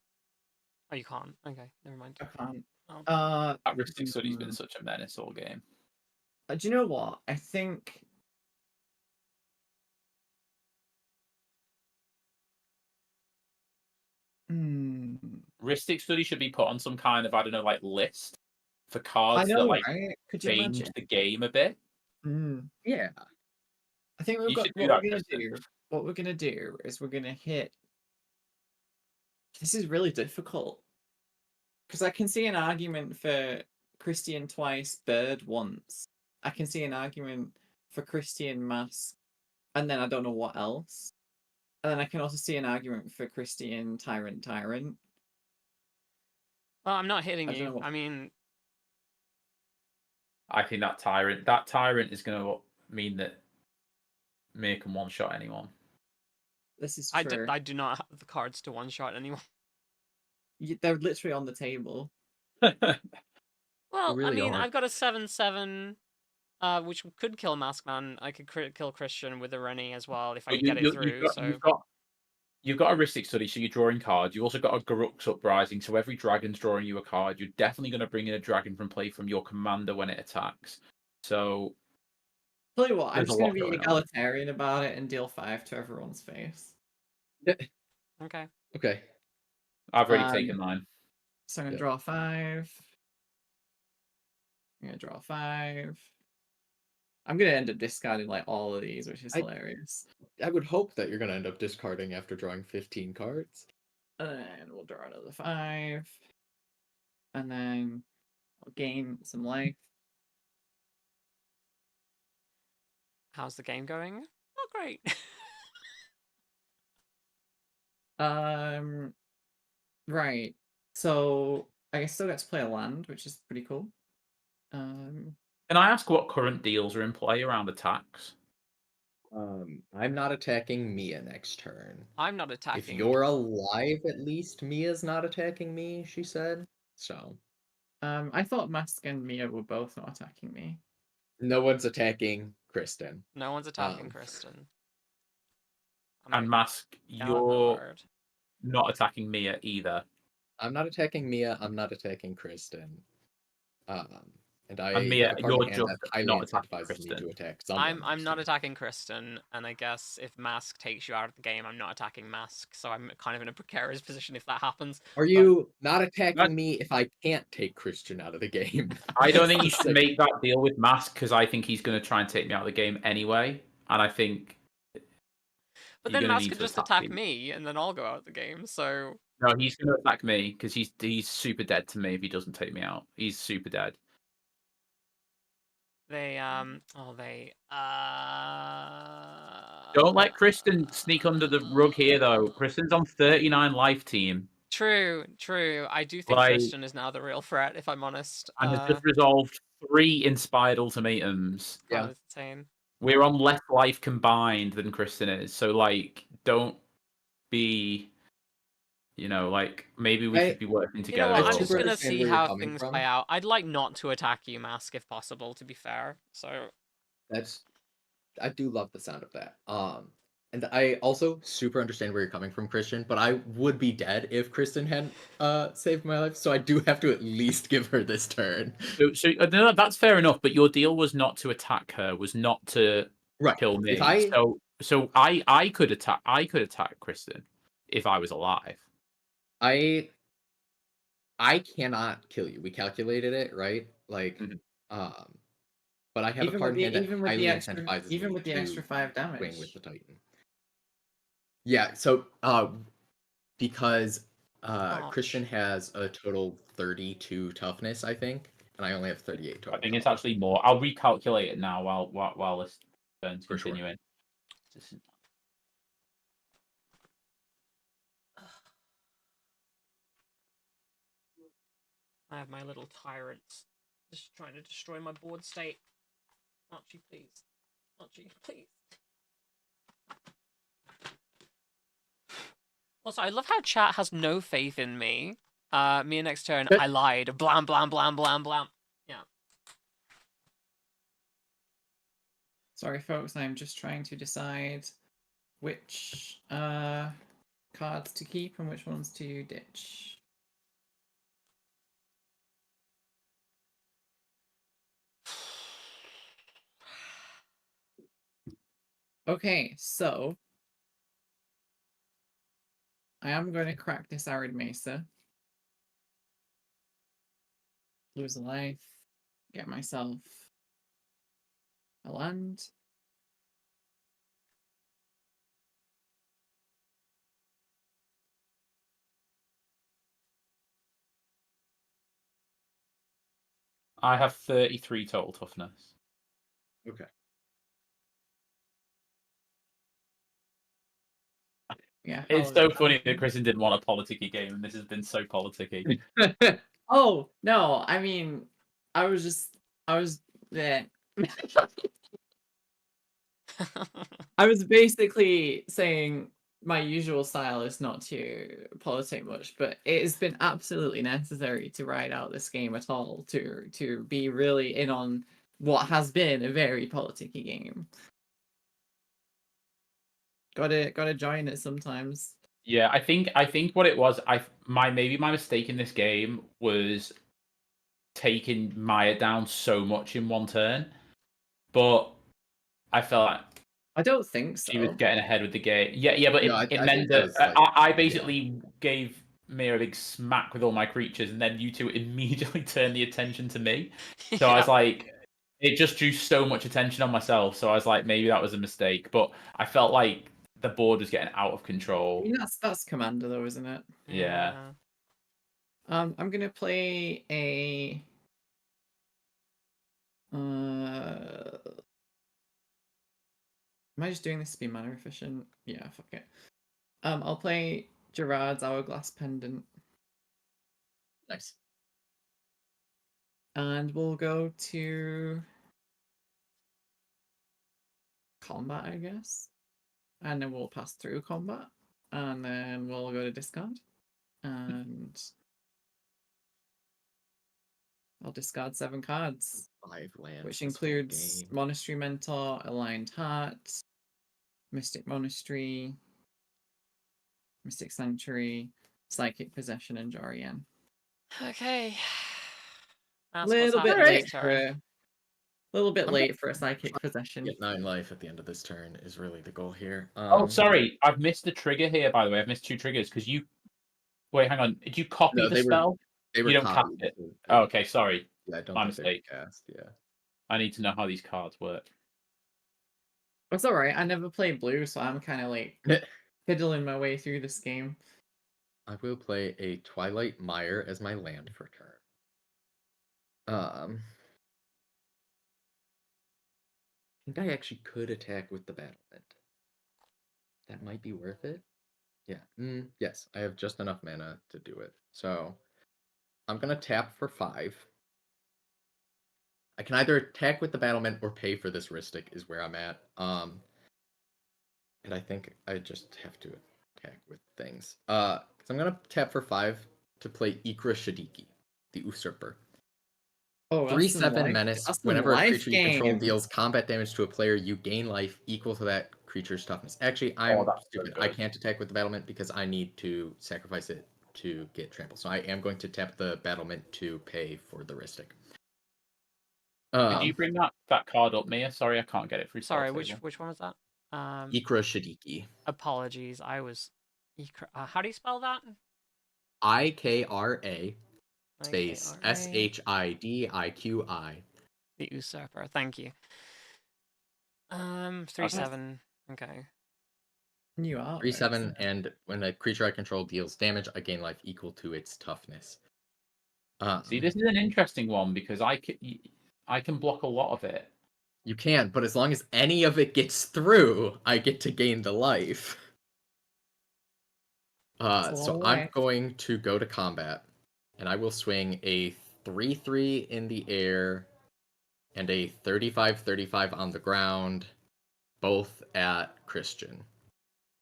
Oh, you can't. Okay, never mind. I can't. Oh. That Ristic Study's been such a menace all game. Do you know what? I think. Ristic Study should be put on some kind of, I don't know, like list for I cards know, that like right? Could you change imagine? the game a bit. Yeah. I think You what should do we're that, gonna Kristen. do. What we're gonna do is we're gonna hit. This is really difficult because I can see an argument for Christian twice, Bird once. I can see an argument for Christian Mask, and then I don't know what else. And then I can also see an argument for Christian Tyrant. Well, I'm not hitting I don't know you. what- I mean, I think that tyrant is going to mean that Mia can one shot anyone. This is I true. do not have the cards to one shot anyone. They're literally on the table. Well, I really mean, are. I've got a 7/7, which could kill Maskman. I could kill Christian with a Rennie as well if I can get it through. You've got a Ristic Study, so you're drawing cards. You've also got a Garruk's Uprising, so every dragon's drawing you a card. You're definitely going to bring in a dragon from play from your commander when it attacks. So, Tell you what, I'm There's just a gonna lot be going on. egalitarian about it and deal 5 to everyone's face. Okay. Okay. I've already taken mine. So I'm gonna Yep. draw 5. I'm gonna draw 5. I'm gonna end up discarding like all of these, which is hilarious. I would hope that you're going to end up discarding after drawing 15 cards. And we'll draw another 5. And then I'll gain some life. How's the game going? Not great. Right. So I still get to play a land, which is pretty cool. Can I ask what current deals are in play around attacks? I'm not attacking Mia next turn. I'm not If attacking. you're alive, at least Mia's not attacking me, she said. So, I thought Mask and Mia were both not attacking me. no one's attacking Kristen. No one's attacking Um, Kristen. And Mask, you're not attacking Mia either. I'm not attacking Mia, I'm not attacking Kristen. And I And Mia, have a card in you're hand just that highly not attacking incentivizes me to Kristen. attack someone. I'm not so- attacking Kristen, and I guess if Mask takes you out of the game, I'm not attacking Mask, so I'm kind of in a precarious position if that happens. Are you not attacking me if I can't take Christian out of the game? I don't think you That's should the make that deal with Mask because I think he's going to try and take me out of the game anyway, and I think But you're then going to Mask need could to just attack attack me, and then I'll go out of the game, so... No, he's going to attack me because he's super dead to me if he doesn't take me out. He's super dead. They, Don't let Kristen sneak under the rug here, though. Kristen's on 39 life team. True. I do think Like, Christian is now the real threat, if I'm honest. and has just resolved 3 inspired ultimatums. Yeah. That is insane. We're on less life combined than Kristen is, so like, don't be, like maybe we should be working You together. know what, I I'm just super gonna understand see where you're how coming things from. play out. I'd like not to attack you, Mask, if possible, to be fair, so... I do love the sound of that. And I also super understand where you're coming from, Christian, but I would be dead if Kristen hadn't saved my life, so I do have to at least give her this turn. So no, that's fair enough. But your deal was not to attack her, was not to Right. kill me. If I So I could attack Kristen if I was alive. I cannot kill you. We calculated it, right? Like, Mhm. but I have a Even card with in the hand that even with highly the extra incentivizes even me with the to extra 5 damage. swing with the Titan. Yeah, so because Christian has a total 32 toughness, I think, and I only have 38 total. I think it's actually more. I'll recalculate it now while this turn's For sure. continuing. I have my little tyrants just trying to destroy my board state. Archie, please. Archie, please. Also, I love how chat has no faith in me. Me next turn, I lied. Blam, blam, blam, blam, blam. Yeah. Sorry, folks. I'm just trying to decide which cards to keep and which ones to ditch. Okay, so I am going to crack this Arid Mesa. Lose a life. Get myself a land. I have 33 total toughness. Okay. Yeah. It's so funny that Kristen didn't want a politicky game, and this has been so politicky. Oh no! I mean, I was yeah. I was basically saying my usual style is not to politic much, but it has been absolutely necessary to ride out this game at all to be really in on what has been a very politicky game. Gotta join it sometimes. Yeah, I think what it was, maybe my mistake in this game was taking Maya down so much in one turn, but I felt like I don't think so. she was getting ahead with the game. Yeah, but No, it I meant think that that was, I basically gave Mia a big smack with all my creatures, and then you two immediately turned the attention to me. So I was like, it just drew so much attention on myself. So I was like, maybe that was a mistake. But I felt like the board was getting out of control. I mean, that's Commander though, isn't it? Yeah. I'm gonna play a. Am I just doing this to be mana efficient? Yeah, fuck it. I'll play Gerard's Hourglass Pendant. Nice. And we'll go to combat, I guess. And then we'll pass through combat. And then we'll go to discard. And I'll discard 7 cards. 5 lands. Which this whole includes game. Monastery Mentor, Aligned Heart, Mystic Monastery, Mystic Sanctuary, Psychic Possession, and Jorian. Okay. That's Little what's bit happening late this for turn. a little bit I'm late for a psychic Get possession. 9 life at the end of this turn is really the goal here. Oh, sorry, I've missed the trigger here. By the way, I've missed 2 triggers because you. Wait, hang on. Did you copy No, the they spell? were You don't cast copied. it. so Oh, okay, sorry. Yeah, I don't My think they were mistake. cast. Yeah. I need to know how these cards work. It's alright, I never played blue, so I'm kind of like fiddling my way through this game. I will play a Twilight Mire as my land for turn. I think I actually could attack with the battlement. That might be worth it. Yeah. Yes, I have just enough mana to do it. So I'm gonna tap for 5. I can either attack with the battlement or pay for this Ristic is where I'm at. And I think I just have to attack with things. So I'm gonna tap for 5 to play Ikra Shadiki, the Usurper. Oh, that's some 3/7 life. menace. That's some Whenever a life creature you control games. deals combat damage to a player, you gain life equal to that creature's toughness. Actually, Oh, I'm that's so stupid. I good. can't attack with the battlement because I need to sacrifice it to get trample. So I am going to tap the battlement to pay for the Ristic. Could you bring that card up, Mia? Sorry, I can't get it through. Sorry, Spell which one was that? Ikra Shadiki. Apologies, I was. How do you spell that? IKRA space IKRA. SHIDIQI. The Usurper. Thank you. 3/7. Okay. You are 3/7, and when a creature I control deals damage, I gain life equal to its toughness. See, this is an interesting one because I can block a lot of it. You can, but as long as any of it gets through, I get to gain the life. So I'm going to go to combat, and I will swing a 3/3 in the air and a 35/35 on the ground, both at Christian.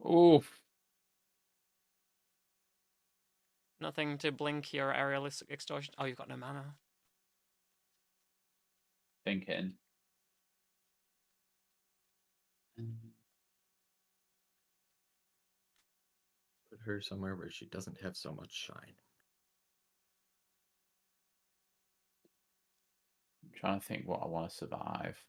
Oof. Nothing to blink your aerial extortion. Oh, you've got no mana. Thinking. Put her somewhere where she doesn't have so much shine. I'm trying to think what I want to survive.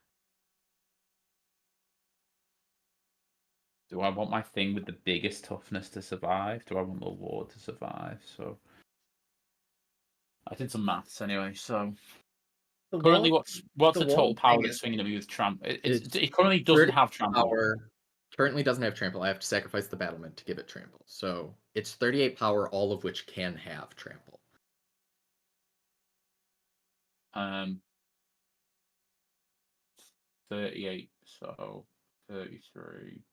Do I want my thing with the biggest toughness to survive? Do I want the ward to survive? So I did some maths anyway. So currently, what's the total power that's swinging at me with trample? It currently doesn't have trample. Currently doesn't have trample. I have to sacrifice the battlement to give it trample. So it's 38 power, all of which can have trample. 38, so 33.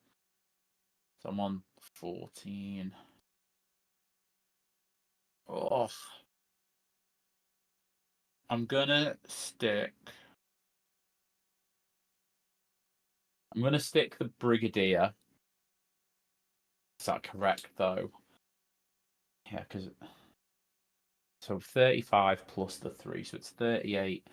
So I'm on 14. Oh. I'm gonna stick the Brigadier. Is that correct though? Yeah, because so 35 plus the 3, so it's 38.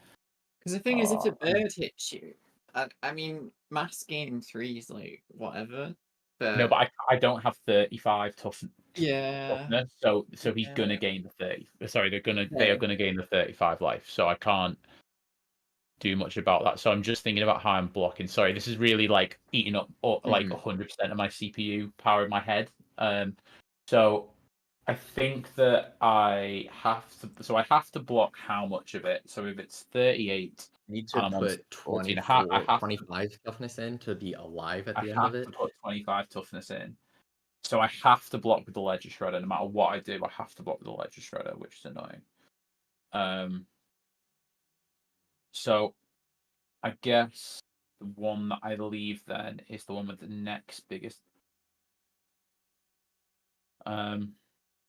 Because the thing is, if the bird hits you, I mean, mass gain 3 is like whatever. But no, but I don't have 35 toughness. Yeah. So he's gonna gain the 30. Sorry, they are gonna gain the 35 life. So I can't do much about that. So I'm just thinking about how I'm blocking. Sorry, this is really like eating up like 100% of my CPU power in my head. So I think that I have to block how much of it. So if it's 38, need to put 25 toughness in to be alive at the end of it. I have to put 25 toughness in. So I have to block with the Ledger Shredder. No matter what I do, I have to block with the Ledger Shredder, which is annoying. So I guess the one that I leave then is the one with the next biggest.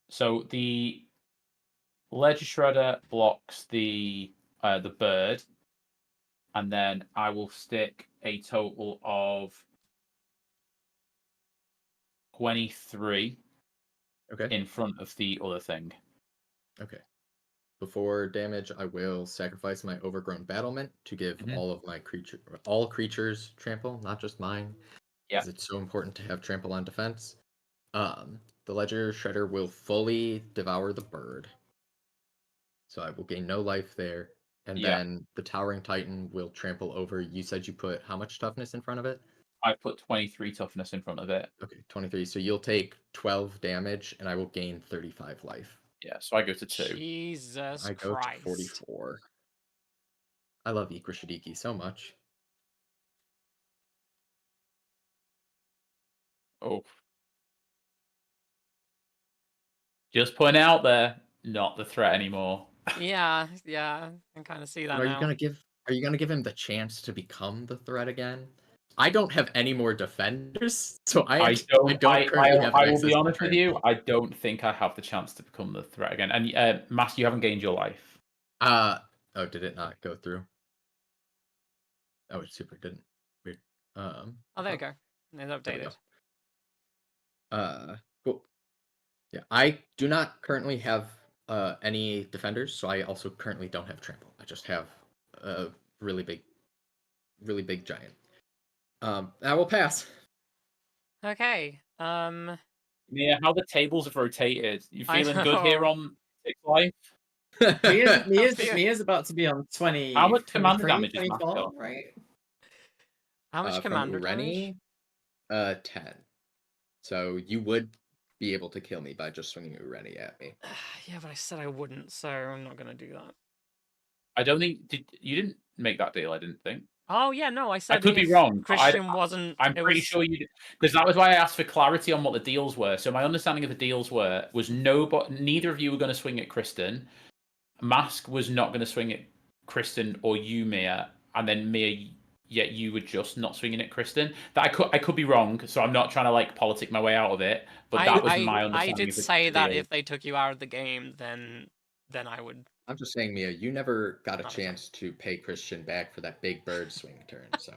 So the Ledger Shredder blocks the bird, and then I will stick a total of 23 in front of the other thing. Okay. Before damage, I will sacrifice my overgrown battlement to give all creatures trample, not just mine. Yeah. Because it's so important to have trample on defense. The Ledger Shredder will fully devour the bird. So I will gain no life there. And Yeah. then the Towering Titan will trample over. You said you put how much toughness in front of it? I put 23 toughness in front of it. Okay, 23. So you'll take 12 damage, and I will gain 35 life. Yeah, so I go to 2. Jesus I go to Christ. 44. I love Ikra Shadiki so much. Oh. Just putting it out there, not the threat anymore. Yeah, I can kind of see that But now. are you gonna give him the chance to become the threat again? I don't have any more defenders, so I don't currently have I will access be to honest with you. trample. I don't think I have the chance to become the threat again. And Mask, you haven't gained your life. Oh, did it not go through? Oh, it super didn't. Weird. Oh, there you go. It's There we updated. go. Cool. Yeah, I do not currently have any defenders, so I also currently don't have trample. I just have a really big giant. I will pass. Okay. Yeah, how the tables have rotated. You I feeling good here know. on 6 life? Mia's about to be on 20. How much commander 23, damage is Mask 24, got? right? How much From commander damage? Ureni, 10. So you would be able to kill me by just swinging Ureni at me. Yeah, but I said I wouldn't, so I'm not gonna do that. I don't think you didn't make that deal. I didn't think. Oh yeah, no, I said I could be if wrong. Christian wasn't. I'm it pretty was... sure you did, because that was why I asked for clarity on what the deals were. So my understanding of the deals was neither of you were going to swing at Kristen. Mask was not going to swing at Kristen or you, Mia, and then Mia, yet you were just not swinging at Kristen. That I could be wrong, so I'm not trying to like politic my way out of it. But that was my understanding. I did of the say that deal. if they took you out of the game, then I would. I'm just saying, Mia, you never got a Not chance to pay Christian back for that big bird swing turn. So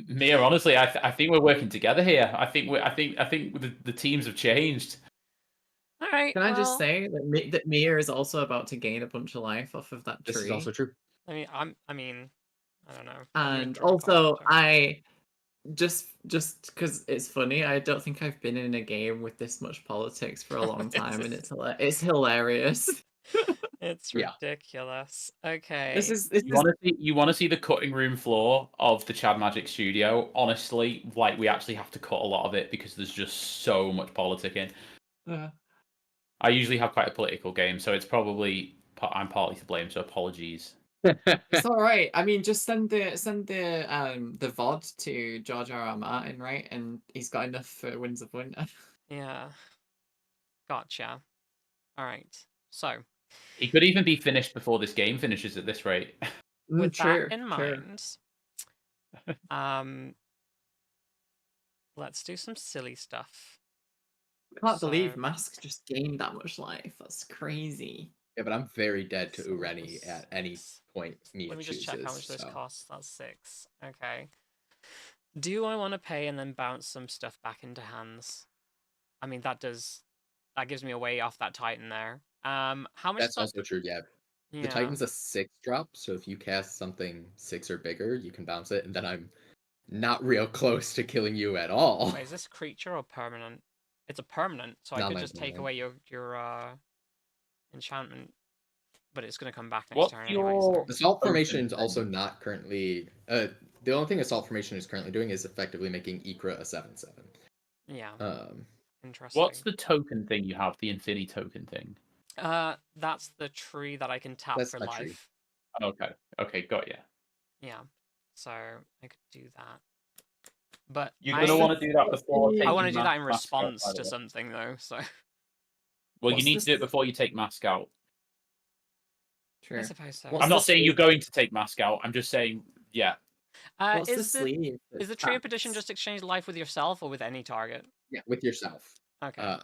Mia, honestly, I think we're working together here. I think the teams have changed. All right. Can I just say that Mia is also about to gain a bunch of life off of that tree? this is also true. I mean, I don't know. And also, I just because it's funny, I don't think I've been in a game with this much politics for a long time, and it's hilarious. It's Yeah. ridiculous. Okay. You want to see the cutting room floor of the Chad Magic studio? Honestly, like we actually have to cut a lot of it because there's just so much politicking. I usually have quite a political game, so it's probably I'm partly to blame. So apologies. It's all right. I mean, just send the VOD to George R. R. Martin, right? And he's got enough for Winds of Winter. Yeah. Gotcha. All right. So He could even be finished before this game finishes at this rate. with True, that in mind, let's do some silly stuff. Can't So- believe Mask just gained that much life. That's crazy. Yeah, but I'm very dead to So Ureni at any point Mia Let me just chooses. check how much this so. costs. That's 6. Okay. Do I want to pay and then bounce some stuff back into hands? I mean, that gives me a way off that Titan there. How much? That's also true. Yeah. Yeah. The Titan's a 6 drop, so if you cast something 6 or bigger, you can bounce it, and then I'm not real close to killing you at all. Wait, is this creature or permanent? It's a permanent, so I could just take away your enchantment, but it's going to come back next What's turn your- anyway. So. Assault Formation is thing. also not currently. The only thing Assault Formation is currently doing is effectively making Ikra a 7/7. Yeah. Interesting. What's the token thing you have? The Infinity token thing. That's the tree that I can tap That's for a tree. life. Okay, got you. Yeah. So I could do that. But You're gonna want to do that before. I want to taking do that in Mask out, response by the to way. something though. So Well, What's you need this- to do it before you take Mask out. True. I suppose so. What's I'm not the saying you're sleeve? going to take Mask out. I'm just saying, yeah. What's the Is the sleeve? is the tree of petition just exchange life with yourself or with any target? Yeah, with yourself. Okay.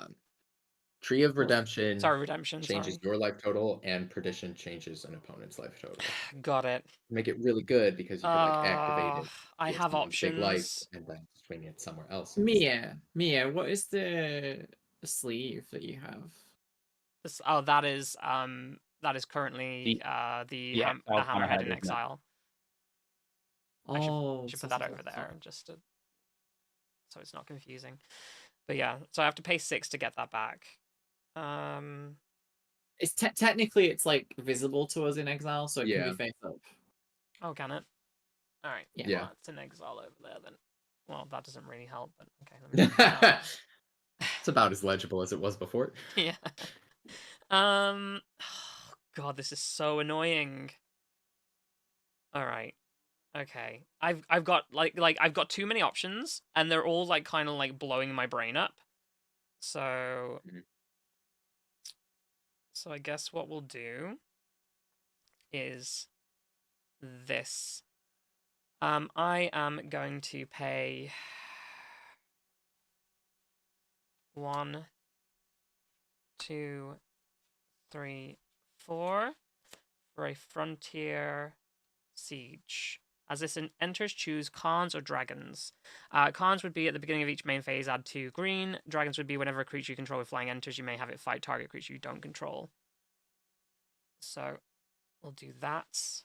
Tree of Redemption Sorry, redemption. changes your life total, and Perdition changes an opponent's life total. Got it. Make it really good because you can activate it. I with have someone's big life options. and then swing it somewhere else. Mia, what is the sleeve that you have? That is currently the hammerhead in isn't it? exile. Oh, Should put that over there just to, so it's not confusing. But yeah, so I have to pay 6 to get that back. It's technically it's like visible to us in exile, so it can Yeah. be face up. Oh, can it? All right. Yeah. Well, it's an exile over there then. Well, that doesn't really help, but okay. Let me check it out. It's about as legible as it was before. Yeah. God, this is so annoying. All right. Okay. I've got like I've got too many options, and they're all like kind of like blowing my brain up. So Mhm. so I guess what we'll do is this. I am going to pay 1, 2, 3, 4 for a frontier siege. As this enters, choose Khans or Dragons. Khans would be at the beginning of each main phase, add 2 green. Dragons would be whenever a creature you control with flying enters, you may have it fight target creature you don't control. So we'll do that.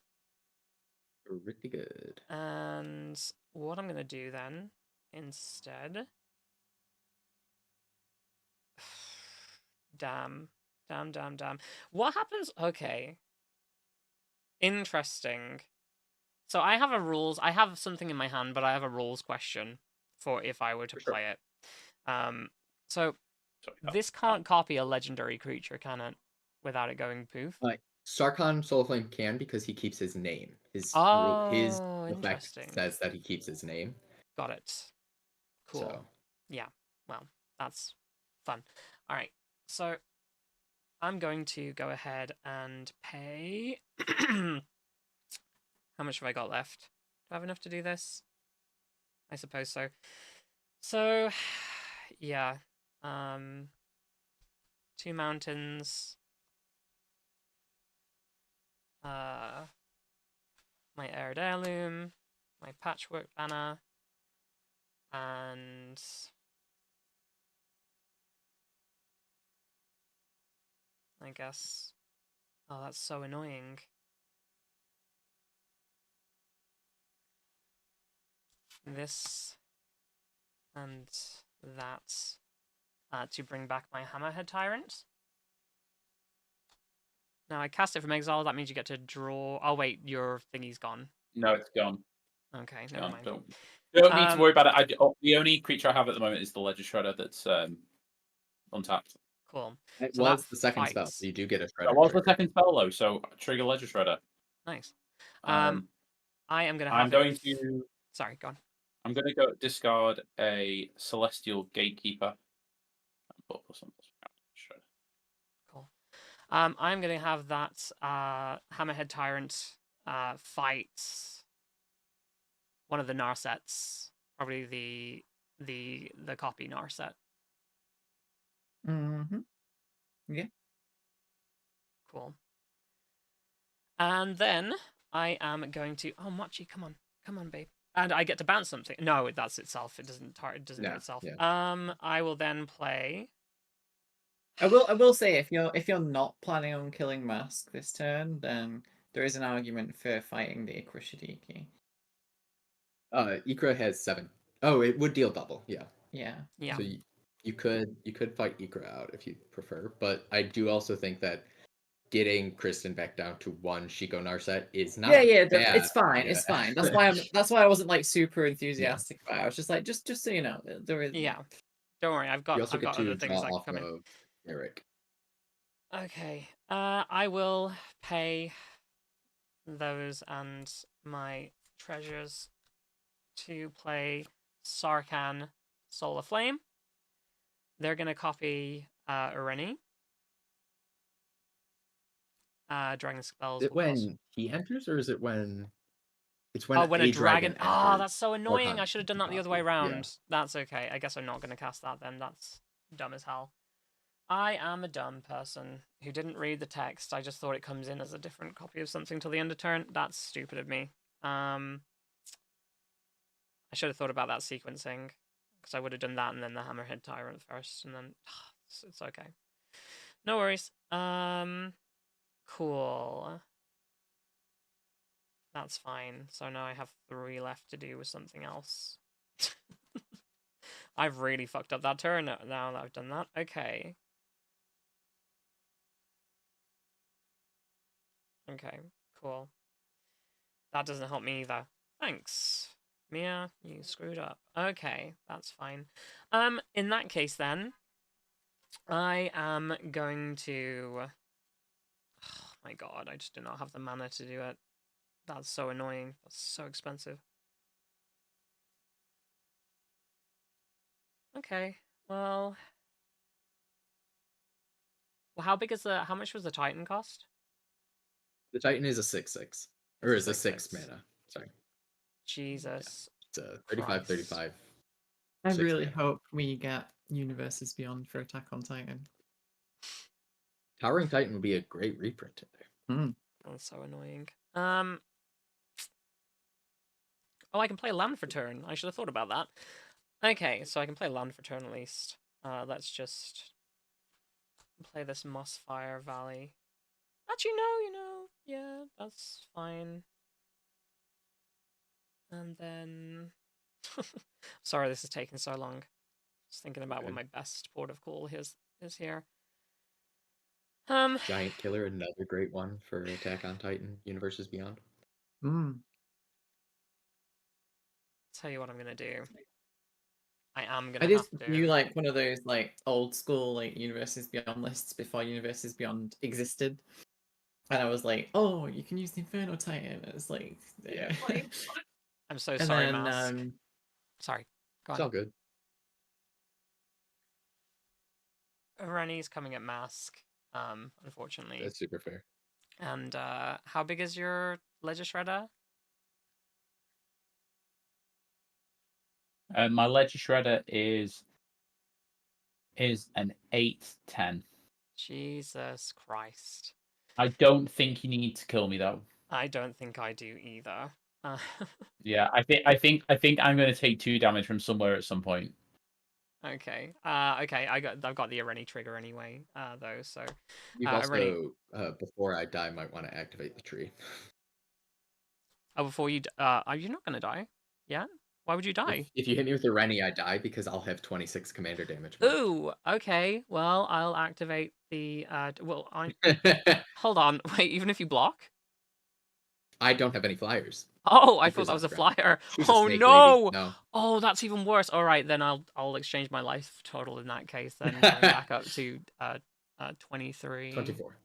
Pretty good. And what I'm going to do then, instead... Damn. What happens... Okay. Interesting. So I have I have something in my hand, but I have a rules question for if I were to Sure. play it. So Sorry, this can't copy a legendary creature, can it? Without it going poof? Sarkhan Soulflame can because he keeps his name. His Oh, effect interesting. says that he keeps his name. Got it. Cool. So. Yeah. Well, that's fun. All right. So I'm going to go ahead and pay. How much have I got left? Do I have enough to do this? I suppose so. So, yeah. 2 mountains. My Arid Heirloom. My Patchwork Banner. And... I guess... Oh, that's so annoying. This and that to bring back my Hammerhead Tyrant. Now I cast it from exile, that means you get to draw... Oh wait, your thingy's gone. No, it's gone. Okay, It's never gone. mind. Don't need to worry about it. The only creature I have at the moment is the Ledger Shredder that's untapped. Cool. It So was that the second spell, fights. so you do get a shredder. That was the trigger. second spell though, so trigger Ledger Shredder. Nice. I Um, am gonna I'm have going it... to. Sorry, go on. I'm going to go discard a Celestial Gatekeeper. Cool. I'm gonna have that Hammerhead Tyrant fight one of the Narsets. Probably the copy Narset. Mm-hmm. Yeah. Cool. And then I am going to... Oh, Mochi, come on, babe. And I get to bounce something. No, that's itself. It doesn't do itself. Yeah. I will then play... I will say if you're not planning on killing Mask this turn, then there is an argument for fighting the Ikra Shadiki. Ikra has 7. Oh, it would deal double. Yeah. Yeah. So you could fight Ikra out if you prefer, but I do also think that getting Kristen back down to 1 Shiko Narset is not. Yeah. bad. It's fine. Yeah. It's fine. That's why I wasn't like super enthusiastic about it. I was just like, just so you know, there is. Yeah. Don't worry, I've got You also get to other draw things that off come in. of Eric. Okay. I will pay those and my treasures to play Sarkhan Solar Flame. They're gonna copy Irene. Dragon spells. Is it when he enters, or is it when? It's when when a dragon. enters. That's so annoying. Sarkhan I should have done that the other copy. way around. Yeah. That's okay. I guess I'm not gonna cast that then. That's dumb as hell. I am a dumb person who didn't read the text. I just thought it comes in as a different copy of something till the end of turn. That's stupid of me. I should have thought about that sequencing, because I would have done that and then the Hammerhead Tyrant first, and then it's okay. No worries. Cool. That's fine. So now I have 3 left to do with something else. I've really fucked up that turn now that I've done that. Okay. Okay, cool. That doesn't help me either. Thanks. Mia, you screwed up. Okay, that's fine. In that case then, I am going to... Oh my god, I just do not have the mana to do it. That's so annoying. That's so expensive. Okay, well... Well, how much was the Titan cost? The Titan is a 6/6. Or is a 6 mana. Sorry. Jesus. It's a 35, Christ. 35. I 6 really mana. hope we get Universes Beyond for Attack on Titan. Towering Titan would be a great reprint in there. Mm. That's so annoying. Oh, I can play land for turn. I should have thought about that. Okay, so I can play land for turn at least. Let's just play this Mossfire Valley. Actually, no, yeah, that's fine. And then... Sorry this is taking so long. Just thinking about what my best port of call is here. Giant Killer, another great one for Attack on Titan, Universes Beyond. Tell you what I'm gonna do. I am I gonna just have to... knew like one of those like old school like Universes Beyond lists before Universes Beyond existed. And I was like, oh, you can use the Inferno Titan. It's like, yeah. I'm so And sorry, then, Mask. Sorry, go It's on. all good. Rennie's coming at Mask, unfortunately. That's super fair. And how big is your Ledger Shredder? My Ledger Shredder is an 8/10. Jesus Christ. I don't think you need to kill me though. I don't think I do either. Yeah, I think I'm going to take 2 damage from somewhere at some point. Okay. Okay. I've got the Ireni trigger anyway. Though. So. You've Ireni... also, before I die, might want to activate the tree. Oh, before you... are you not gonna die? Yeah. Why would you die? If you hit me with the Rennie, I die because I'll have 26 commander damage. More. Ooh. Okay. Well, I'll activate the. Hold on. Wait. Even if you block. I don't have any flyers. Oh, I She thought that was a presents flyer. She's a Oh snake no! lady. No. Oh, that's even worse. All right, then I'll exchange my life total in that case. Then going back up to 23. 24.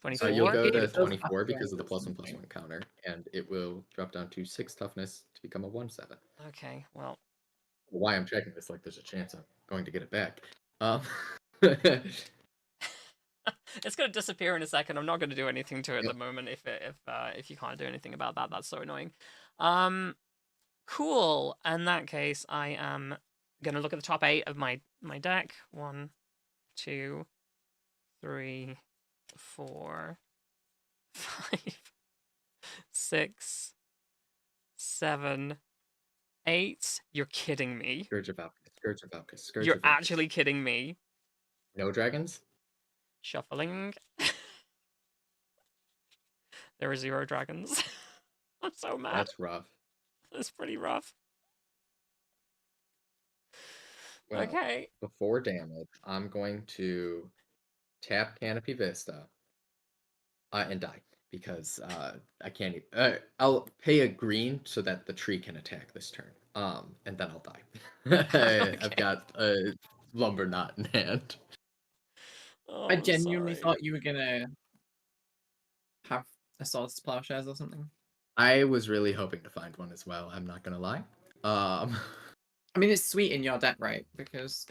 24. You'll go to It does 24 have because of the to, +1/+1 counter, and it will drop down to 6 toughness to become a 1/7. Okay, well. Why I'm checking this, like there's a chance I'm going to get it back. It's gonna disappear in a second. I'm not gonna do anything to it at the moment. If you can't do anything about that, that's so annoying. Cool. In that case, I am gonna look at the top 8 of my deck. 1, 2, 3, 4, 5, 6, 7, 8. You're kidding me. Scourge of Valkis. You're actually kidding me. No dragons? Shuffling. There are 0 dragons. I'm so mad. That's rough. That's pretty rough. Well, okay. Before damage, I'm going to tap Canopy Vista and die because I can't. I'll pay a green so that the tree can attack this turn. And then I'll die. Okay. I've got a lumber knot in hand. Oh, I genuinely sorry. thought you were gonna have a Swords to Plowshares or something. I was really hoping to find one as well. I'm not gonna lie. I mean, it's sweet in your deck, right? Because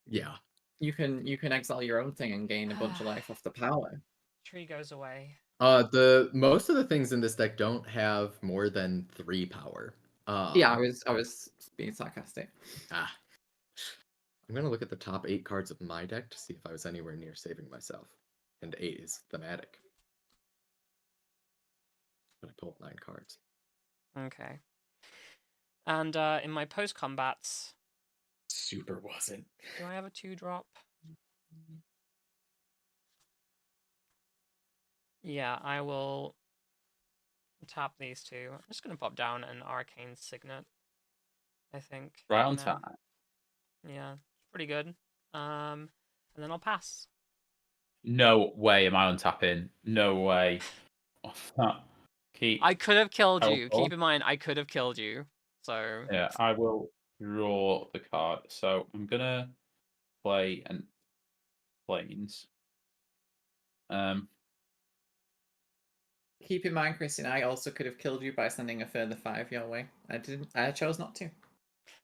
yeah, you can exile your own thing and gain a bunch of life off the power. Tree goes away. the most of the things in this deck don't have more than 3 power. Yeah, I was being sarcastic. I'm gonna look at the top 8 cards of my deck to see if I was anywhere near saving myself. And 8 is thematic. But I pulled 9 cards. Okay. And in my post-combats... Super wasn't. Do I have a 2-drop? Yeah, I will tap these 2. I'm just going to pop down an Arcane Signet, I think. Right on time. Yeah, pretty good. And then I'll pass. No way am I untapping. No way. What's that? Keep. I could have killed I will you. draw. Keep in mind, I could have killed you. So Yeah, I will draw the card. So I'm gonna play an planes. Keep in mind, Christian, I also could have killed you by sending a further 5 your way. I didn't. I chose not to.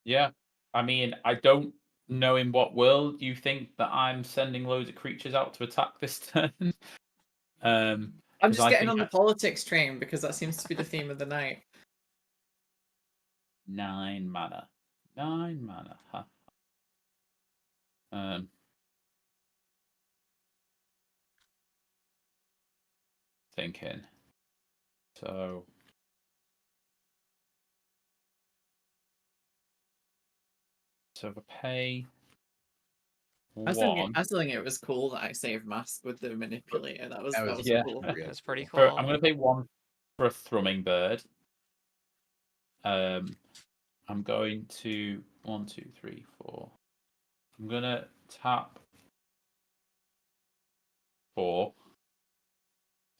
Yeah, I mean, I don't know in what world you think that I'm sending loads of creatures out to attack this turn. I'm 'Cause just I getting think on the politics train because that seems to be the theme of the night. 9 mana. 9 mana. Huh. Thinking. So if I pay I still think, one, I still think it was cool that I saved Mask with the manipulator. That was yeah. cool. that's pretty I'm cool. gonna pay one for a thrumming bird. I'm going to 1, 2, 3, 4. I'm gonna tap 4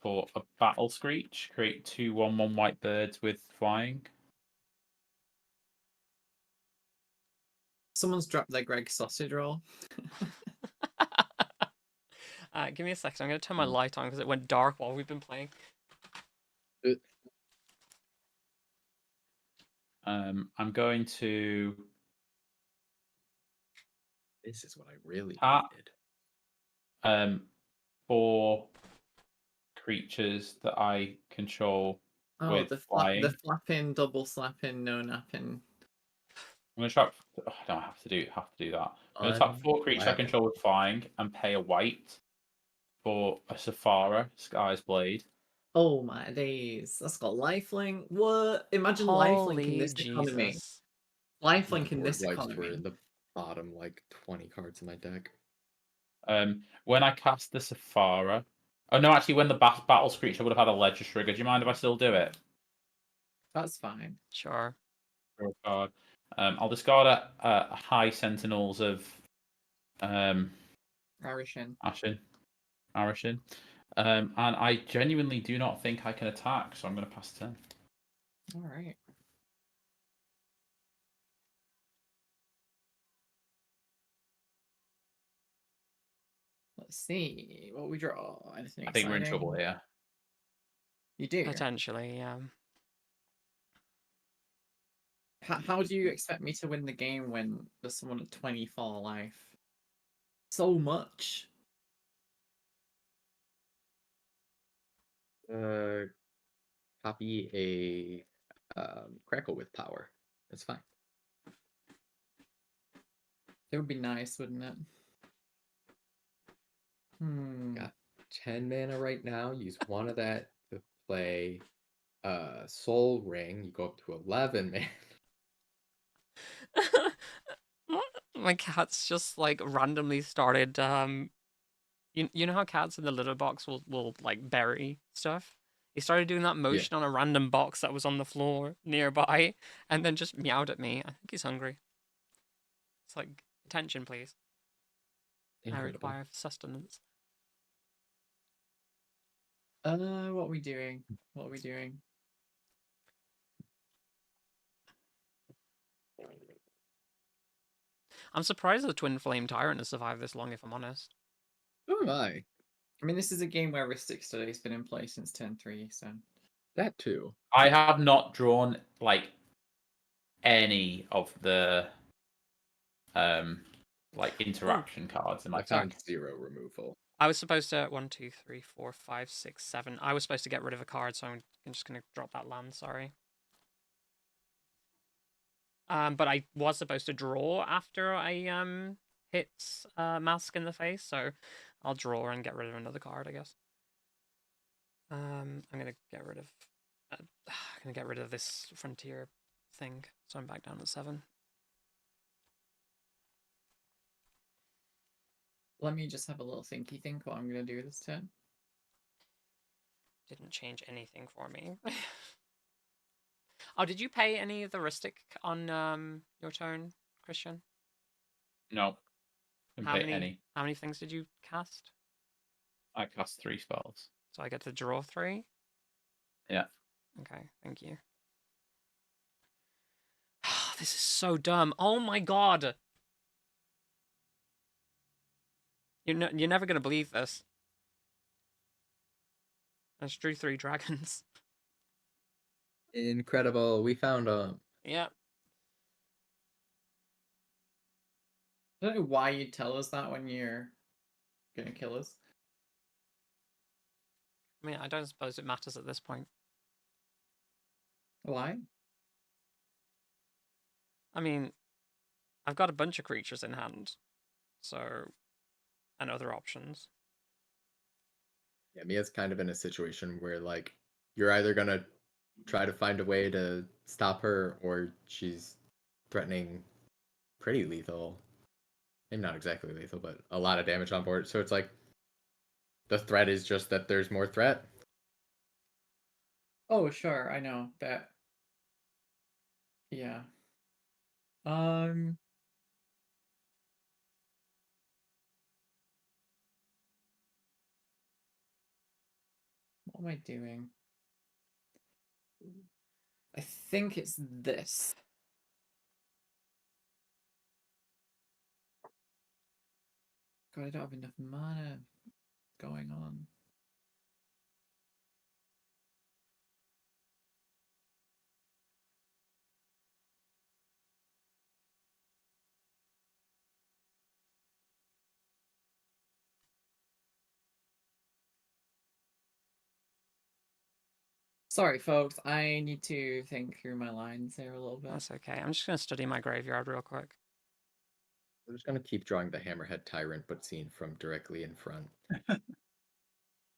for a battle screech. Create 2 1/1 white birds with flying. Someone's dropped their Greg sausage roll. Give me a second. I'm going to turn my light on because it went dark while we've been playing. I'm going to This is what I really tap needed. 4 creatures that I control Oh, with the flying. flapping, double slapping, no napping. I'm gonna tap. Oh, I don't have to do that. I'm gonna tap 4 creatures I Unflapping. control with flying and pay a white for a Safara Sky's Blade. Oh my days. That's got lifelink. What? Imagine lifelink in Holy this economy. Jesus. Lifelink in Board this wipes were economy. in the bottom like 20 cards in my deck. When I cast the Safara. Oh no, actually, when the battle screech, I would have had a ledger trigger. Do you mind if I still do it? That's fine. Sure. Draw a card. I'll discard a high sentinels of Arishin. Arishin. And I genuinely do not think I can attack, so I'm going to pass turn. All right. Let's see what we draw. Anything I think we're in exciting? trouble here. You do. Potentially, yeah. How do you expect me to win the game when there's someone at 24 life? So much. Copy a crackle with power. That's fine. It would be nice, wouldn't it? Got 10 mana right now. Use one of that to play Soul Ring. You go up to 11 man. My cat's just like randomly started you know how cats in the litter box will like bury stuff? He started doing that motion on a random box that was on the floor nearby and then just meowed at me. I think he's hungry. It's like, attention please. I Incredible. require sustenance. What are we doing? What are we doing? I'm surprised the Twin Flame Tyrant has survived this long, if I'm honest. Who am I? I mean, this is a game where Ristic Study has been in place since turn 3, so. That too. I have not drawn like any of the like interaction cards in my I found deck. 0 removal. I was supposed to 1, 2, 3, 4, 5, 6, 7. I was supposed to get rid of a card, so I'm just gonna drop that land. Sorry. But I was supposed to draw after I hit Mask in the face, so I'll draw and get rid of another card, I guess. I'm gonna get rid of this frontier thing, so I'm back down at 7. Let me just have a little thinky think what I'm going to do this turn. Didn't change anything for me. Oh, did you pay any of the Ristic on your turn, Christian? No. Didn't pay any. How many things did you cast? I cast 3 spells. So I get to draw 3? Yeah. Okay, thank you. This is so dumb. Oh my god. You're never gonna believe this. I just drew 3 dragons. Incredible. We found them. Yeah. I don't know why you'd tell us that when you're gonna kill us. I mean, I don't suppose it matters at this point. Why? I mean, I've got a bunch of creatures in hand, so, and other options. Yeah, Mia's kind of in a situation where like you're either gonna try to find a way to stop her, or she's threatening pretty lethal. Maybe not exactly lethal, but a lot of damage on board. So it's like the threat is just that there's more threat. Oh, sure, I know that. Yeah. Um. What am I doing? I think it's this. God, I don't have enough mana going on. Sorry, folks. I need to think through my lines here a little bit. That's okay. I'm just gonna study my graveyard real quick. We're just gonna keep drawing the Hammerhead Tyrant, but seen from directly in front. And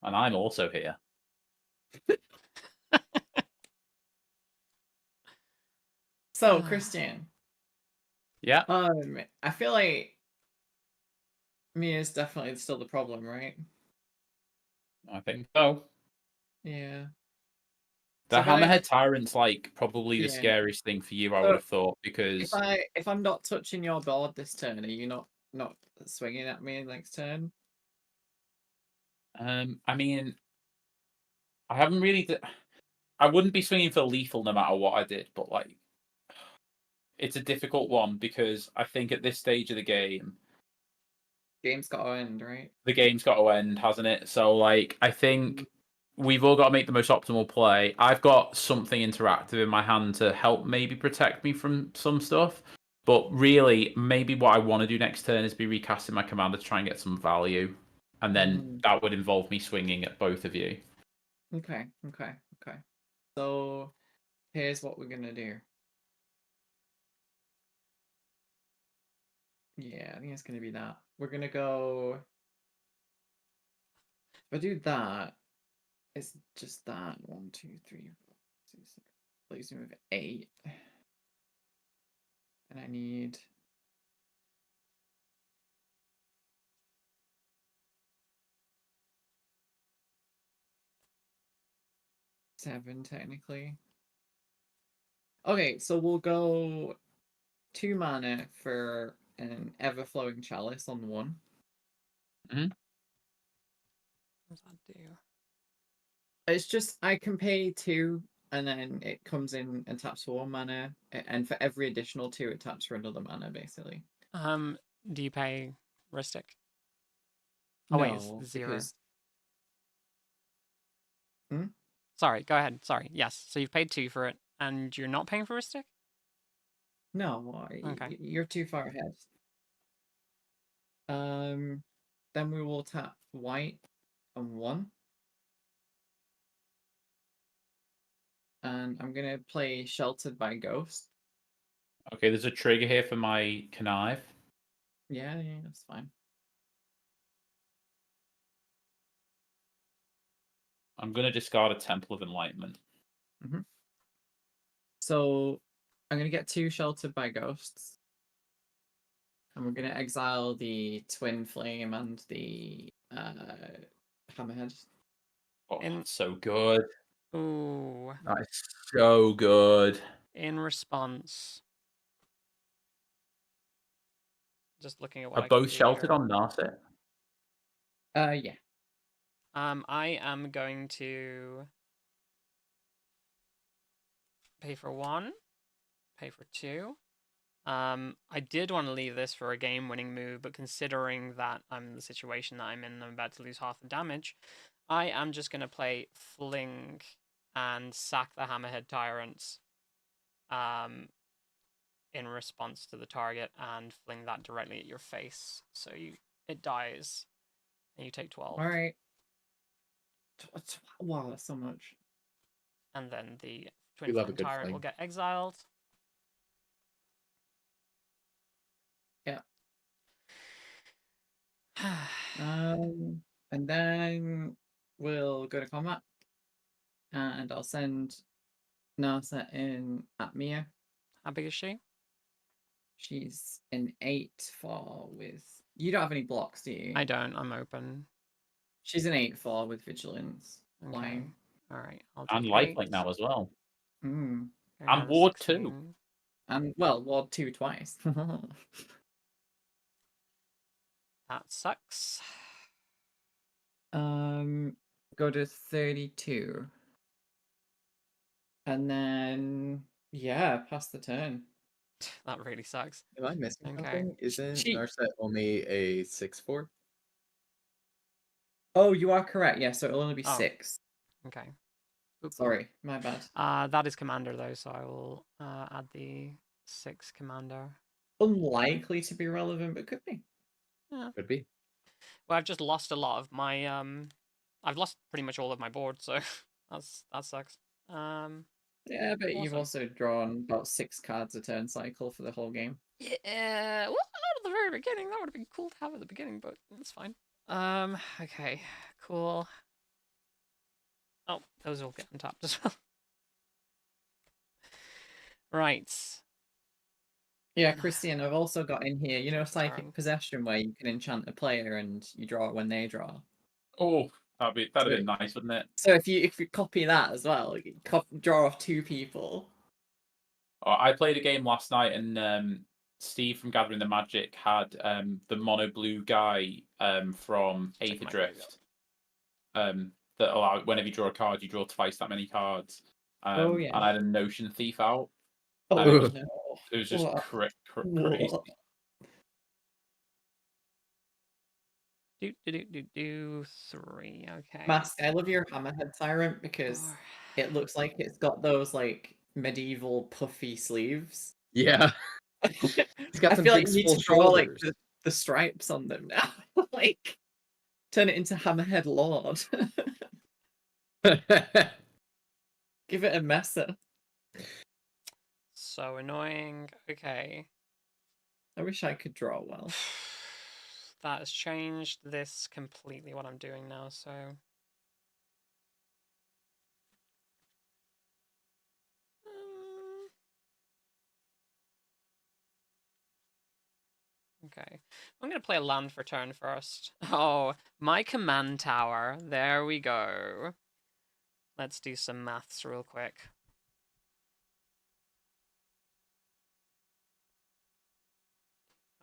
I'm also here. So, Christian. Yeah. I feel like Mia's definitely still the problem, right? I think so. Yeah. The So if I- Hammerhead Tyrant's like probably the Yeah. scariest thing for you, I So, would have thought, because If I'm not touching your board this turn, are you not swinging at me next turn? I mean, I haven't really. I wouldn't be swinging for lethal no matter what I did, but like, it's a difficult one because I think at this stage of the game, Game's got to end, right? the game's got to end, hasn't it? So like, I think we've all got to make the most optimal play. I've got something interactive in my hand to help maybe protect me from some stuff. But really, maybe what I want to do next turn is be recasting my commander to try and get some value. And then that would involve me swinging at both of you. Okay. So here's what we're gonna do. Yeah, I think it's gonna be that. We're gonna go. If I do that, it's just that. 1, 2, 3, 4, 5, 6, 7. Leaves me with 8. And I need. Seven, technically. Okay, so we'll go 2 mana for an ever-flowing chalice on 1. What does that do? It's just I can pay 2, and then it comes in and taps for 1 mana, and for every additional 2, it taps for another mana, basically. Do you pay Ristic? Oh wait, No, it's 0. because... Sorry, go ahead. Sorry. Yes. So you've paid 2 for it, and you're not paying for Ristic? No, Okay. you're too far ahead. Then we will tap white on 1. And I'm gonna play Sheltered by Ghost. Okay, there's a trigger here for my connive. Yeah, that's fine. I'm going to discard a Temple of Enlightenment. So I'm gonna get 2 Sheltered by Ghosts. And we're gonna exile the Twin Flame and the Hammerhead. Oh, that's so good. Ooh. That is so good. In response, just looking at what Are I can both do sheltered here. on Narset? Yeah. I am going to pay for 1, pay for 2. I did want to leave this for a game-winning move, but considering that I'm in the situation that I'm in and I'm about to lose half the damage, I am just going to play Fling and sack the Hammerhead Tyrants in response to the target and fling that directly at your face. So it dies and you take 12. All right. Wow, that's so much. And then the We Twin love a Flame good Tyrant fling. will get exiled. Yeah. And then we'll go to combat. And I'll send Nasa in at Mia. How big is she? She's an 8 for with. You don't have any blocks, do you? I don't. I'm open. She's an 8 for with vigilance. Okay. Flying. All right. I'll do And 8. lifelink now as well. Mm. Going And down to Ward 2. 16. And well, Ward 2 twice. That sucks. Go to 32. And then yeah, pass the turn. That really sucks. Am I missing Okay. something? Isn't She- Narset only a 6/4? Oh, you are correct. Yeah, so it'll only be Oh. 6. Okay. Oop. Sorry, my bad. That is commander though, so I will add the 6 commander. Unlikely to be relevant, but could be. Yeah. Could be. Well, I've just lost a lot of my I've lost pretty much all of my board, so that sucks. Yeah, but you've Awesome. also drawn about 6 cards a turn cycle for the whole game. Yeah, well, not at the very beginning. That would have been cool to have at the beginning, but that's fine. Okay, cool. Oh, those all get untapped as well. Right. Yeah, Christian, I've also got in here, you know, Psychic Turn. Possession, where you can enchant a player and you draw it when they draw. Oh, that'd be nice, wouldn't it? So if you copy that as well, you draw off 2 people. Oh, I played a game last night, and Steve from Gathering the Magic had the mono blue guy from Check Aether my Drift. That allow whenever you draw a card, you draw twice that many cards. Oh, yeah. And I had a Notion Thief out. Oh, it no. was just What? crazy. What? Do 3. Okay. Mask, I love your Hammerhead Tyrant because 4. it looks like it's got those like medieval puffy sleeves. Yeah. He's got I some feel like big you need to full draw like shoulders. the stripes on them now. Like turn it into Hammerhead Lord. Give it a messer. So annoying. Okay. I wish I could draw well. That has changed this completely, what I'm doing now, so... Okay. I'm going to play a land for turn first. Oh, my command tower. There we go. Let's do some maths real quick.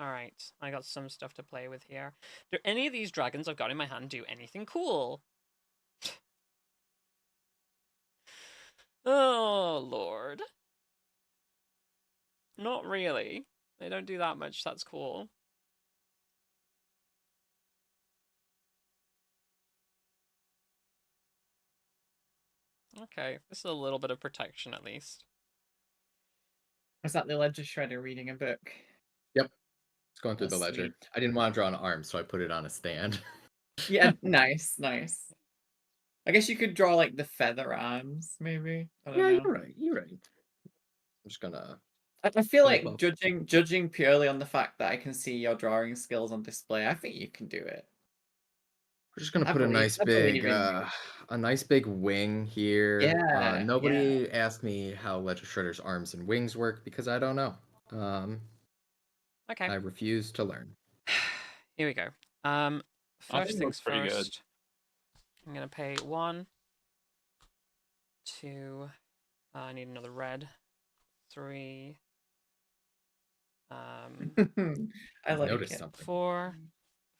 Alright, I got some stuff to play with here. Do any of these dragons I've got in my hand do anything cool? Oh, Lord. Not really. They don't do that much, that's cool. Okay, this is a little bit of protection at least. Was that the Ledger Shredder reading a book? Yep. It's going through That's the ledger. sweet. I didn't want to draw an arm, so I put it on a stand. Yeah, nice. I guess you could draw like the feather arms, maybe. I don't know. You're right. I'm just gonna. I feel Oh, like well. judging purely on the fact that I can see your drawing skills on display, I think you can do it. We're just gonna I put a believe- nice I believe big, in you. a nice big wing here. Yeah, Nobody asked me how Ledger Shredder's arms and wings work because I don't know. Okay. I refuse to learn. Here we go. think First it things looks pretty good. first. I'm gonna pay 1, 2. I need another red. 3. I I've like noticed it. something. 4,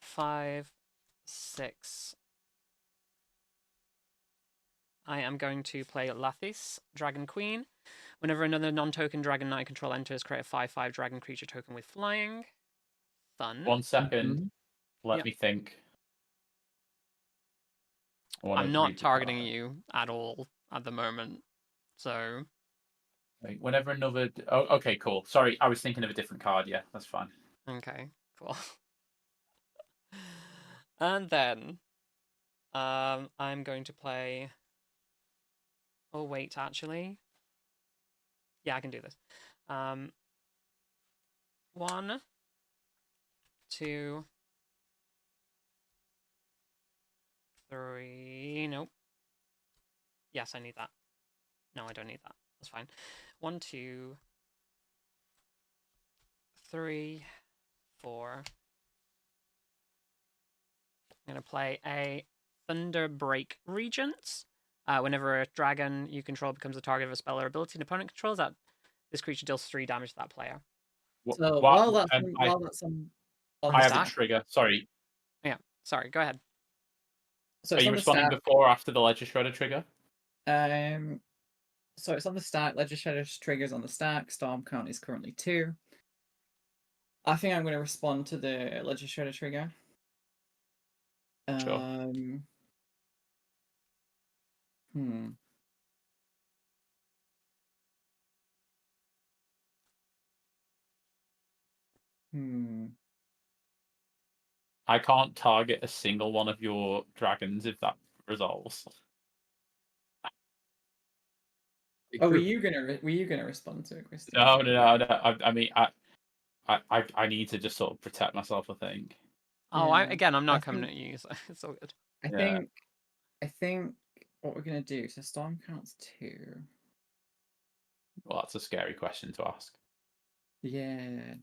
5, 6. I am going to play Lathis, Dragon Queen. Whenever another non-token Dragon Knight control enters, create a 5/5 dragon creature token with flying. Fun. 1 second. Mhm. Let Yep. me think. I wanna I'm not read the targeting card. you at all at the moment. So, Wait, whenever another. Oh, okay, cool. Sorry, I was thinking of a different card. Yeah, that's fine. okay, cool. And then, I'm going to play. Oh wait, actually, yeah, I can do this. 1, 2, 3. Nope. Yes, I need that. No, I don't need that. That's fine. 1, 2, 3, 4. I'm going to play a Thunderbreak Regents. Whenever a dragon you control becomes the target of a spell or ability an opponent controls, that this creature deals 3 damage to that player. So What? while that's on I the have a stack, trigger. Sorry. Yeah, sorry, go ahead. so Are it's you on the responding stack. before or after the Ledger Shredder trigger? So it's on the stack. Ledger Shredder triggers on the stack. Storm count is currently 2. I think I'm going to respond to the Ledger Shredder trigger. Sure. Hmm. I can't target a single one of your dragons if that resolves. Oh, were you gonna respond to it, Christian? No. I mean, I need to just sort of protect myself, I think. Oh, Yeah. I'm not I coming think- at you, so it's all good. I Yeah. think what we're gonna do. So storm counts 2. Well, that's a scary question to ask. Yeah.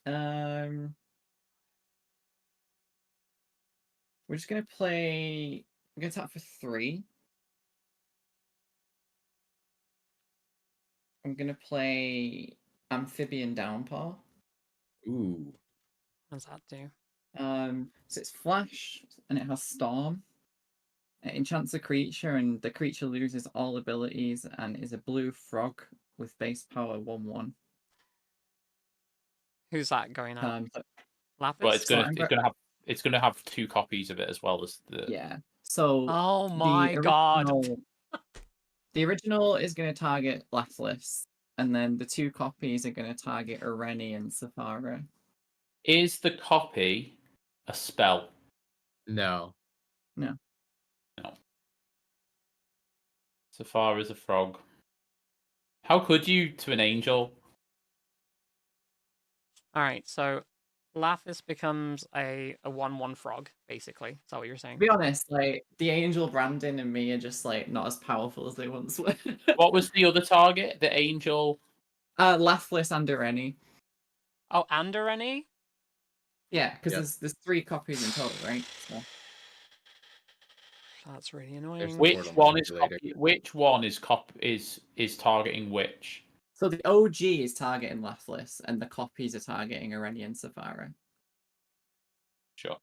We're just gonna play. We're gonna tap for 3. I'm gonna play Amphibian Downpour. Ooh. What does that do? So it's flash and it has storm. It enchants a creature and the creature loses all abilities and is a blue frog with base power 1/1. Who's that going at? But Lapis? Well, it's So gonna have 2 copies of it as well as the. yeah. So Oh the my god. the original is going to target Blacklists, and then the 2 copies are going to target Ireni and Safara. Is the copy a spell? No. No. Safar is a frog. How could you to an angel? Alright, so Lapis becomes a 1/1 frog, basically. Is that what you're saying? To be honest, like the Angel, Brandon, and me are just like not as powerful as they once were. What was the other target? The angel. Laughless and Ireni. Oh, and Irene? Yeah, because Yep. there's 3 copies in total, right? So. That's really There's annoying. the Which portal one is manipulator. which one is targeting which? So the OG is targeting Laughless, and the copies are targeting Ireni and Safara. Sure.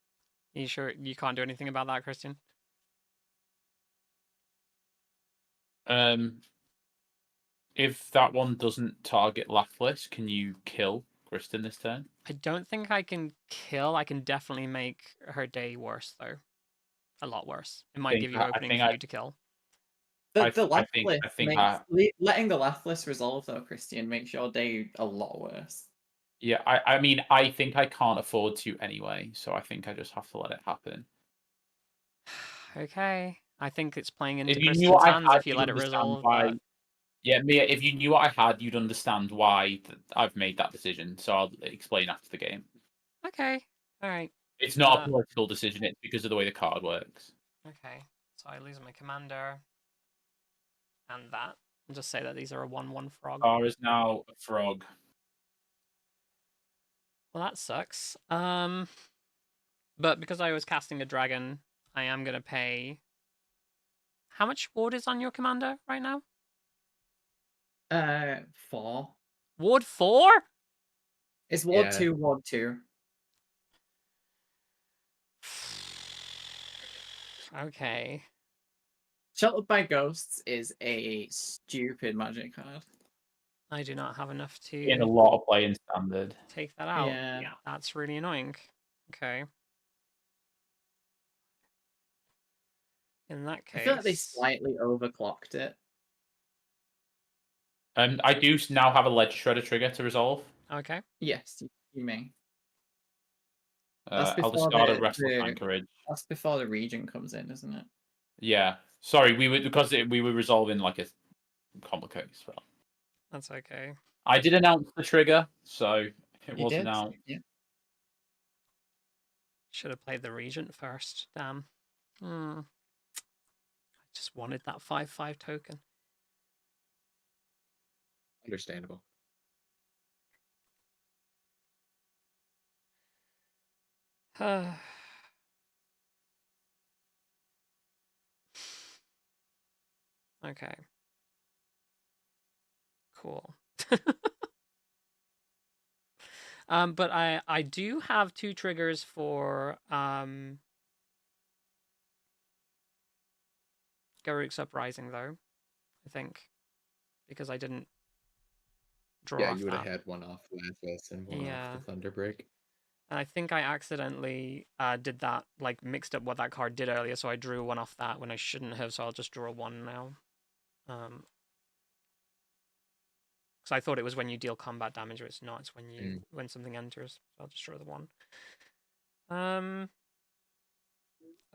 You sure you can't do anything about that, Christian? If that one doesn't target Laughless, can you kill Kristen this turn? I don't think I can kill. I can definitely make her day worse, though. A lot worse. It might give you opening for you to kill. The I think letting the Laughless resolve though, Christian, makes your day a lot worse. Yeah, I mean, I think I can't afford to anyway, so I think I just have to let it happen. Okay. I think it's playing into If you Christian's knew what I hands had, if you you'd let it understand resolve. why. But... Yeah, Mia, if you knew what I had, you'd understand why I've made that decision. So I'll explain after the game. Okay. All right. It's not a political decision. It's because of the way the card works. Okay. So I lose my commander. And that. I'll just say that these are a 1/1 frog. Star is now a frog. Well, that sucks. But because I was casting a dragon, I am gonna pay. How much ward is on your commander right now? 4. Ward 4? It's Ward Yeah. 2, Ward 2. Okay. Sheltered by Ghosts is a stupid magic card. I do not have enough In a to lot of playing standard. take that out. Yeah. That's really annoying. Okay. In that I feel like they case, slightly overclocked it. I do now have a ledge shredder trigger to resolve. okay. Yes, you may. I'll before discard a the- restless the- anchorage. That's before the region comes in, isn't it? Yeah. Sorry, we were resolving like a complicated spell. That's okay. I did announce the trigger, so it You wasn't did? out. Yeah. Should have played the Regent first. Damn. I just wanted that 5/5 token. Understandable. Okay. Cool. But I do have 2 triggers for Garruk's Uprising though, I think. Because I didn't draw Yeah, off you would have that. had one off Lazarus and one Yeah. off the Thunderbreak. And I think I accidentally did that, like mixed up what that card did earlier, so I drew one off that when I shouldn't have, so I'll just draw one now. Because I thought it was when you deal combat damage, but it's not. It's when you when something enters. So I'll just draw the one.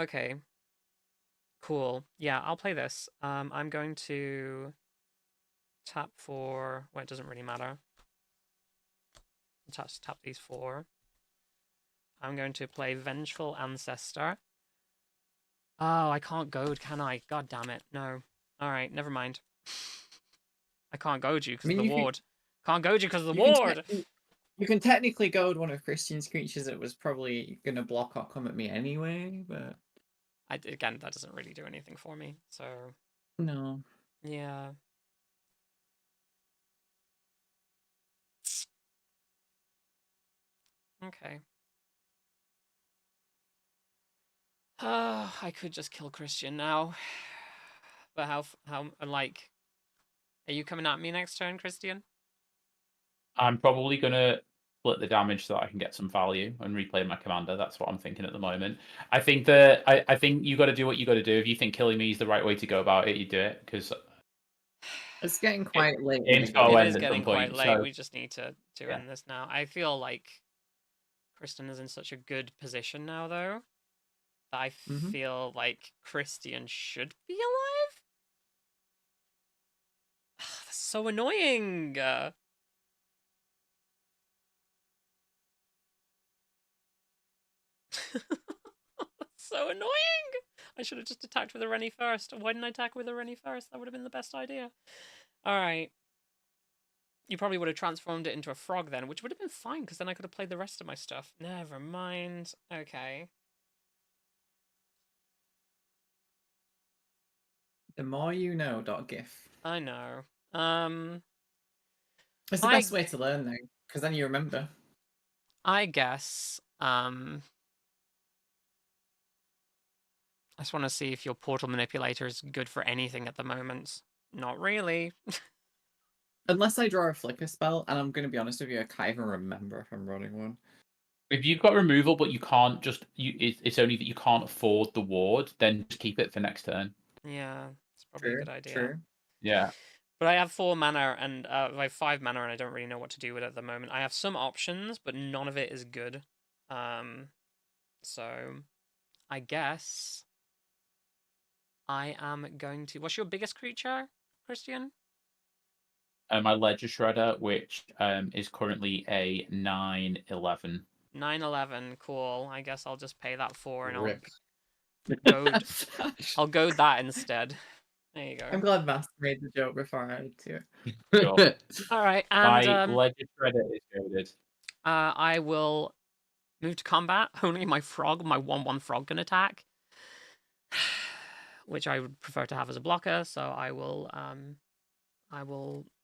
Okay. Cool. Yeah, I'll play this. I'm going to tap for. Well, it doesn't really matter. Tap these 4. I'm going to play Vengeful Ancestor. Oh, I can't goad, can I? God damn it. No. Alright, never mind. I can't goad you because of the ward. Can't goad you because of the ward! You can technically goad one of Christian's creatures that was probably going to block or come at me anyway, but... Again, that doesn't really do anything for me, so... No. Yeah. Okay. I could just kill Christian now. But how, like... Are you coming at me next turn, Christian? I'm probably going to split the damage so that I can get some value and replay my commander. That's what I'm thinking at the moment. I think I think you got to do what you got to do. If you think killing me is the right way to go about it, you do it, because... It's getting quite late. It is getting quite late. So... We just need to end this now. I feel like Kristen is in such a good position now, though, that I feel like Christian should be alive. That's so annoying. That's so annoying. I should have just attacked with a Rennie first. Why didn't I attack with a Rennie first? That would have been the best idea. Alright. You probably would have transformed it into a frog then, which would have been fine, because then I could have played the rest of my stuff. Never mind. Okay. The more you know, .gif. I know. It's the best way to learn, though, because then you remember. I guess, I just want to see if your portal manipulator is good for anything at the moment. Not really. Unless I draw a flicker spell, and I'm going to be honest with you, I can't even remember if I'm running one. If you've got removal, but you can't just... it's only that you can't afford the ward, then just keep it for next turn. Yeah, it's probably a good idea. True. Yeah. But I have 4 mana, and I have 5 mana, and I don't really know what to do with it at the moment. I have some options, but none of it is good. So, I guess I am going to... What's your biggest creature, Christian? My Ledger Shredder, which is currently a 9/11. 9/11, cool. I guess I'll just pay that 4 and Rip. I'll goad that instead. There you go. I'm glad Master made the joke before I did too. Sure. Alright, My and Ledger Shredder is goaded. I will move to combat. Only my 1/1 frog can attack. Which I would prefer to have as a blocker, so I will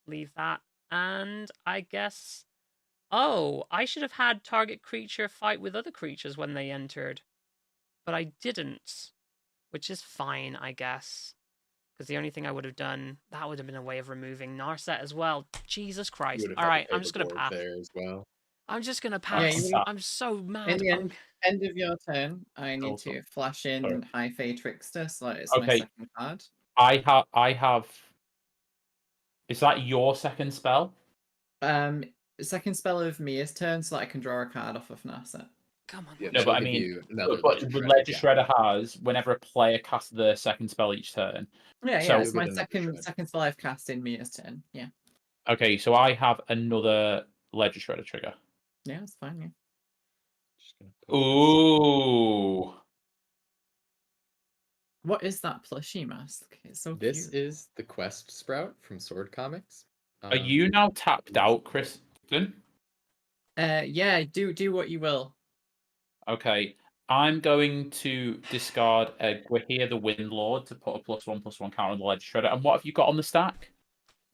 leave that. And I guess... Oh, I should have had target creature fight with other creatures when they entered. But I didn't. Which is fine, I guess. Because the only thing I would have done, that would have been a way of removing Narset as well. Jesus You Christ. would have All had right, to pay I'm the just going to board pass. there as well. I'm just going to Yeah, pass. you- I'm so In mad. the end of your turn, I need Also- to flash in Sorry. High Fae Trickster, so it's my Okay. second card. I have. Is that your second spell? Second spell of Mia's turn, so that I can draw a card off of Narset. Come on. Yeah, No, she'll but I give mean, you another but Ledger Ledger Shredder, Shredder has whenever a player casts their second spell each turn. Yeah, So- it's my You'll get another second spell I've cast in Mia's turn. Yeah, Okay, so I have another Ledger Shredder trigger. yeah, it's fine. Yeah. Just gonna put this- Ooh. What is that plushie mask? It's so This cute. is the Quest Sprout from Sword Comics. Are you now tapped out, Kristen? Yeah, do what you will. Okay. I'm going to discard a Gwahir the Windlord to put a +1/+1 counter on the Ledger Shredder. And what have you got on the stack?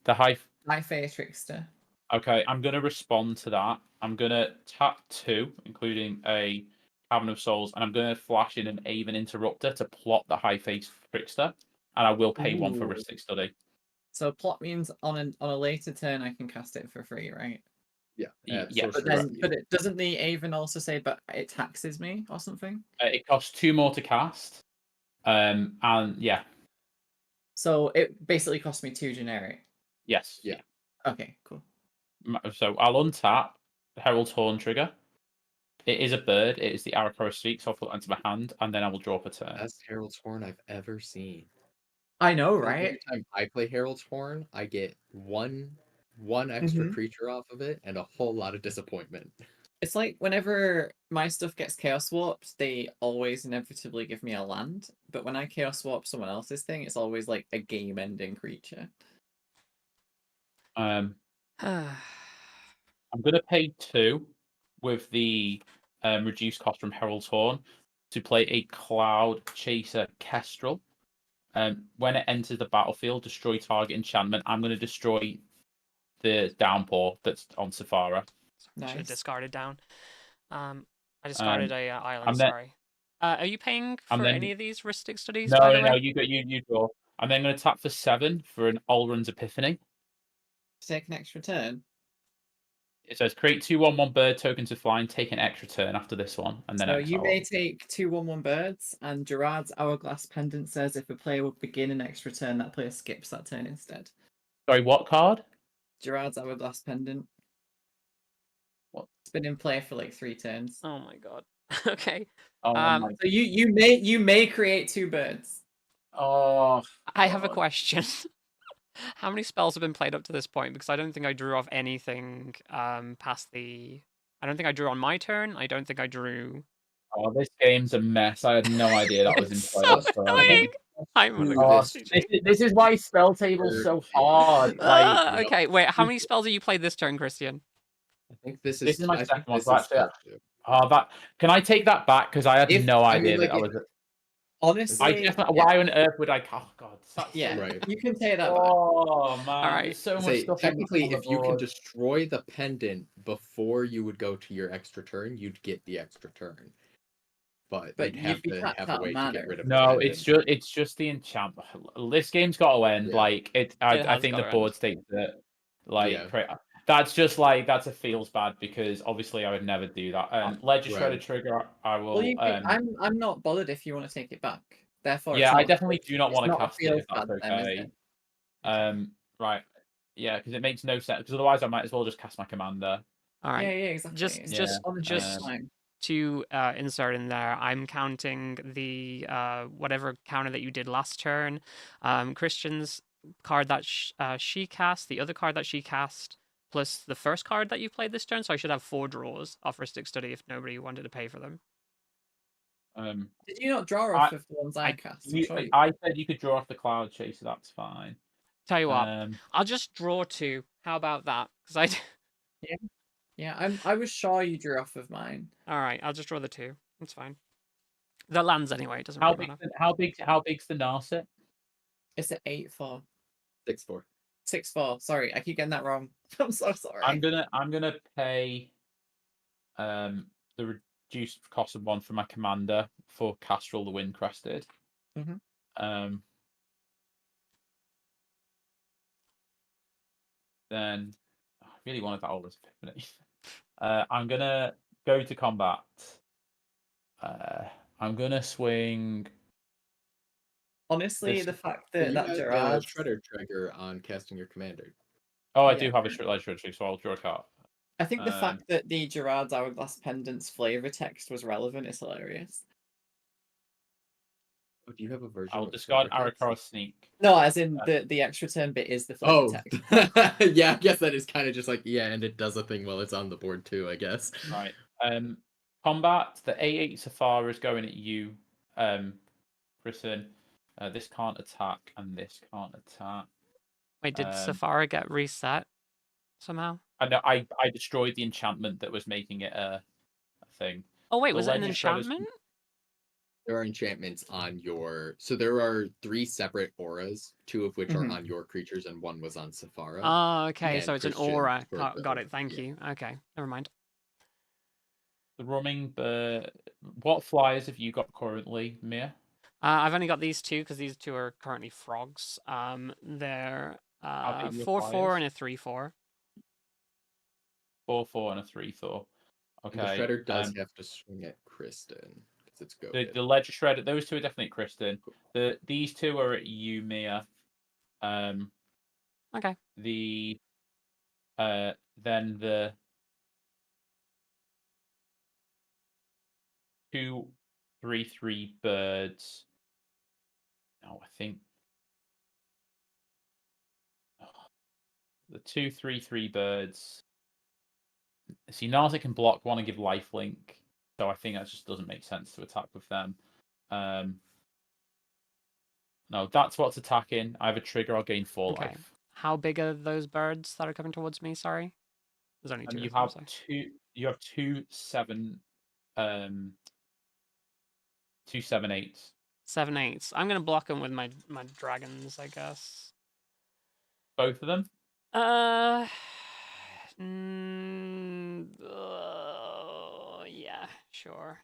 The high. High Fae Trickster. Okay, I'm going to respond to that. I'm going to tap 2, including a Cavern of Souls, and I'm going to flash in an Aven Interrupter to plot the High Face Trickster, and I will pay 1 for Ooh. Ristic Study. So plot means on a later turn I can cast it for free, right? Yeah. Yeah, at but But Sorcerer's then, Keep. but it doesn't the Aven also say, but it taxes me or something? It costs 2 more to cast. And yeah, So it basically costs me 2 generic. yes. Yeah. Okay, cool. So I'll untap the Herald's Horn trigger. It is a bird. It is the Arakora Speak, so I'll put that into my hand, and then I will draw for turn. Best Herald's Horn I've ever seen. I know, Because right? every time I play Herald's Horn, I get one extra creature off of it and a whole lot of disappointment. It's like whenever my stuff gets chaos warped, they always inevitably give me a land. But when I chaos warp someone else's thing, it's always like a game-ending creature. I'm going to pay 2 with the reduced cost from Herald's Horn to play a Cloud Chaser Kestrel. When it enters the battlefield, destroy target enchantment. I'm going to destroy the downpour that's on Safara. Should have Nice. discarded down. I discarded a island. I'm then- Sorry. Are you paying I'm for then- any of these Ristic Studies? No, by the no, way? you draw. I'm then going to tap for 7 for an Olrun's Epiphany. Take an extra turn. It says create 2/1/1 bird tokens to fly and take an extra turn after this one, and then So exile. you may take 2/1/1 birds, and Gerard's Hourglass Pendant says if a player would begin an extra turn, that player skips that turn instead. Sorry, what card? Gerard's Hourglass Pendant. What? It's been in play for like 3 turns. Oh my god. Okay. Oh, my... So you may create 2 birds. oh I have a God. question. How many spells have been played up to this point? Because I don't think I drew off anything past the. I don't think I drew on my turn. I don't think I drew. Oh, this game's a mess. I had no idea that was in It's play. so whatsoever. annoying. I'm gonna Ooh, go this- This is why spell table's so hard. Like, okay, wait. How many spells have you played this turn, Christian? I think this This is my I think second one, this so is actually, step 2. that can I take that back because I had no I mean, idea like, that was. Honestly, I definitely. Why on earth would I? Oh God. That's yeah, so- Right. you can take that back. Oh man. Alright. There's so much Say, stuff. technically, on the if you can board. destroy the pendant before you would go to your extra turn, you'd get the extra turn. But But you'd have you'd be to tapped have a out way to mana. get rid of No, the it's just the enchantment. This game's got to end. Yeah. Like It I has think the gotta board end. states that. Like Yeah. that's just like that's a feels bad because obviously I would never do that. Ledger Right. Shredder trigger. I will. Well, you can, I'm not bothered if you want to take it back. Therefore, yeah, it's I not, definitely do not it's want to not a cast it feels if that's bad then, is okay. it? Right. Yeah, because it makes no sense. Because otherwise, I might as well just cast my commander. All right. Yeah, exactly. Just- It's just- honestly, it's just- fine. To insert in there, I'm counting the whatever counter that you did last turn. Christian's card that she cast, the other card that she cast, plus the first card that you played this turn. So I should have 4 draws off Ristic Study if nobody wanted to pay for them. Did you not draw off of the ones I cast? I'm sure you- I said you could draw off the Cloud Chaser. That's fine. Tell you what, Um, I'll just draw 2. How about that? Because Yeah, I was sure you drew off of mine. all right, I'll just draw the 2. That's fine. The lands anyway. It doesn't how really big? matter. How big's the Narset? It's an 8/4. 6/4. 6/4. Sorry, I keep getting that wrong. I'm so sorry. I'm gonna pay the reduced cost of 1 for my commander for Castrol the Windcrested. Mhm. Then I really wanted that Aura's Epiphany. I'm gonna go to combat. I'm gonna swing. Honestly, This- the fact So that you that got the Gerard. Shredder trigger on casting your commander. Oh, I Yeah. do have a Ledge Shredder, so I'll draw a card. I think the fact that the Gerard's Hourglass Pendant's flavor text was relevant is hilarious. Oh, do you have a version? I'll with discard flavor text? Arakara Sneak. No, as in the extra turn bit is the flavor Oh, text. yeah. I guess that is kind of just like and it does a thing while it's on the board too. I guess. Right. Combat. The A8 Safara is going at you, Kristen. This can't attack, and this can't attack. Wait, did Safara get reset somehow? I know. I destroyed the enchantment that was making it a thing. Oh wait, The was it an Ledger Shredder's- enchantment? There are enchantments on your. So there are 3 separate auras, 2 of which are on your creatures, and 1 was on Safara. Oh, okay, and so it's an Christian aura. for Got the- it, thank yeah. you. Okay, never mind. The roaming bird. What flyers have you got currently, Mia? I've only got these 2 because these 2 are currently frogs. They're big are your 4/4 flyers? and a 3/4. 4/4 and a 3/4. And Okay. the Shredder does have to swing at Kristen because it's go. The Ledger Shredder. Those 2 are definitely Kristen. These 2 are at you, Mia. Okay. Then the 2 3/3 birds. No, I think the 2 3/3 birds. See, Narset can block one and give lifelink, so I think that just doesn't make sense to attack with them. No, that's what's attacking. I have a trigger. I'll gain 4 Okay. life. How big are those birds that are coming towards me? Sorry, there's only 2. And you of them, have so. 2. You have 2 7. 2 7/8. 7/8. I'm gonna block them with my dragons, I guess. Both of them. Yeah, sure.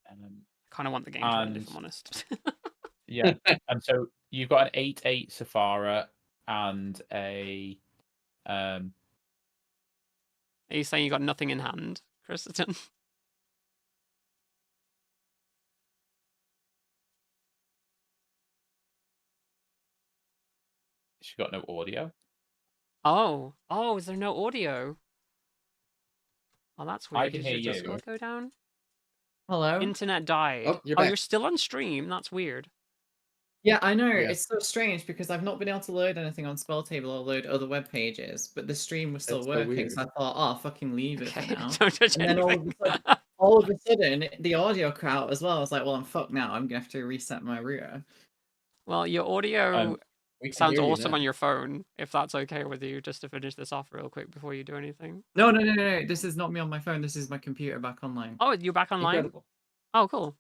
And Kind of want the game to end, if I'm honest. yeah, and so you've got an 8/8 Safara and a. Are you saying you got nothing in hand, Kristen? She's got no audio. Oh, is there no audio? Oh, that's weird. I can Did hear your you. Discord go down? Hello? Internet died. Oh, you're back. You're still on stream. That's weird. Yeah, I know. Yeah. It's so strange because I've not been able to load anything on Spell Table or load other web pages, but the stream was still That's so working. weird. So I thought, oh, I'll fucking leave it Okay, for now. don't touch And then anything. all of a sudden, the audio cut out as well. I was like, well, I'm fucked now. I'm gonna have to reset my router. Well, your audio We can sounds hear you awesome now. on your phone, if that's okay with you, just to finish this off real quick before you do anything. No. This is not me on my phone. This is my computer back online. Oh, you're back online? Incredible. Oh, cool.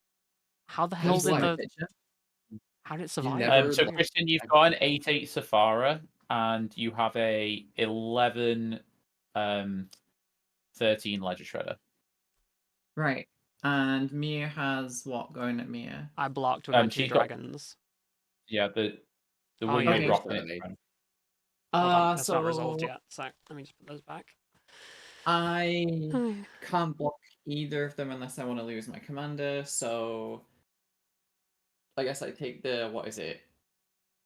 How the hell Just did like a the... picture. How did it survive? never- So Weird. Kristen, you've got an 8/8 Safara and you have a 11 13 Ledger Shredder. Right. And Mia has what going at Mia? I blocked with my 2 she's got- dragons. Yeah, the Oh, one yeah. you dropped Okay. in it. Hold on, that's So not resolved yet, so let me just put those back. I can't block either of them unless I want to lose my commander, so I guess I take the what is it?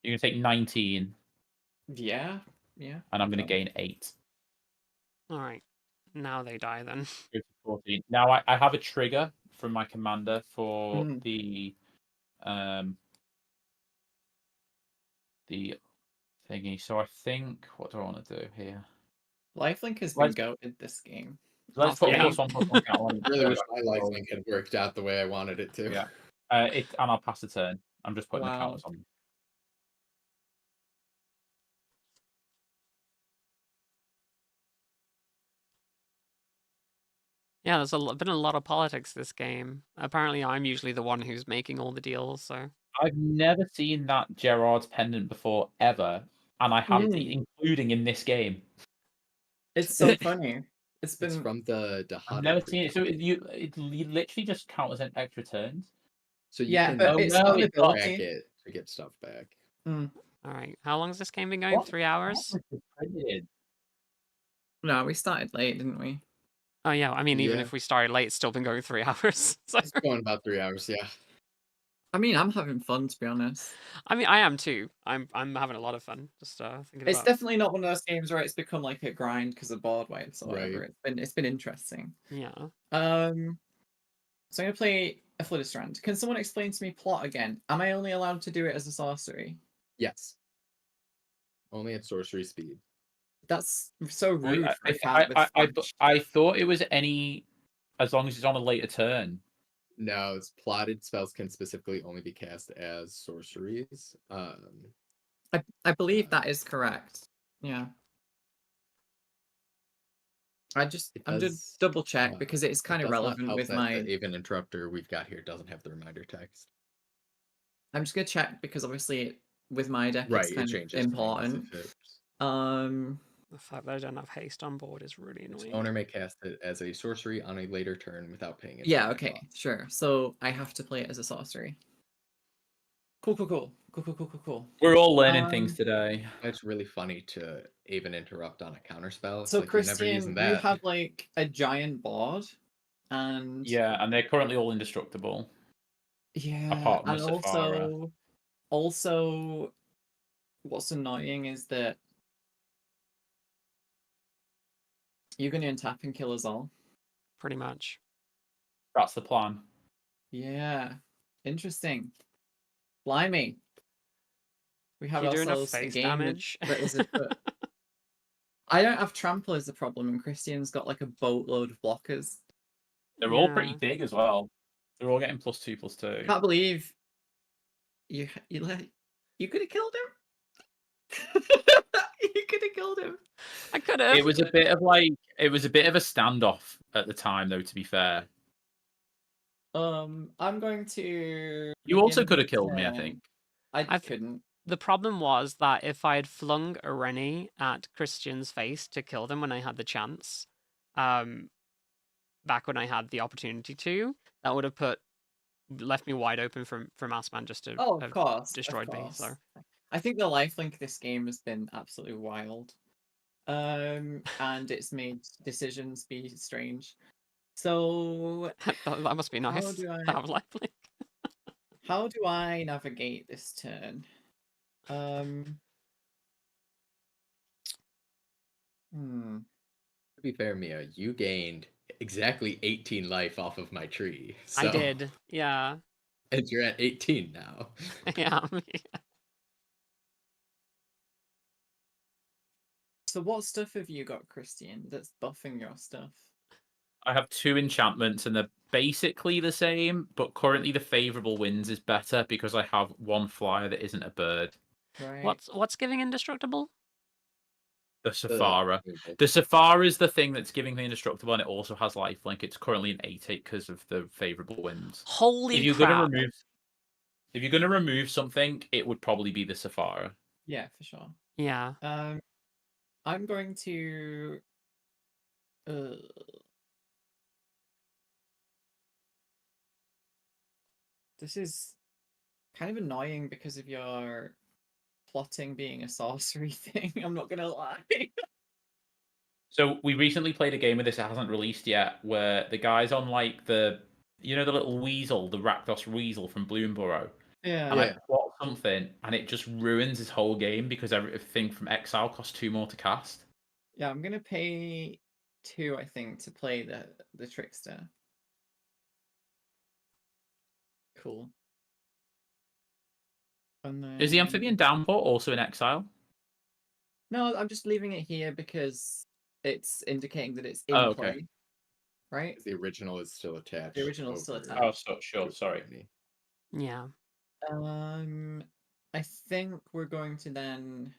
You're gonna take 19, Yeah. and I'm gonna gain 8. Alright. Now they die then. Go to 14. Now I have a trigger from my commander for the thingy. So I think what do I want to do here? Lifelink has been Let's- goated this game. Let's put Yeah. +1/+1 count on. I really wish my lifelink had worked out the way I wanted it to. Yeah. And I'll pass the turn. I'm just putting the Wow. counters on. Yeah, there's been a lot of politics this game. Apparently, I'm usually the one who's making all the deals, so... I've never seen that Gerard's pendant before ever, and I haven't, including in this game. It's so funny. It's It's been from the I've never seen it. So you literally just count as an extra turns. So you Yeah, can but it's no, got an it's not. ability. track it to get stuff back. All right. How long has this game been going? What? 3 hours? No, we started late, didn't we? Oh yeah. I mean, even Yeah. if we started late, it's still been going 3 hours. So It's going about 3 hours, yeah. I mean, I'm having fun, to be honest. I mean, I am too. I'm having a lot of fun. Just thinking It's about. definitely not one of those games where it's become like a grind because of board wipes or whatever. Right. It's been interesting. Yeah. So I'm gonna play a Flooded Strand. Can someone explain to me plot again? Am I only allowed to do it as a sorcery? Yes. Only at sorcery speed. That's so rude for a I, cat with Flash. I thought it was any, as long as it's on a later turn. No, it's plotted spells can specifically only be cast as sorceries. I believe that is correct. Yeah. I'm just double check because it's kind of relevant with my. The even interrupter we've got here doesn't have the reminder text. I'm just gonna check because obviously with my deck Right, it's kind it of changes important. The fact that I don't have haste on board is really Its annoying. owner may cast it as a sorcery on a later turn without paying it. Yeah, okay, sure. So I have to play it as a sorcery. Cool. We're all learning things today. It's really funny to even interrupt on a counter spell. It's So like you're never using Christian, that. you have like a giant board, and Yeah, and they're currently all indestructible. yeah, Apart from and the Safara. also, what's annoying is that you're going to untap and kill us all. Pretty much. That's the plan. Yeah, interesting. Blimey. We have You do enough ourselves a face game damage. that is a bit... I don't have trample as a problem, and Christian's got like a boatload of blockers. They're all pretty big as well. They're all getting +2/+2. Can't believe you could have killed him. You could have killed him. I could have. It was a bit of a standoff at the time, though. To be fair, I'm going to. you also could have killed me. I think. I couldn't. The problem was that if I had flung a Rennie at Christian's face to kill them when I had the chance, back when I had the opportunity to, that would have left me wide open for maskman just to of course, destroyed me. So I think the lifelink this game has been absolutely wild, and it's made decisions be strange. So that must be nice to have lifelink. How do I navigate this turn? To be fair, Mia, you gained exactly 18 life off of my tree. So... I did, yeah. And you're at 18 now. Yeah. So what stuff have you got, Christian, that's buffing your stuff? I have 2 enchantments, and they're basically the same, but currently the favourable winds is better because I have 1 flyer that isn't a bird. Right. What's giving indestructible? The Safara. The Safara is the thing that's giving the indestructible, and it also has lifelink. It's currently an 8/8 because of the favourable winds. Holy crap! If you're gonna remove something, it would probably be the Safara. Yeah, for sure. Yeah. I'm going to. This is kind of annoying because of your plotting being a sorcery thing. I'm not gonna lie. So we recently played a game of this that hasn't released yet, where the guy's on like the little weasel, the Rakdos weasel from Bloomborough. Yeah. And I plot something, and it just ruins his whole game because everything from Exile costs 2 more to cast. Yeah, I'm gonna pay 2, I think, to play the Trickster. Cool. And then... Is the Amphibian Downpour also in Exile? No, I'm just leaving it here because it's indicating that it's in play. Right? The original is still attached. The original is still attached. Oh, sure. Sorry. Yeah. I think we're going to then.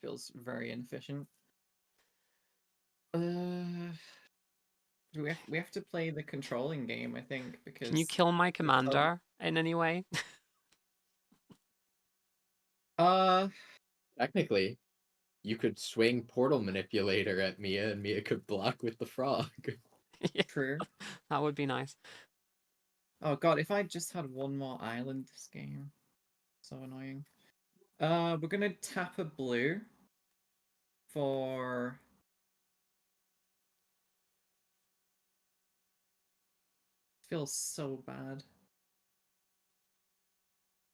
Feels very inefficient. We have to play the controlling game, I think, because. Can you kill my commander in any way? Technically, you could swing Portal Manipulator at Mia, and Mia could block with the frog. Yeah, true. That would be nice. Oh god, if I just had 1 more island this game. So annoying. We're gonna tap a blue for. Feels so bad.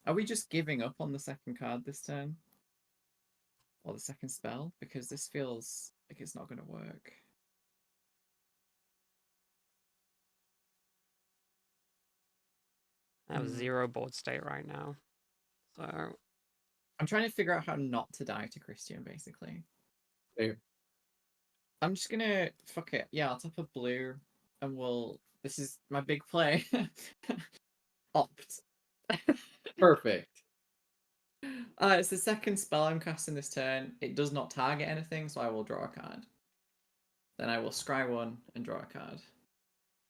Are we just giving up on the second card this turn? Or the second spell? Because this feels like it's not going to work. I have 0 board state right now. So I'm trying to figure out how not to die to Christian, basically. There. I'm just gonna fuck it. Yeah, I'll tap a blue and we'll. This is my big play. Opt. Perfect. It's the second spell I'm casting this turn. It does not target anything, so I will draw a card. Then I will scry one and draw a card.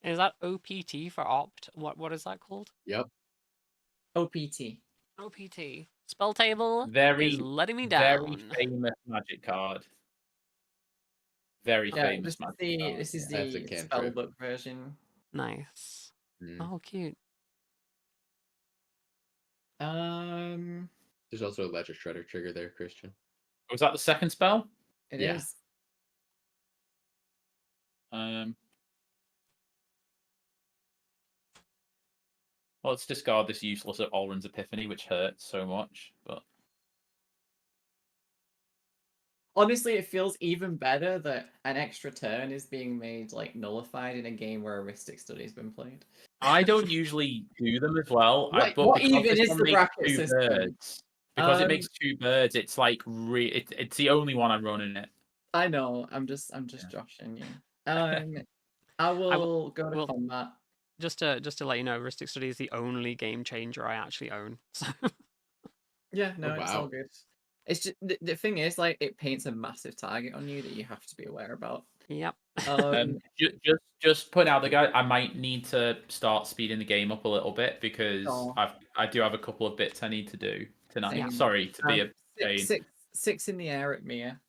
is that OPT for opt? What is that called? Yep. OPT. OPT. Spell table Very, is letting me very down. famous magic card. Very Yeah, famous this is magic the card. this is That's a the cantrip. spellbook version. Nice. Mm. Oh, cute. There's also a Ledger Shredder trigger there, Christian. Was that the second spell? It Yeah. is. Well, let's discard this useless Olren's Epiphany, which hurts so much. But Honestly, it feels even better that an extra turn is being made like nullified in a game where a Rhystic Study's been played. I don't usually do them as well. But What because even this is one the makes bracket 2 system? birds, because it makes 2 birds, it's like it's the only one I'm running it. I know. I'm just joshing you. I will go to well- combat. Just to let you know, Ristic Study is the only game changer I actually own. So Yeah, no, Oh, it's all wow. good. It's just the thing is like it paints a massive target on you that you have to be aware about. yep. Just putting out the guy, I might need to start speeding the game up a little bit because Oh. I do have a couple of bits I need to do tonight. Same. Sorry to be a pain. Six in the air at Mia.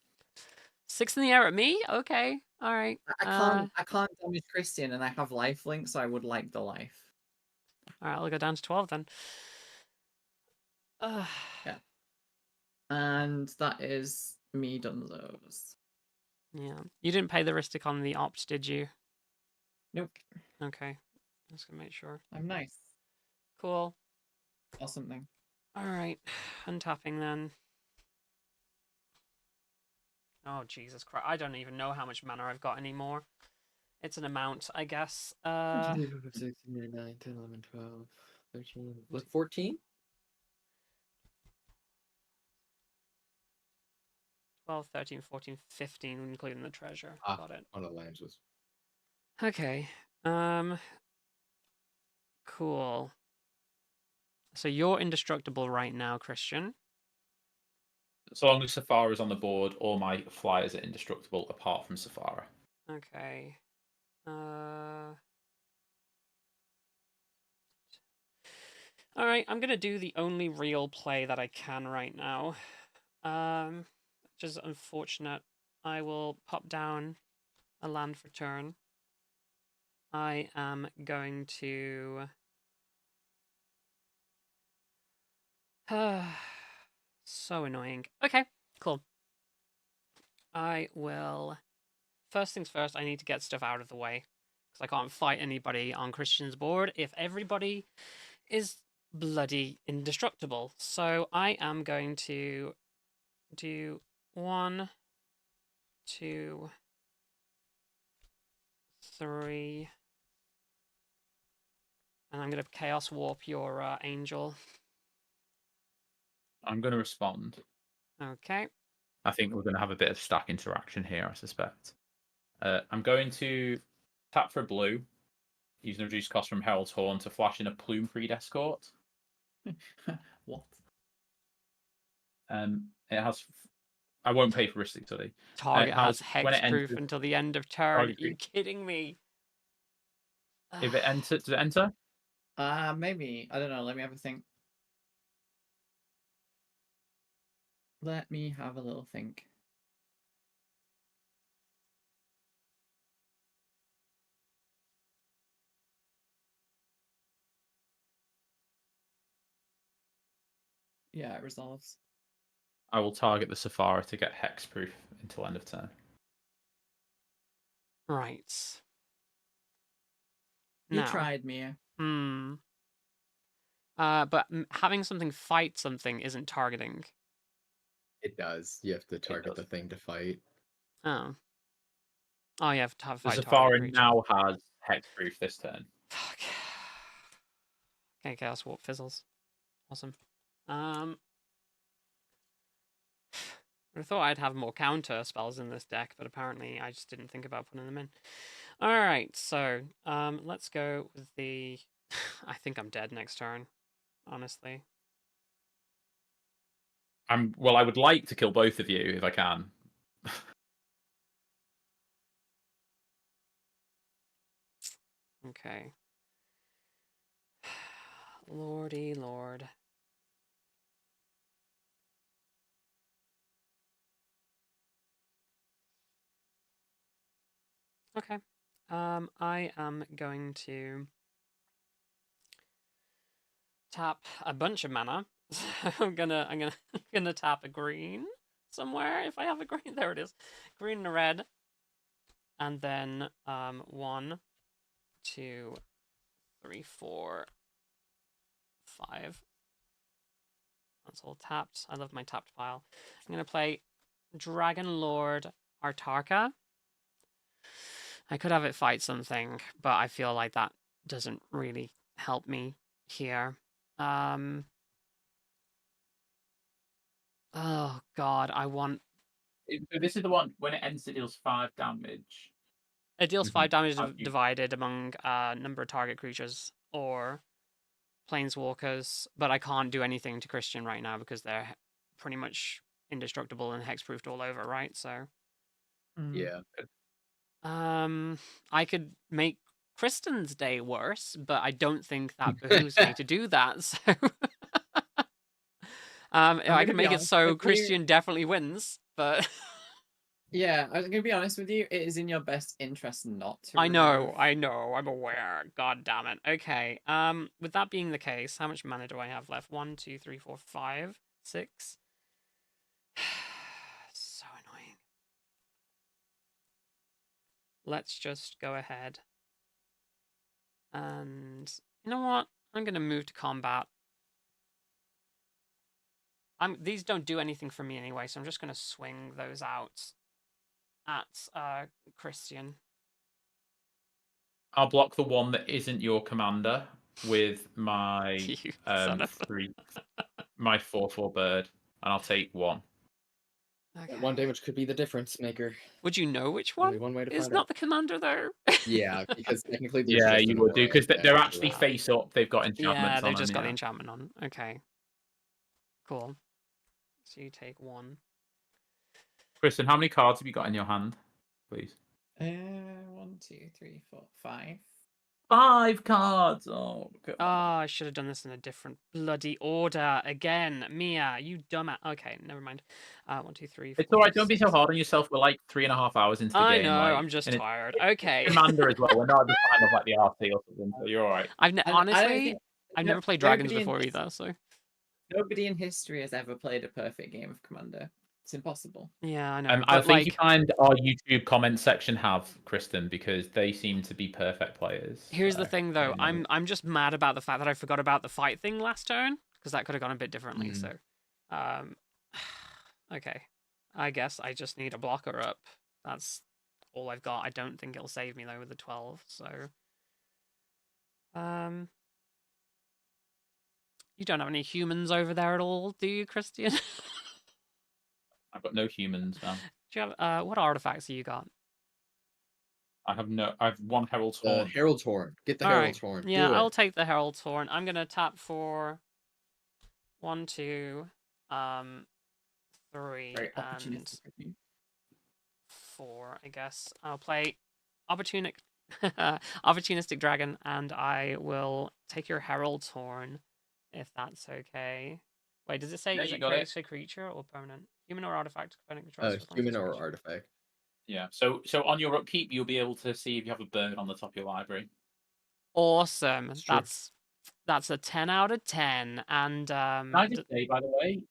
6 in the air at me? Okay. All right. I can't damage Christian and I have lifelink, so I would like the life. All right, I'll go down to 12 then. Yeah. And that is me done those. Yeah. You didn't pay the Ristic on the opt, did you? Nope. Okay. Just gonna make sure. I'm nice. Cool. Or something. All right. Untapping then. Oh, Jesus Christ. I don't even know how much mana I've got anymore. It's an amount, I guess. 9, 10, 11, 12, 13. Was it 14? 12, 13, 14, 15, including the treasure. Got it. One of the lines was. Okay. Cool. So you're indestructible right now, Christian. So long as Safara is on the board, all my flyers are indestructible apart from Safara. Okay. All right, I'm gonna do the only real play that I can right now. Which is unfortunate. I will pop down a land for turn. I am going to. So annoying. Okay, cool. I will. First things first, I need to get stuff out of the way. Because I can't fight anybody on Christian's board if everybody is bloody indestructible. So I am going to do 1, 2, 3. And I'm going to Chaos Warp your angel. I'm going to respond. Okay. I think we're going to have a bit of stack interaction here, I suspect. I'm going to tap for blue, using the reduced cost from Herald's Horn to flash in a Plume Creed Escort. What? It has. I won't pay for Ristic Study. Target has when it hexproof enters- until the end of turn. Are you kidding me? If it enters, does it enter? Maybe. I don't know. Let me have a think. Let me have a little think. Yeah, it resolves. I will target the Safari to get hexproof until end of turn. Right. You Now, tried, Mia. but having something fight something isn't targeting. It does. You have to target the does. thing to fight. Oh. Oh, you have to have The fight target Safari creature. now has hexproof this turn. Fuck. Okay, Chaos Warp fizzles. Awesome. I thought I'd have more counter spells in this deck, but apparently I just didn't think about putting them in. Alright, so let's go with the... I think I'm dead next turn, honestly. Well, I would like to kill both of you if I can. Okay. Lordy Lord. Okay. I am going to tap a bunch of mana. I'm gonna tap a green somewhere if I have a green. There it is. Green and a red. And then 1, 2, 3, 4, 5. That's all tapped. I love my tapped pile. I'm gonna play Dragon Lord Artarka. I could have it fight something, but I feel like that doesn't really help me here. Oh god, I want... So this is the one when it ends, it deals 5 damage. It deals 5 damage you- divided among a number of target creatures or planeswalkers, but I can't do anything to Christian right now because they're pretty much indestructible and hexproofed all over, right? So Yeah. I could make Kristen's day worse, but I don't think that behooves me to do that. So I can make it so Christian definitely wins, but Yeah, I was gonna be honest with you. It is in your best interest not to. I know, I'm aware. God damn it. Okay. With that being the case, how much mana do I have left? 1, 2, 3, 4, 5, 6. So annoying. Let's just go ahead. And you know what? I'm gonna move to combat. These don't do anything for me anyway, so I'm just gonna swing those out at Christian. I'll block the one that isn't your commander with my You son of... 4/4 bird, and I'll take 1. Okay. One damage could be the difference maker. Would you know which one? Only one way to It's find not out. the commander though. Yeah, because technically there's Yeah, just you an would do aura because they're attached actually to it. face up. They've got enchantments Yeah, on they've them, just got the yeah. enchantment on. Okay. Cool. So you take 1. Kristen, how many cards have you got in your hand, please? 1, 2, 3, 4, 5. 5 cards. Oh, God. Oh, I should have done this in a different bloody order again. Mia, you dumbass. Okay, never mind. 1, 2, 3, 4. It's all right. Don't be so 6. hard on yourself. We're like 3.5 hours into the I game. know. like, I'm just and tired. it's Okay. Commander as well. We're not at the time of like the RC or something, so you're all right. Honestly, I've never played dragons nobody in before his- either. So Nobody in history has ever played a perfect game of Commander. It's impossible. yeah, I know. I But think like, you find our YouTube comment section have, Kristen, because they seem to be perfect players. here's so, the thing, though. I know. I'm just mad about the fact that I forgot about the fight thing last turn because that could have gone a bit differently. So, okay. I guess I just need a blocker up. That's all I've got. I don't think it'll save me though with the 12. So, you don't have any humans over there at all, do you, Christian? I've got no humans now. Do you have what artifacts have you got? I've 1 Herald's The Horn. Herald's Horn. Get the All right. Herald's Horn. Yeah, Do I'll it. take the Herald's Horn. I'm gonna tap for 1, 2, 3, Very and opportunistic of you. 4. I guess I'll play opportunistic dragon, and I will take your Herald's Horn, if that's okay. Wait, does it say Yeah, is you it got it. creates a creature or permanent? Human or artifact? Permanent controls Human this or creature. artifact. Yeah. So on your upkeep, you'll be able to see if you have a bird on the top of your library. Awesome. It's true. That's That's a 10 out of 10. And Can I just say, by the way,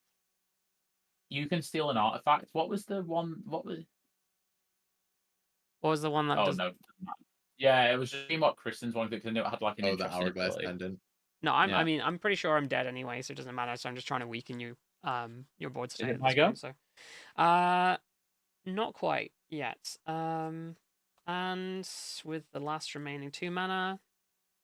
you can steal an artifact. What was the one? What was? what was the one that Oh does? no. Yeah, it was just what Kristen's one because I knew it had like an Oh, the interesting hourglass ability. pendant. No, Yeah. I mean, I'm pretty sure I'm dead anyway, so it doesn't matter. So I'm just trying to weaken you, your board state it at my this go? point. So, not quite yet. And with the last remaining 2 mana,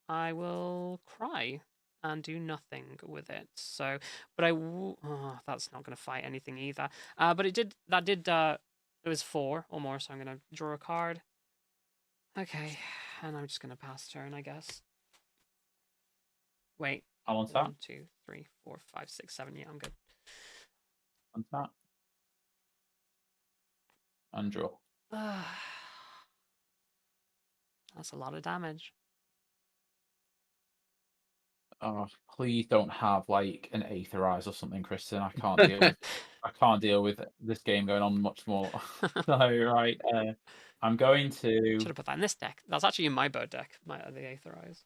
I will cry and do nothing with it. So, but oh, that's not going to fight anything either. But it was 4 or more, so I'm going to draw a card. Okay, and I'm just going to pass turn, I guess. Wait. I'll untap. 1, 2, 3, 4, 5, 6, 7. Yeah, I'm good. Untap. And draw. That's a lot of damage. Oh, please don't have like an Aetherize or something, Kristen. I can't deal with. I can't deal with this game going on much more. So right, I'm going to. Should have put that in this deck. That's actually in my bird deck. The Aetherize.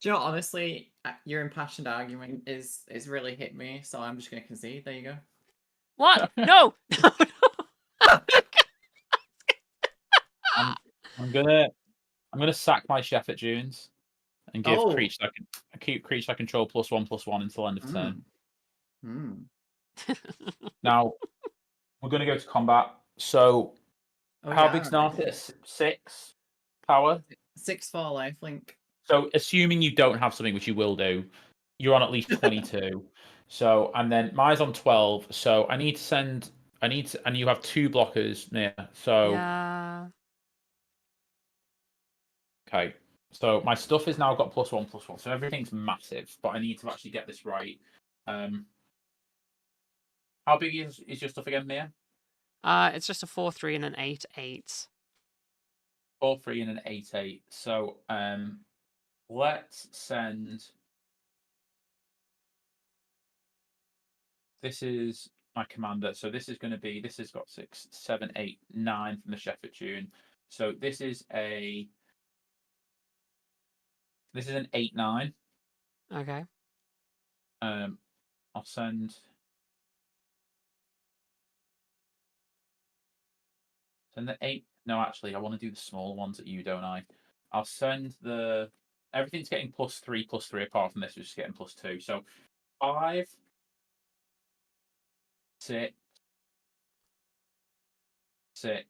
Do you know, honestly, your impassioned argument is really hit me, so I'm just gonna concede. There you go. What? No! I'm gonna sack my chef at June's and give creature I control +1/+1 until end of turn. Now we're gonna go to combat. So how big's Narcissus? 6 power. 6 for lifelink. So assuming you don't have something, which you will do, you're on at least 22. So and then mine's on 12. So I need to send. And you have 2 blockers near. So yeah. Okay. So my stuff has now got +1/+1. So everything's massive, but I need to actually get this right. How big is your stuff again, Mia? It's just a 4/3 and an 8/8. 4/3 and an 8/8. So let's send. This is my commander. So this is going to be. This has got 6, 7, 8, 9 from the Shepherd Tune. So this is a. This is an 8/9. Okay. I'll send. Send the 8. No, actually, I want to do the smaller ones at you, don't I? I'll send the. Everything's getting +3/+3 apart from this, which is getting +2. So 5, 6, 6.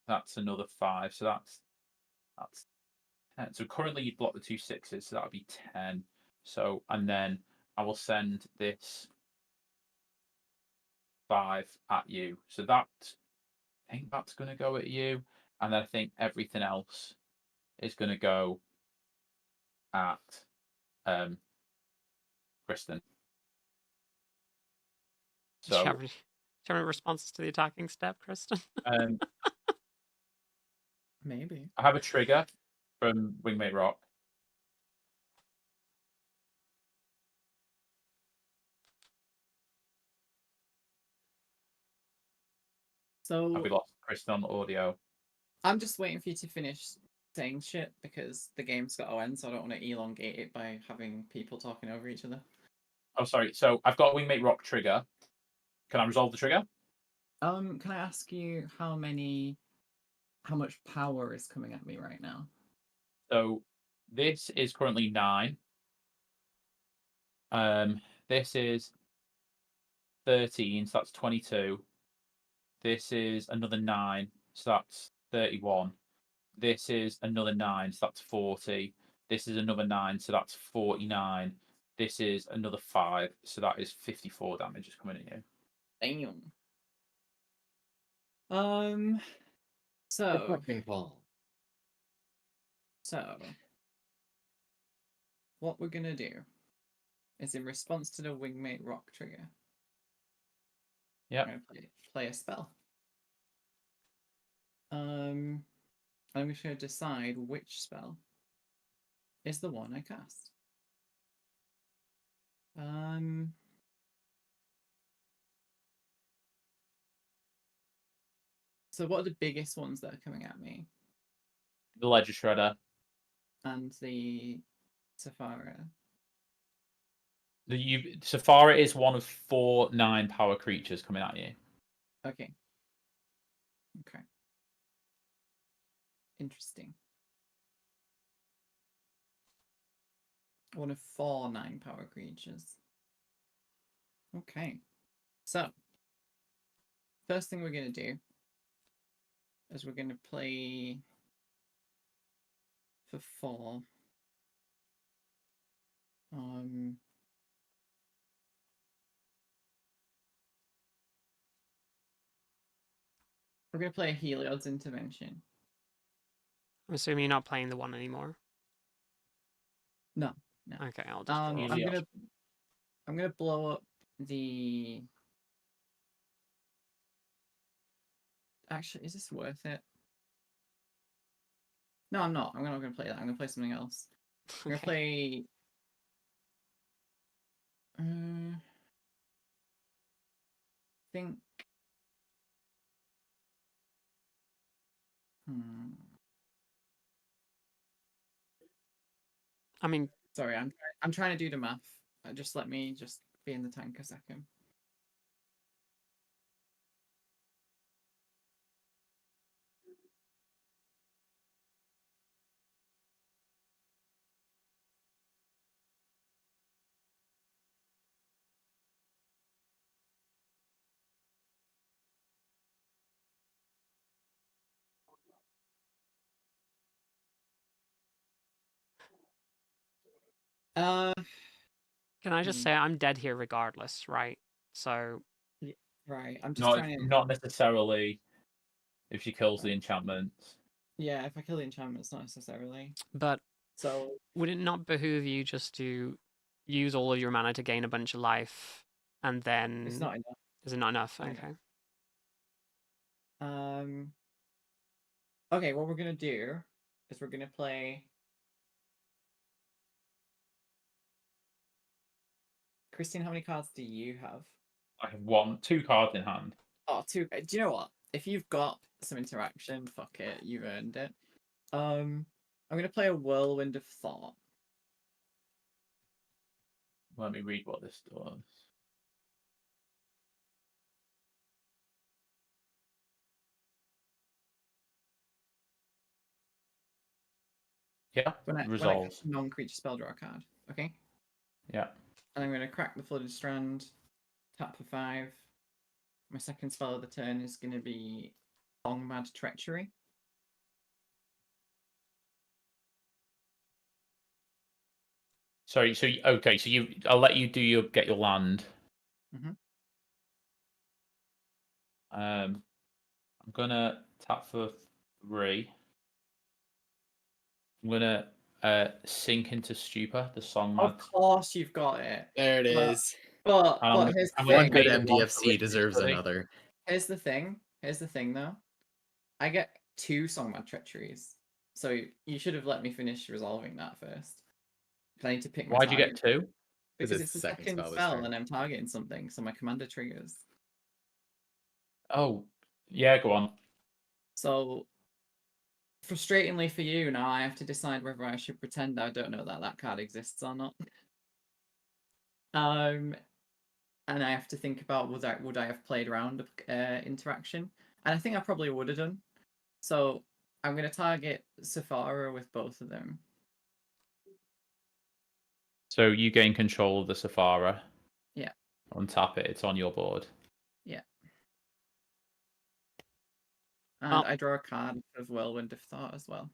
That's another 5. So that's 10. So currently you block the 2 6s, so that'll be 10. So and then I will send this 5 at you. So that I think that's going to go at you, and then I think everything else is going to go at Kristen. So, do you have any responses to the attacking step, Kristen? Maybe. I have a trigger from Wingmate Rock. So Have we lost Kristen on the audio? I'm just waiting for you to finish saying shit because the game's got to end, so I don't want to elongate it by having people talking over each other. Oh, sorry. So I've got a Wingmate Rock trigger. Can I resolve the trigger? Can I ask you how much power is coming at me right now? So this is currently 9. This is 13, so that's 22. This is another 9, so that's 31. This is another 9, so that's 40. This is another 9, so that's 49. This is another 5, so that is 54 damage is coming at you. Damn. So what we're gonna do is in response to the Wingmate Rock trigger. Yeah. I'm gonna play a spell. I'm just gonna decide which spell is the one I cast. So what are the biggest ones that are coming at me? The Ledger Shredder. And the Safara. Safara is one of 4 9-power creatures coming at you. Okay. Okay. Interesting. One of 4 9-power creatures. Okay. So, first thing we're going to do is we're going to play for 4. We're going to play a Heliod's Intervention. I'm assuming you're not playing the one anymore. No, no. Okay, I'll just. I'm Heliod. gonna blow up the. Actually, is this worth it? No, I'm not. I'm not gonna play that. I'm gonna play something else. I'm gonna play. Think. I mean, Sorry, I'm trying to do the math. Just let me just be in the tank a second. can I just say I'm dead here regardless, right? So. Right. I'm just trying to. Not necessarily if she kills the enchantments. Yeah, if I kill the enchantments, not necessarily. But So would it not behoove you just to use all of your mana to gain a bunch of life, and then it's not enough. Is it not enough? Not Okay. Okay, what we're gonna do is we're gonna play. Christine, how many cards do you have? I have 2 cards in hand. Oh, 2. Do you know what? If you've got some interaction, fuck it, you've earned it. I'm gonna play a Whirlwind of Thought. Let me read what this does. Yeah, resolves. Non-creature spell draw card. Okay. Yeah. And I'm gonna crack the Flooded Strand. Tap for 5. My second spell of the turn is gonna be Mad Treachery. Sorry. So okay. So I'll let you get your land. I'm gonna tap for 3. I'm gonna sink into stupor. The song. Of course, you've got it. There it is. But here's the One thing. good MDFC deserves another. Here's the thing. Here's the thing, though. I get 2 Mad Treacheries, so you should have let me finish resolving that first. I need to pick my Why'd you get 2? Because it's the second spell and I'm targeting something, so my commander triggers. Oh, yeah, go on. So, frustratingly for you, now I have to decide whether I should pretend I don't know that card exists or not. And I have to think about would I have played around interaction, and I think I probably would have done. So I'm going to target Safara with both of them. So you gain control of the Safara. Yeah. Untap it. It's on your board. Yeah. And I draw a card of Whirlwind of Thought as well.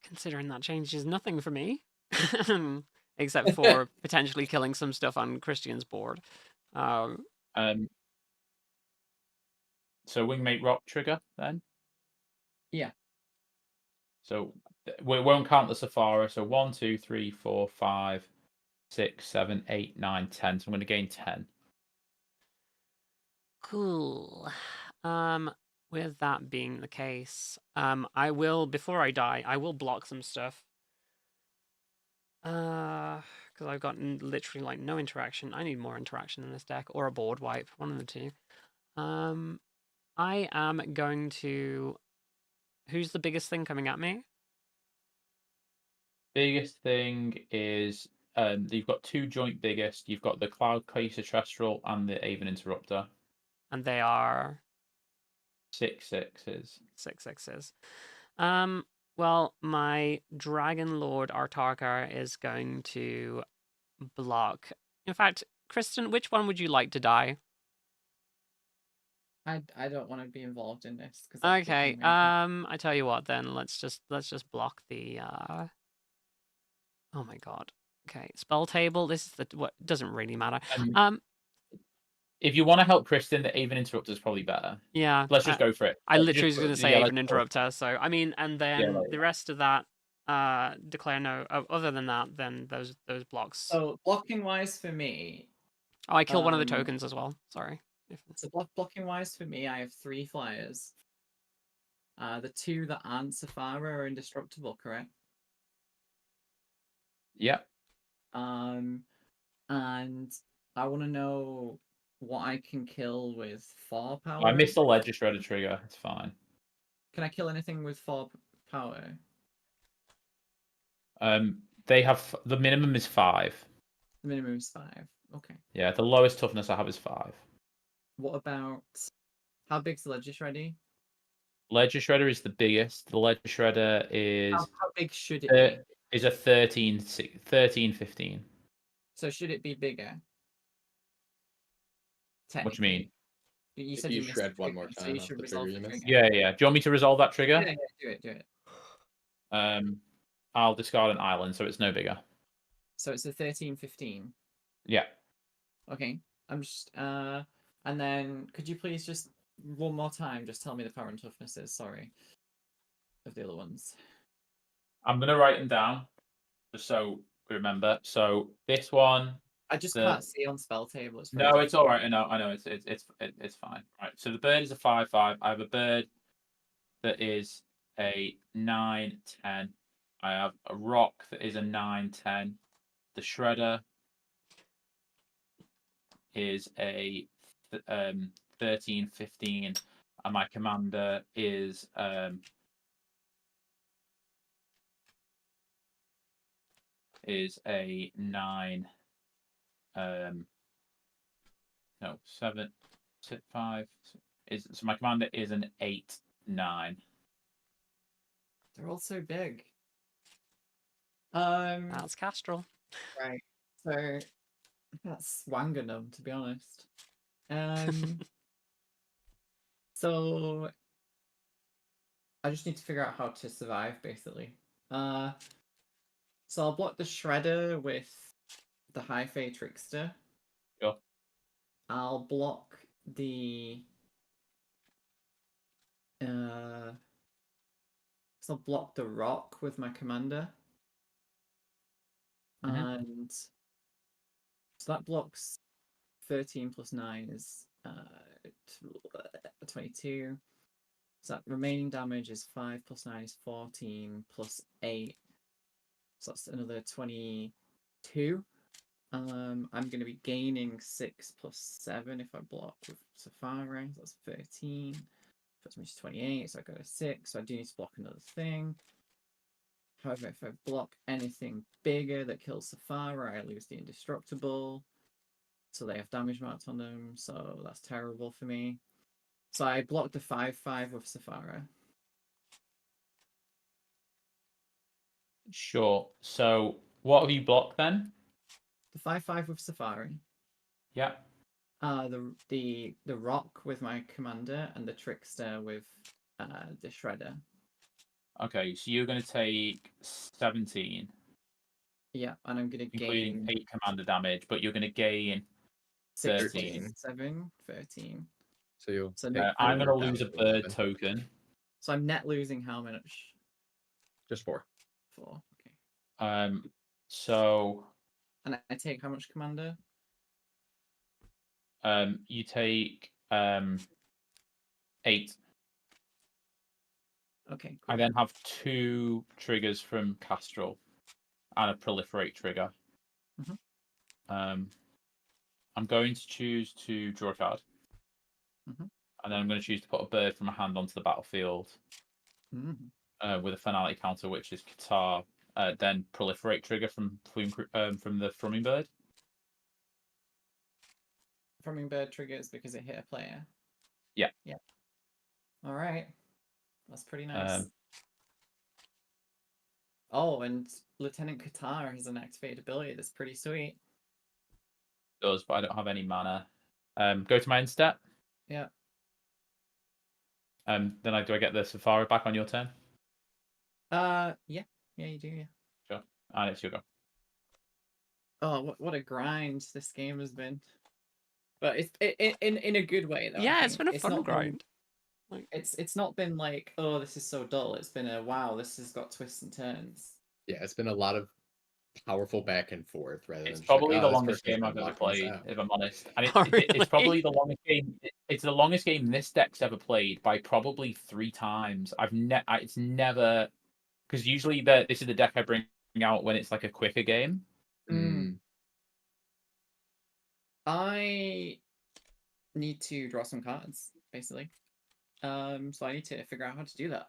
Considering that changes nothing for me, except for potentially killing some stuff on Christian's board. So Wingmate Rock trigger then? Yeah. So we won't count the Safara. So 1, 2, 3, 4, 5, 6, 7, 8, 9, 10. So I'm going to gain 10. Cool. With that being the case, I will, before I die, I will block some stuff. Because I've got literally like no interaction. I need more interaction in this deck, or a board wipe, one of the two. I am going to. Who's the biggest thing coming at me? Biggest thing is you've got two joint biggest. You've got the Cloud Chaser Terrestrial and the Aven Interrupter. And they are 6/6s. 6/6s. Well, my Dragon Lord Artarkar is going to block. In fact, Kristen, which one would you like to die? I don't want to be involved in this because Okay. I tell you what, then let's just block the. Oh my god. Okay, spell table. This is the what doesn't really matter. If you want to help Kristen, the Aven Interrupter is probably better. Yeah. Let's just go for it. I Let's literally was just- going to say yeah, Aven let's go. Interrupter. So I mean, and then like the rest of that, declare no. Other than that, then those blocks. So blocking wise for me, Oh, I killed one of the um, tokens as well. Sorry. so blocking wise for me, I have 3 flyers. The 2 that aren't Safara are indestructible, correct? Yeah. And I want to know what I can kill with 4 power. I missed the Ledger Shredder trigger. It's fine. Can I kill anything with 4 power? They have the minimum is 5. The minimum is 5. Okay. Yeah, the lowest toughness I have is 5. What about how big's the Ledger Shreddy? Ledger Shredder is the biggest. The Ledger Shredder is How big should it be? is a 13, 15. So should it be bigger? What do you mean? You If said you missed shred the one more trigger, so time you off should the resolve trigger the you missed. trigger. Yeah. Do you want me to resolve that trigger? Yeah, do it. I'll discard an island, so it's no bigger. So it's a 13, 15. Yeah. Okay. I'm just and then could you please just one more time just tell me the power and toughnesses, sorry. Of the other ones. I'm gonna write them down just so we remember. So this one. I just can't see on spell table. It's No, it's all right. I know. It's fine. Right. So the bird is a 5/5. I have a bird that is a 9/10. I have a rock that is a 9/10. The shredder is a 13/15, and my commander is a 9. No, 7, 6, 5. So my commander is an 8/9. They're all so big. That's Castrol. Right. So that's Wanganum, to be honest. So I just need to figure out how to survive, basically. So I'll block the Shredder with the High Fae Trickster. Sure. I'll block the so I'll block the rock with my commander. And so that blocks 13 plus 9 is 22. So that remaining damage is 5 plus 9 is 14 plus 8. So that's another 22. I'm going to be gaining 6 plus 7 if I block with Safari. So that's 13. Puts me to 28, so I go to 6. So I do need to block another thing. However, if I block anything bigger that kills Safari, I lose the indestructible. So they have damage marked on them, so that's terrible for me. So I blocked the 5/5 with Safari. Sure. So what have you blocked then? The 5/5 with Safari. Yeah. The rock with my commander and the trickster with the shredder. Okay, so you're going to take 17. Yeah, and I'm going to including gain 8 commander damage, but you're going to gain 13. 7, 13. So you'll. So I'm going to down lose a to bird 11. token. So I'm net losing how much? Just 4. 4. Okay. So And I take how much commander? you take 8. Okay. Cool. I then have 2 triggers from Castrol and a proliferate trigger. Mhm. I'm going to choose to draw a card. Mhm. And then I'm going to choose to put a bird from my hand onto the battlefield with a finality counter, which is Qatar. Then proliferate trigger from the Frumming Bird. Frumming bird triggers because it hit a player. Yeah. Yeah. All right. That's pretty nice. Oh, and Lieutenant Qatar has an activated ability that's pretty sweet. Does, but I don't have any mana. Go to my end step. Yeah. Then do I get the Safari back on your turn? Yeah. Yeah, you do, yeah. Sure. And it's your go. Oh, what a grind this game has been. But it's in a good way though. Yeah, it's been a fun not grind. Been, it's not been like, oh, this is so dull. It's been a wow, this has got twists and turns. Yeah, it's been a lot of powerful back and forth rather than It's just probably like, the oh, this longest person's game gonna I've ever lock this played, out. if I'm honest. And Oh, it's probably really? the longest game. It's the longest game this deck's ever played by probably 3 times. It's never, because usually this is the deck I bring out when it's like a quicker game. I need to draw some cards, basically. So I need to figure out how to do that.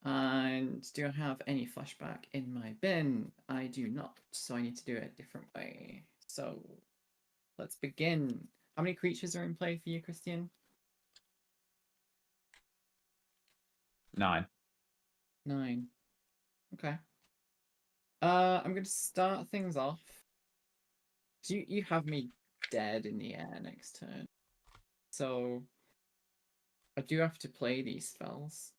And do I have any flashback in my bin? I do not, so I need to do it a different way. So let's begin. How many creatures are in play for you, Christian? 9. 9. Okay. I'm going to start things off. You have me dead in the air next turn. So I do have to play these spells.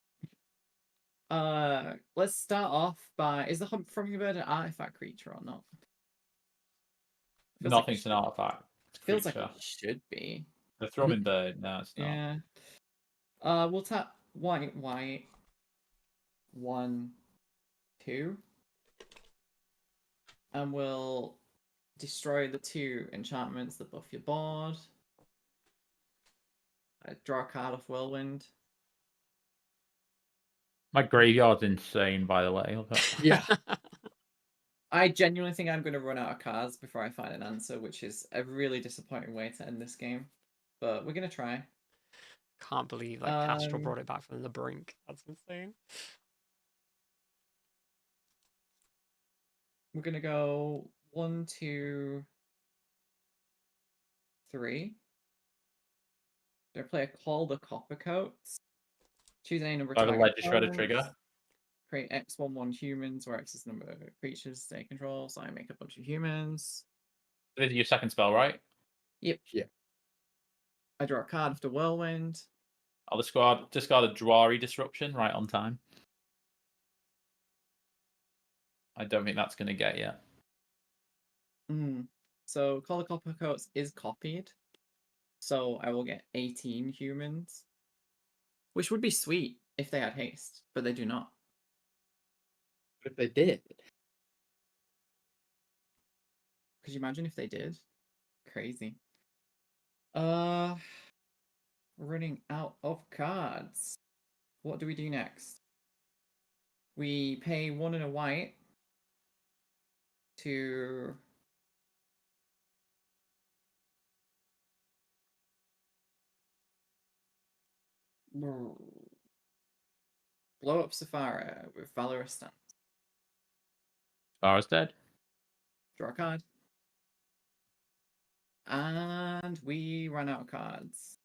Let's start off by, is the Hump Hummingbird an artifact creature or not? Nothing's an artifact. Feels like it should be. The Thrumming Bird, no, it's not. Yeah. We'll tap white. 1, 2. And we'll destroy the 2 enchantments that buff your board. Draw a card off Whirlwind. My graveyard's insane, by the way. Yeah. I genuinely think I'm going to run out of cards before I find an answer, which is a really disappointing way to end this game. But we're going to try. Can't believe that Castrol brought it back from the brink. That's insane. We're going to go 1, 2, 3. Do I play a Call the Coppercoats? Choose any number of I have a target Ledger Shredder cards. trigger. Create X11 humans, where X is the number of creatures they control, so I make a bunch of humans. This is your second spell, right? Yep. Yeah. I draw a card after Whirlwind. I'll discard a Drawry Disruption right on time. I don't think that's going to get you. So Call the Coppercoats is copied. So I will get 18 humans. Which would be sweet if they had haste, but they do not. What if they did? Could you imagine if they did? Crazy. Running out of cards. What do we do next? We pay 1 and a white to blow up Saphira with Valorous Stance. Safara's dead. Draw a card. And we ran out of cards.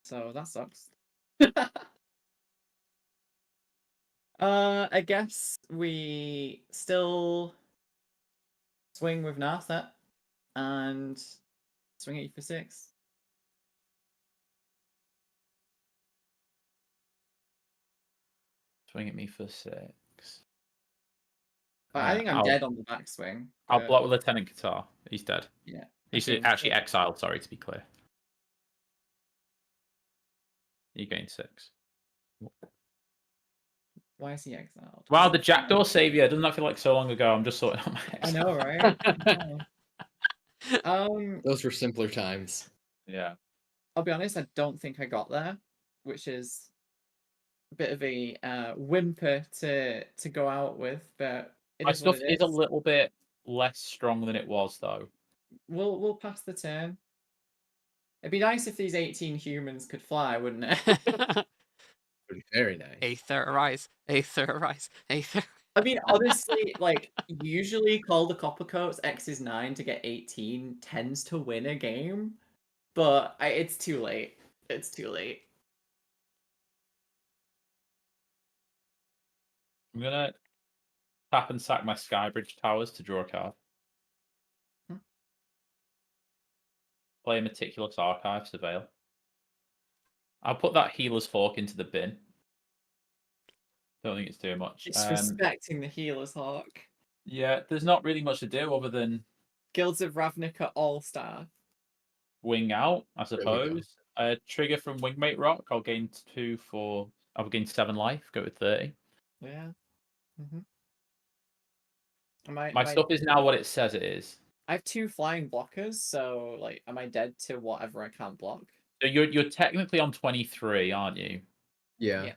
So that sucks. I guess we still swing with Narset and swing at you for 6. Swing at me for 6. I think I'm dead on the backswing. I'll block with Lieutenant Qatar. He's dead. Yeah. He's Okay. actually exiled, sorry, to be clear. You gain 6. Why is he exiled? Wow, the Jackdaw Savior. Doesn't that feel like so long ago? I'm just sorting out my I exile. know, right? I know. Those were simpler times. Yeah. I'll be honest, I don't think I got there, which is a bit of a whimper to go out with, but My stuff is a little bit less strong than it was, though. We'll pass the turn. It'd be nice if these 18 humans could fly, wouldn't it? Would be very nice. Aether arise, Aether arise, Aether. I mean, honestly, like, usually Call the Coppercoats X is 9 to get 18 tends to win a game, but it's too late. It's too late. I'm gonna tap and sack my Skybridge Towers to draw a card. Play a Meticulous Archive, Surveil. I'll put that Healer's Fork into the bin. Don't think it's too much. Disrespecting the Healer's Hawk. Yeah, there's not really much to do other than Guilds of Ravnica All-Star. wing out, I There we go. suppose. Trigger from Wingmate Rock. I'll gain 2 for. I'll gain 7 life. Go with 30. Yeah. Mm-hmm. My stuff is now what it says it is. I have 2 flying blockers, so like, am I dead to whatever I can't block? So you're technically on 23, aren't you? Yeah. Yeah.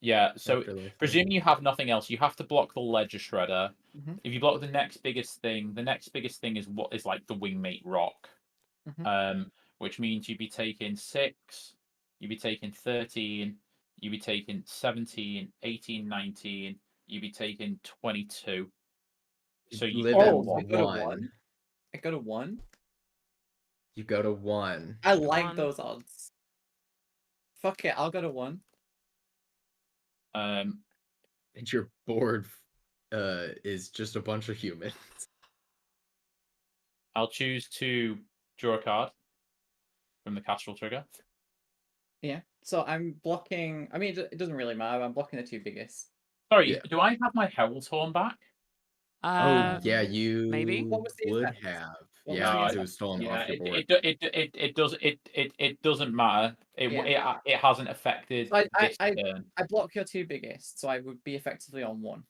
Yeah. So Afterlife. presuming you have nothing else, you have to block the Ledger Shredder. Mhm. If you block the next biggest thing is what is like the Wingmate Rock. Which means you'd be taking 6, you'd be taking 13, you'd be taking 17, 18, 19, you'd be taking 22. So you live go at one. I go to 1. 1. I go to 1. You go to 1. I like 1. those odds. Fuck it, I'll go to 1. And your board is just a bunch of humans. I'll choose to draw a card from the Castrol trigger. Yeah. So I'm blocking. I mean, it doesn't really matter. I'm blocking the 2 biggest. Sorry, Yeah. do I have my Herald's Horn back? Oh yeah, you maybe? What was the would effect? have. What Yeah, was because the it was stolen Yeah, off your board. it doesn't matter. It hasn't affected So this turn. I block your 2 biggest, so I would be effectively on 1.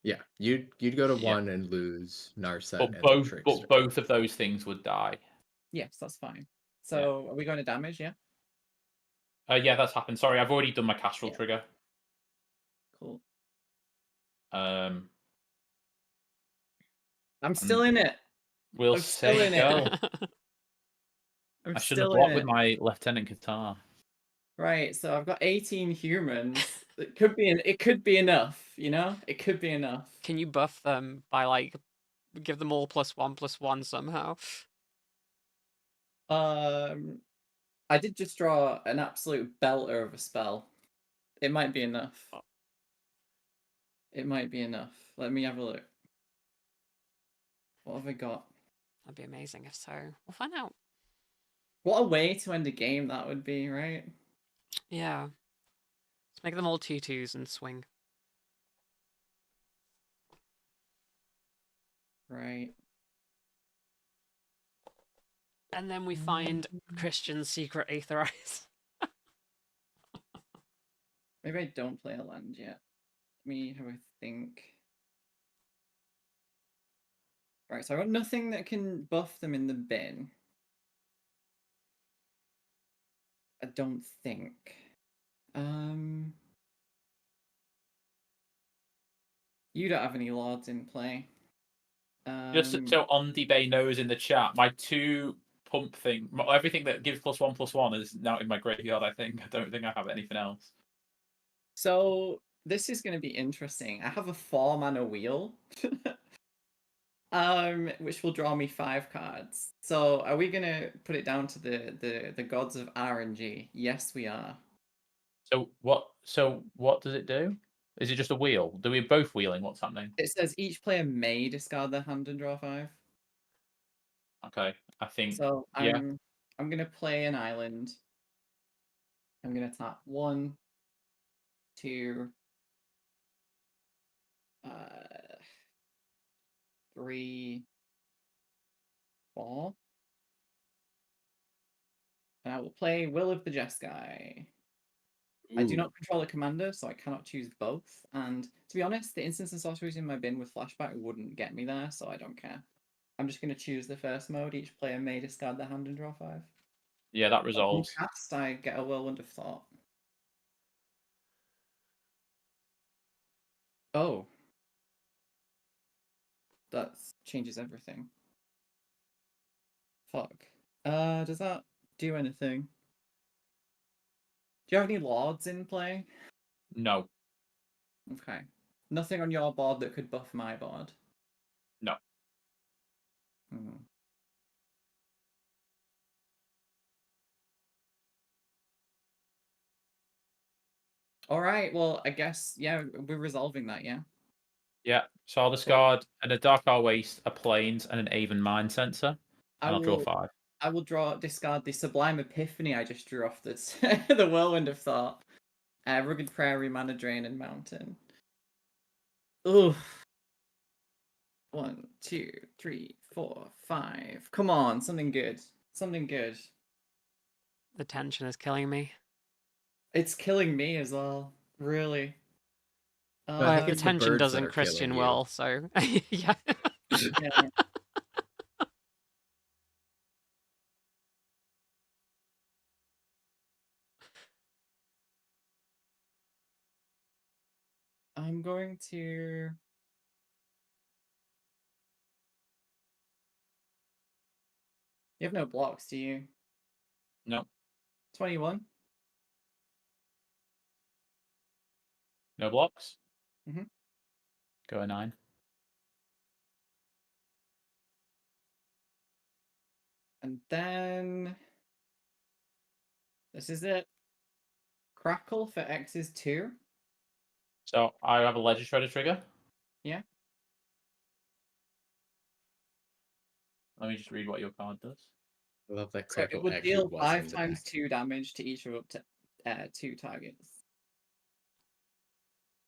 Yeah, you'd go to Yeah. 1 and lose Narset But and both the Trickster. but both of those things would die. Yes, that's fine. So are we going to damage? Yeah. Yeah, that's happened. Sorry, I've already done my Castrol trigger. Cool. I'm still in it. We'll I'm still say in go. it. I should have blocked with my Lieutenant Guitar. Right, so I've got 18 humans. It could be enough, you know? It could be enough. Can you buff them by like give them all +1/+1 somehow? I did just draw an absolute belter of a spell. It might be enough. It might be enough. Let me have a look. What have I got? That'd be amazing if so. We'll find out. What a way to end a game that would be, right? Yeah. Let's make them all 2/2s and swing. Right. And then we find Christian's secret Aether Eyes. Maybe I don't play a land yet. Let me have a think. Right, so I got nothing that can buff them in the bin. I don't think. You don't have any lords in play. Just so Ondi Bay knows in the chat, my 2 pump thing, everything that gives +1/+1 is now in my graveyard. I think I don't think I have anything else. So this is going to be interesting. I have a 4-mana wheel, which will draw me 5 cards. So are we going to put it down to the gods of RNG? Yes, we are. So what does it do? Is it just a wheel? Do we both wheeling? What's happening? It says each player may discard their hand and draw 5. Okay, I think So yeah. I'm gonna play an island. I'm gonna tap 1, 2, 3, 4. And I will play Will of the Jeskai. I do not control a commander, so I cannot choose both. And to be honest, the instants and sorceries in my bin with flashback wouldn't get me there, so I don't care. I'm just going to choose the first mode. Each player may discard their hand and draw 5. Yeah, that resolves. Cast, I get a Whirlwind of Thought. Oh. That changes everything. Fuck. Does that do anything. Do you have any lords in play? No. Okay. Nothing on your board that could buff my board? No. Hmm. All right, well, I guess, yeah, we're resolving that, yeah? Yeah. So I'll discard a Dark Waste, a Plains, and an Avon Mind Sensor. And I'll draw 5. I will discard the Sublime Epiphany I just drew off the the Whirlwind of Thought. Rugged Prairie, Mana Drain, and Mountain. Oof. 1, 2, 3, 4, 5. Come on, something good. Something good. The tension is killing me. It's killing me as well. Really. I Well, think the it's the tension birds that doesn't are killing Christian you. well, so yeah. Yeah. I'm going to. You have no blocks, do you? No. 21. No blocks. Mhm. Go a 9. And then this is it. Crackle for X is 2. So I have a Ledger Shredder trigger. Yeah. Let me just read what your card does. I love that So it Crackle would actually deal was 5 in the times deck. 2 damage to each of up to 2 targets.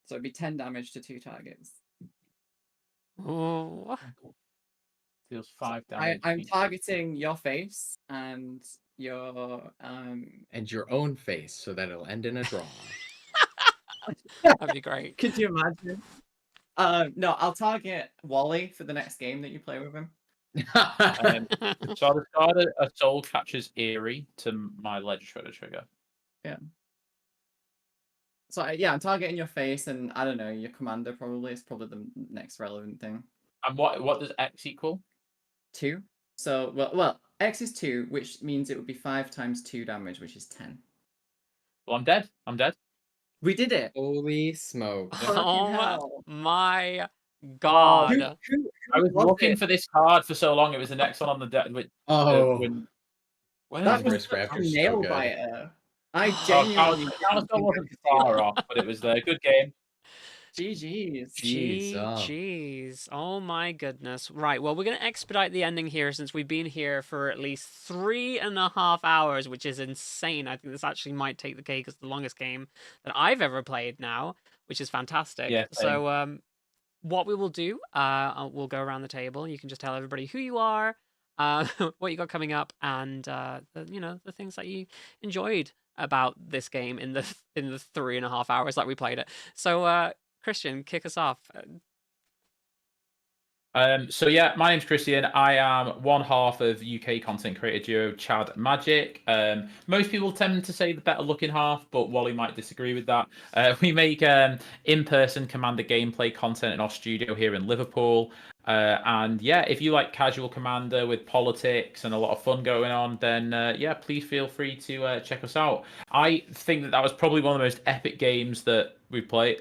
So it'd be 10 damage to 2 targets. Ooh. Deals 5 damage. I'm targeting your face and your And your own face, so that it'll end in a draw. That'd be great. Could you imagine? No, I'll target Wally for the next game that you play with him. So I'll discard a Soul Catcher's Eerie to my Ledger Shredder trigger. Yeah. So yeah, I'm targeting your face, and I don't know, your commander probably is probably the next relevant thing. And what does X equal? 2. So well, X is 2, which means it would be 5 times 2 damage, which is 10. Well, I'm dead. I'm dead. We did it. Holy smoke. Fucking Oh hell. my Who, god. I was was looking it? for this card for so long. It was the next one on the deck. Oh, When That Congress was such a Raptor's so nail good. biter. I Oh, genuinely Counterspell wasn't far off, but it was a good game. GG's. Jeez, Jeez. Oh my goodness. Right. Well, we're going to expedite the ending here since we've been here for at least 3.5 hours, which is insane. I think this actually might take the cake as the longest game that I've ever played now, which is fantastic. Yeah, same. So, what we will do, we'll go around the table. You can just tell everybody who you are, what you got coming up, and the things that you enjoyed about this game in the 3.5 hours that we played it. So, Christian, kick us off. So yeah, my name's Christian. I am one half of UK content creator duo Chad Magic. Most people tend to say the better looking half, but Wally might disagree with that. We make in-person Commander gameplay content in our studio here in Liverpool. And yeah, if you like casual Commander with politics and a lot of fun going on, then yeah, please feel free to check us out. I think that was probably one of the most epic games that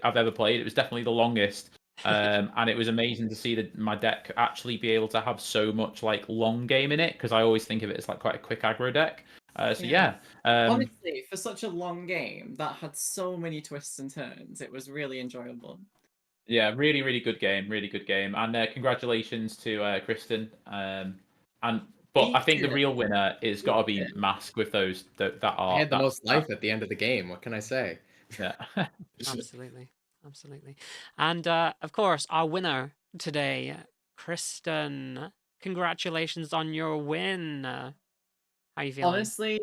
I've ever played. It was definitely the longest. And it was amazing to see my deck actually be able to have so much like long game in it, because I always think of it as like quite a quick aggro deck. Honestly, for such a long game that had so many twists and turns, it was really enjoyable. Yeah, really, really good game, and congratulations to Kristen. But I think the real winner is got to be Mask with those that art. I had the most life at the end of the game. What can I say? Yeah. Absolutely. And of course, our winner today, Kristen. Congratulations on your win. How you feeling? Honestly,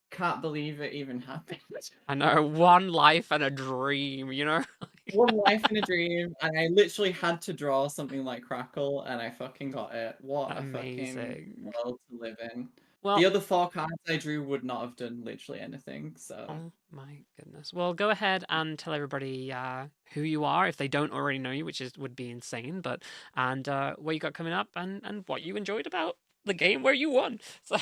can't believe it even happened. I know, one life and a dream, you know? One life and a dream, and I literally had to draw something like Crackle, and I fucking got it. What Amazing. a fucking world to live in. Well, the other 4 cards I drew would not have done literally anything, so... Oh my goodness. Well, go ahead and tell everybody who you are if they don't already know you, which would be insane, and what you got coming up and what you enjoyed about the game where you won. So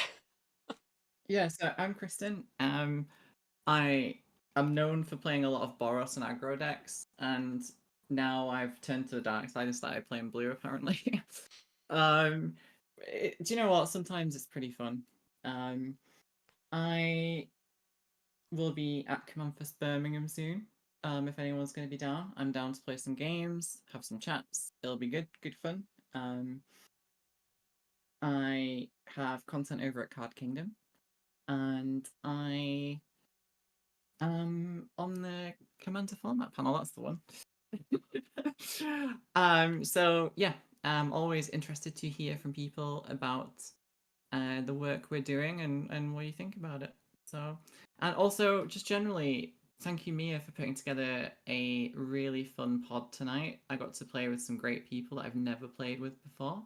Yeah, so I'm Kristen. I am known for playing a lot of Boros and aggro decks, and now I've turned to the dark side and started playing blue. Apparently, um, do you know what? Sometimes it's pretty fun. Um, I will be at Command Fest Birmingham soon. If anyone's going to be down, I'm down to play some games, have some chats. It'll be good fun. Um, I have content over at Card Kingdom, and I on the Commander format panel. That's the one. So yeah, I'm always interested to hear from people about the work we're doing and what you think about it. So, and also just generally, thank you, Mia, for putting together a really fun pod tonight. I got to play with some great people that I've never played with before.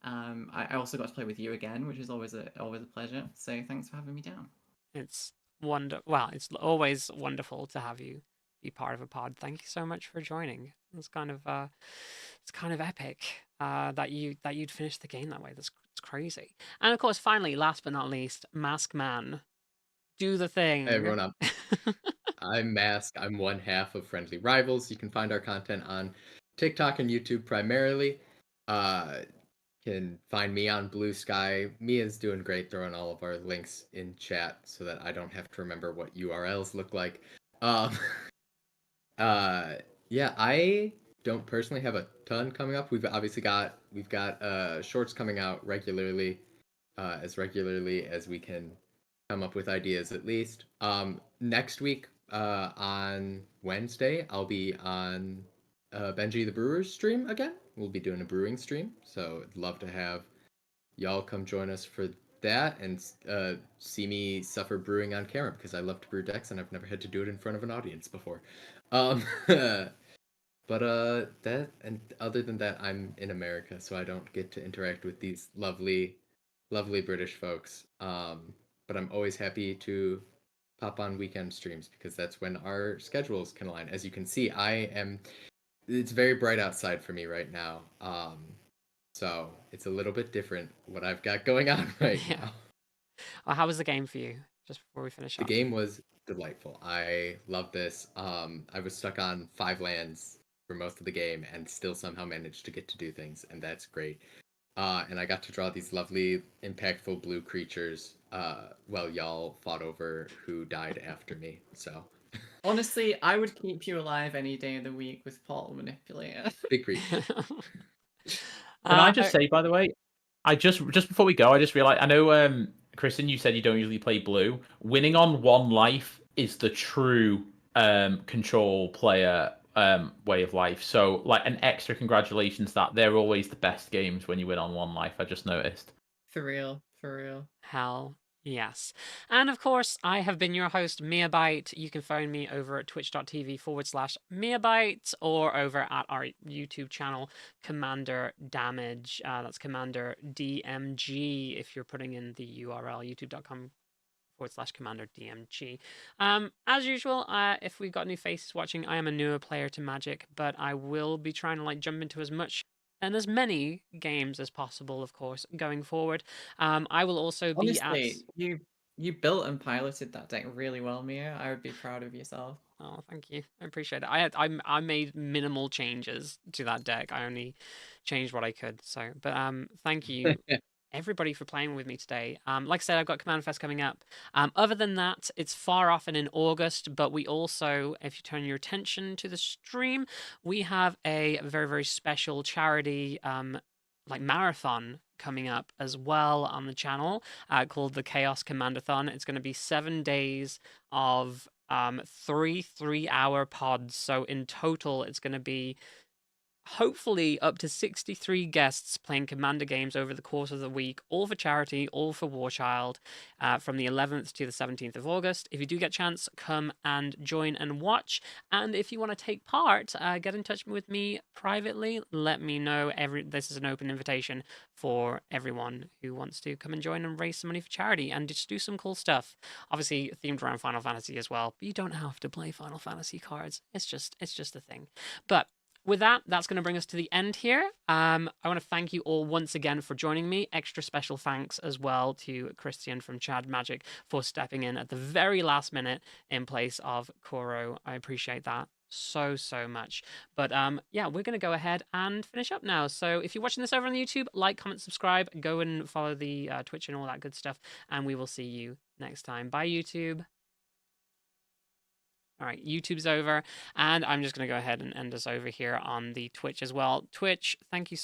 I also got to play with you again, which is always a pleasure. So thanks for having me down. It's well, it's always wonderful to have you be part of a pod. Thank you so much for joining. It's kind of epic that you'd finish the game that way. That's it's crazy. And of course, finally, last but not least, Maskman, do the thing. Hey everyone, I'm Mask. I'm one half of Friendly Rivals. You can find our content on TikTok and YouTube primarily. Can find me on Bluesky. Mia's doing great throwing all of our links in chat so that I don't have to remember what URLs look like. Um, yeah, I don't personally have a ton coming up. We've got shorts coming out regularly, as regularly as we can come up with ideas at least. Next week, on Wednesday, I'll be on Benji the Brewer's stream again. We'll be doing a brewing stream, so I'd love to have y'all come join us for that and see me suffer brewing on camera because I love to brew decks and I've never had to do it in front of an audience before. But that and other than that, I'm in America, so I don't get to interact with these lovely British folks. But I'm always happy to pop on weekend streams because that's when our schedules can align. As you can see, it's very bright outside for me right now. So it's a little bit different what I've got going on right now. Well, how was the game for you? Just before we finish up. The game was delightful. I love this. I was stuck on 5 lands for most of the game and still somehow managed to get to do things, and that's great. And I got to draw these lovely, impactful blue creatures while y'all fought over who died after me. So honestly, I would keep you alive any day of the week with Portal Manipulator. big creature. Can I just say, by the way, I just before we go, I just realized I know, Kristen, you said you don't usually play blue. Winning on 1 life is the true control player way of life. So, like, an extra congratulations that they're always the best games when you win on 1 life. I just noticed. For real, for real. Hell yes. And of course, I have been your host, miabyte. You can find me over at twitch.tv/miabyte or over at our YouTube channel, Commander Damage. That's Commander DMG if you're putting in the URL, youtube.com/Commander DMG. As usual, if we've got new faces watching, I am a newer player to Magic, but I will be trying to like jump into as much and as many games as possible, of course, going forward. I will also be honestly, you built and piloted that deck really well, Mia. I would be proud of yourself. Oh, thank you. I appreciate it. I made minimal changes to that deck. I only changed what I could. So, but thank you everybody for playing with me today. Like I said, I've got Command Fest coming up. Other than that, it's far off and in August, but we also, if you turn your attention to the stream, we have a very, very special charity like marathon coming up as well on the channel called the Chaos Commandathon. It's going to be 7 days of 3 3-hour pods. So in total, it's going to be hopefully up to 63 guests playing Commander games over the course of the week, all for charity, all for Warchild, from the 11th to the 17th of August. If you do get a chance, come and join and watch. And if you want to take part, get in touch with me privately. Let me know. This is an open invitation for everyone who wants to come and join and raise some money for charity and just do some cool stuff. Obviously themed around Final Fantasy as well, but you don't have to play Final Fantasy cards. It's just a thing. But with that, that's going to bring us to the end here. I want to thank you all once again for joining me. Extra special thanks as well to Christian from Chad Magic for stepping in at the very last minute in place of Koro. I appreciate that so much. But yeah, we're going to go ahead and finish up now. So if you're watching this over on YouTube, like, comment, subscribe, go and follow the Twitch and all that good stuff, and we will see you next time. Bye, YouTube. All right, YouTube's over, and I'm just going to go ahead and end us over here on the Twitch as well. Twitch, thank you so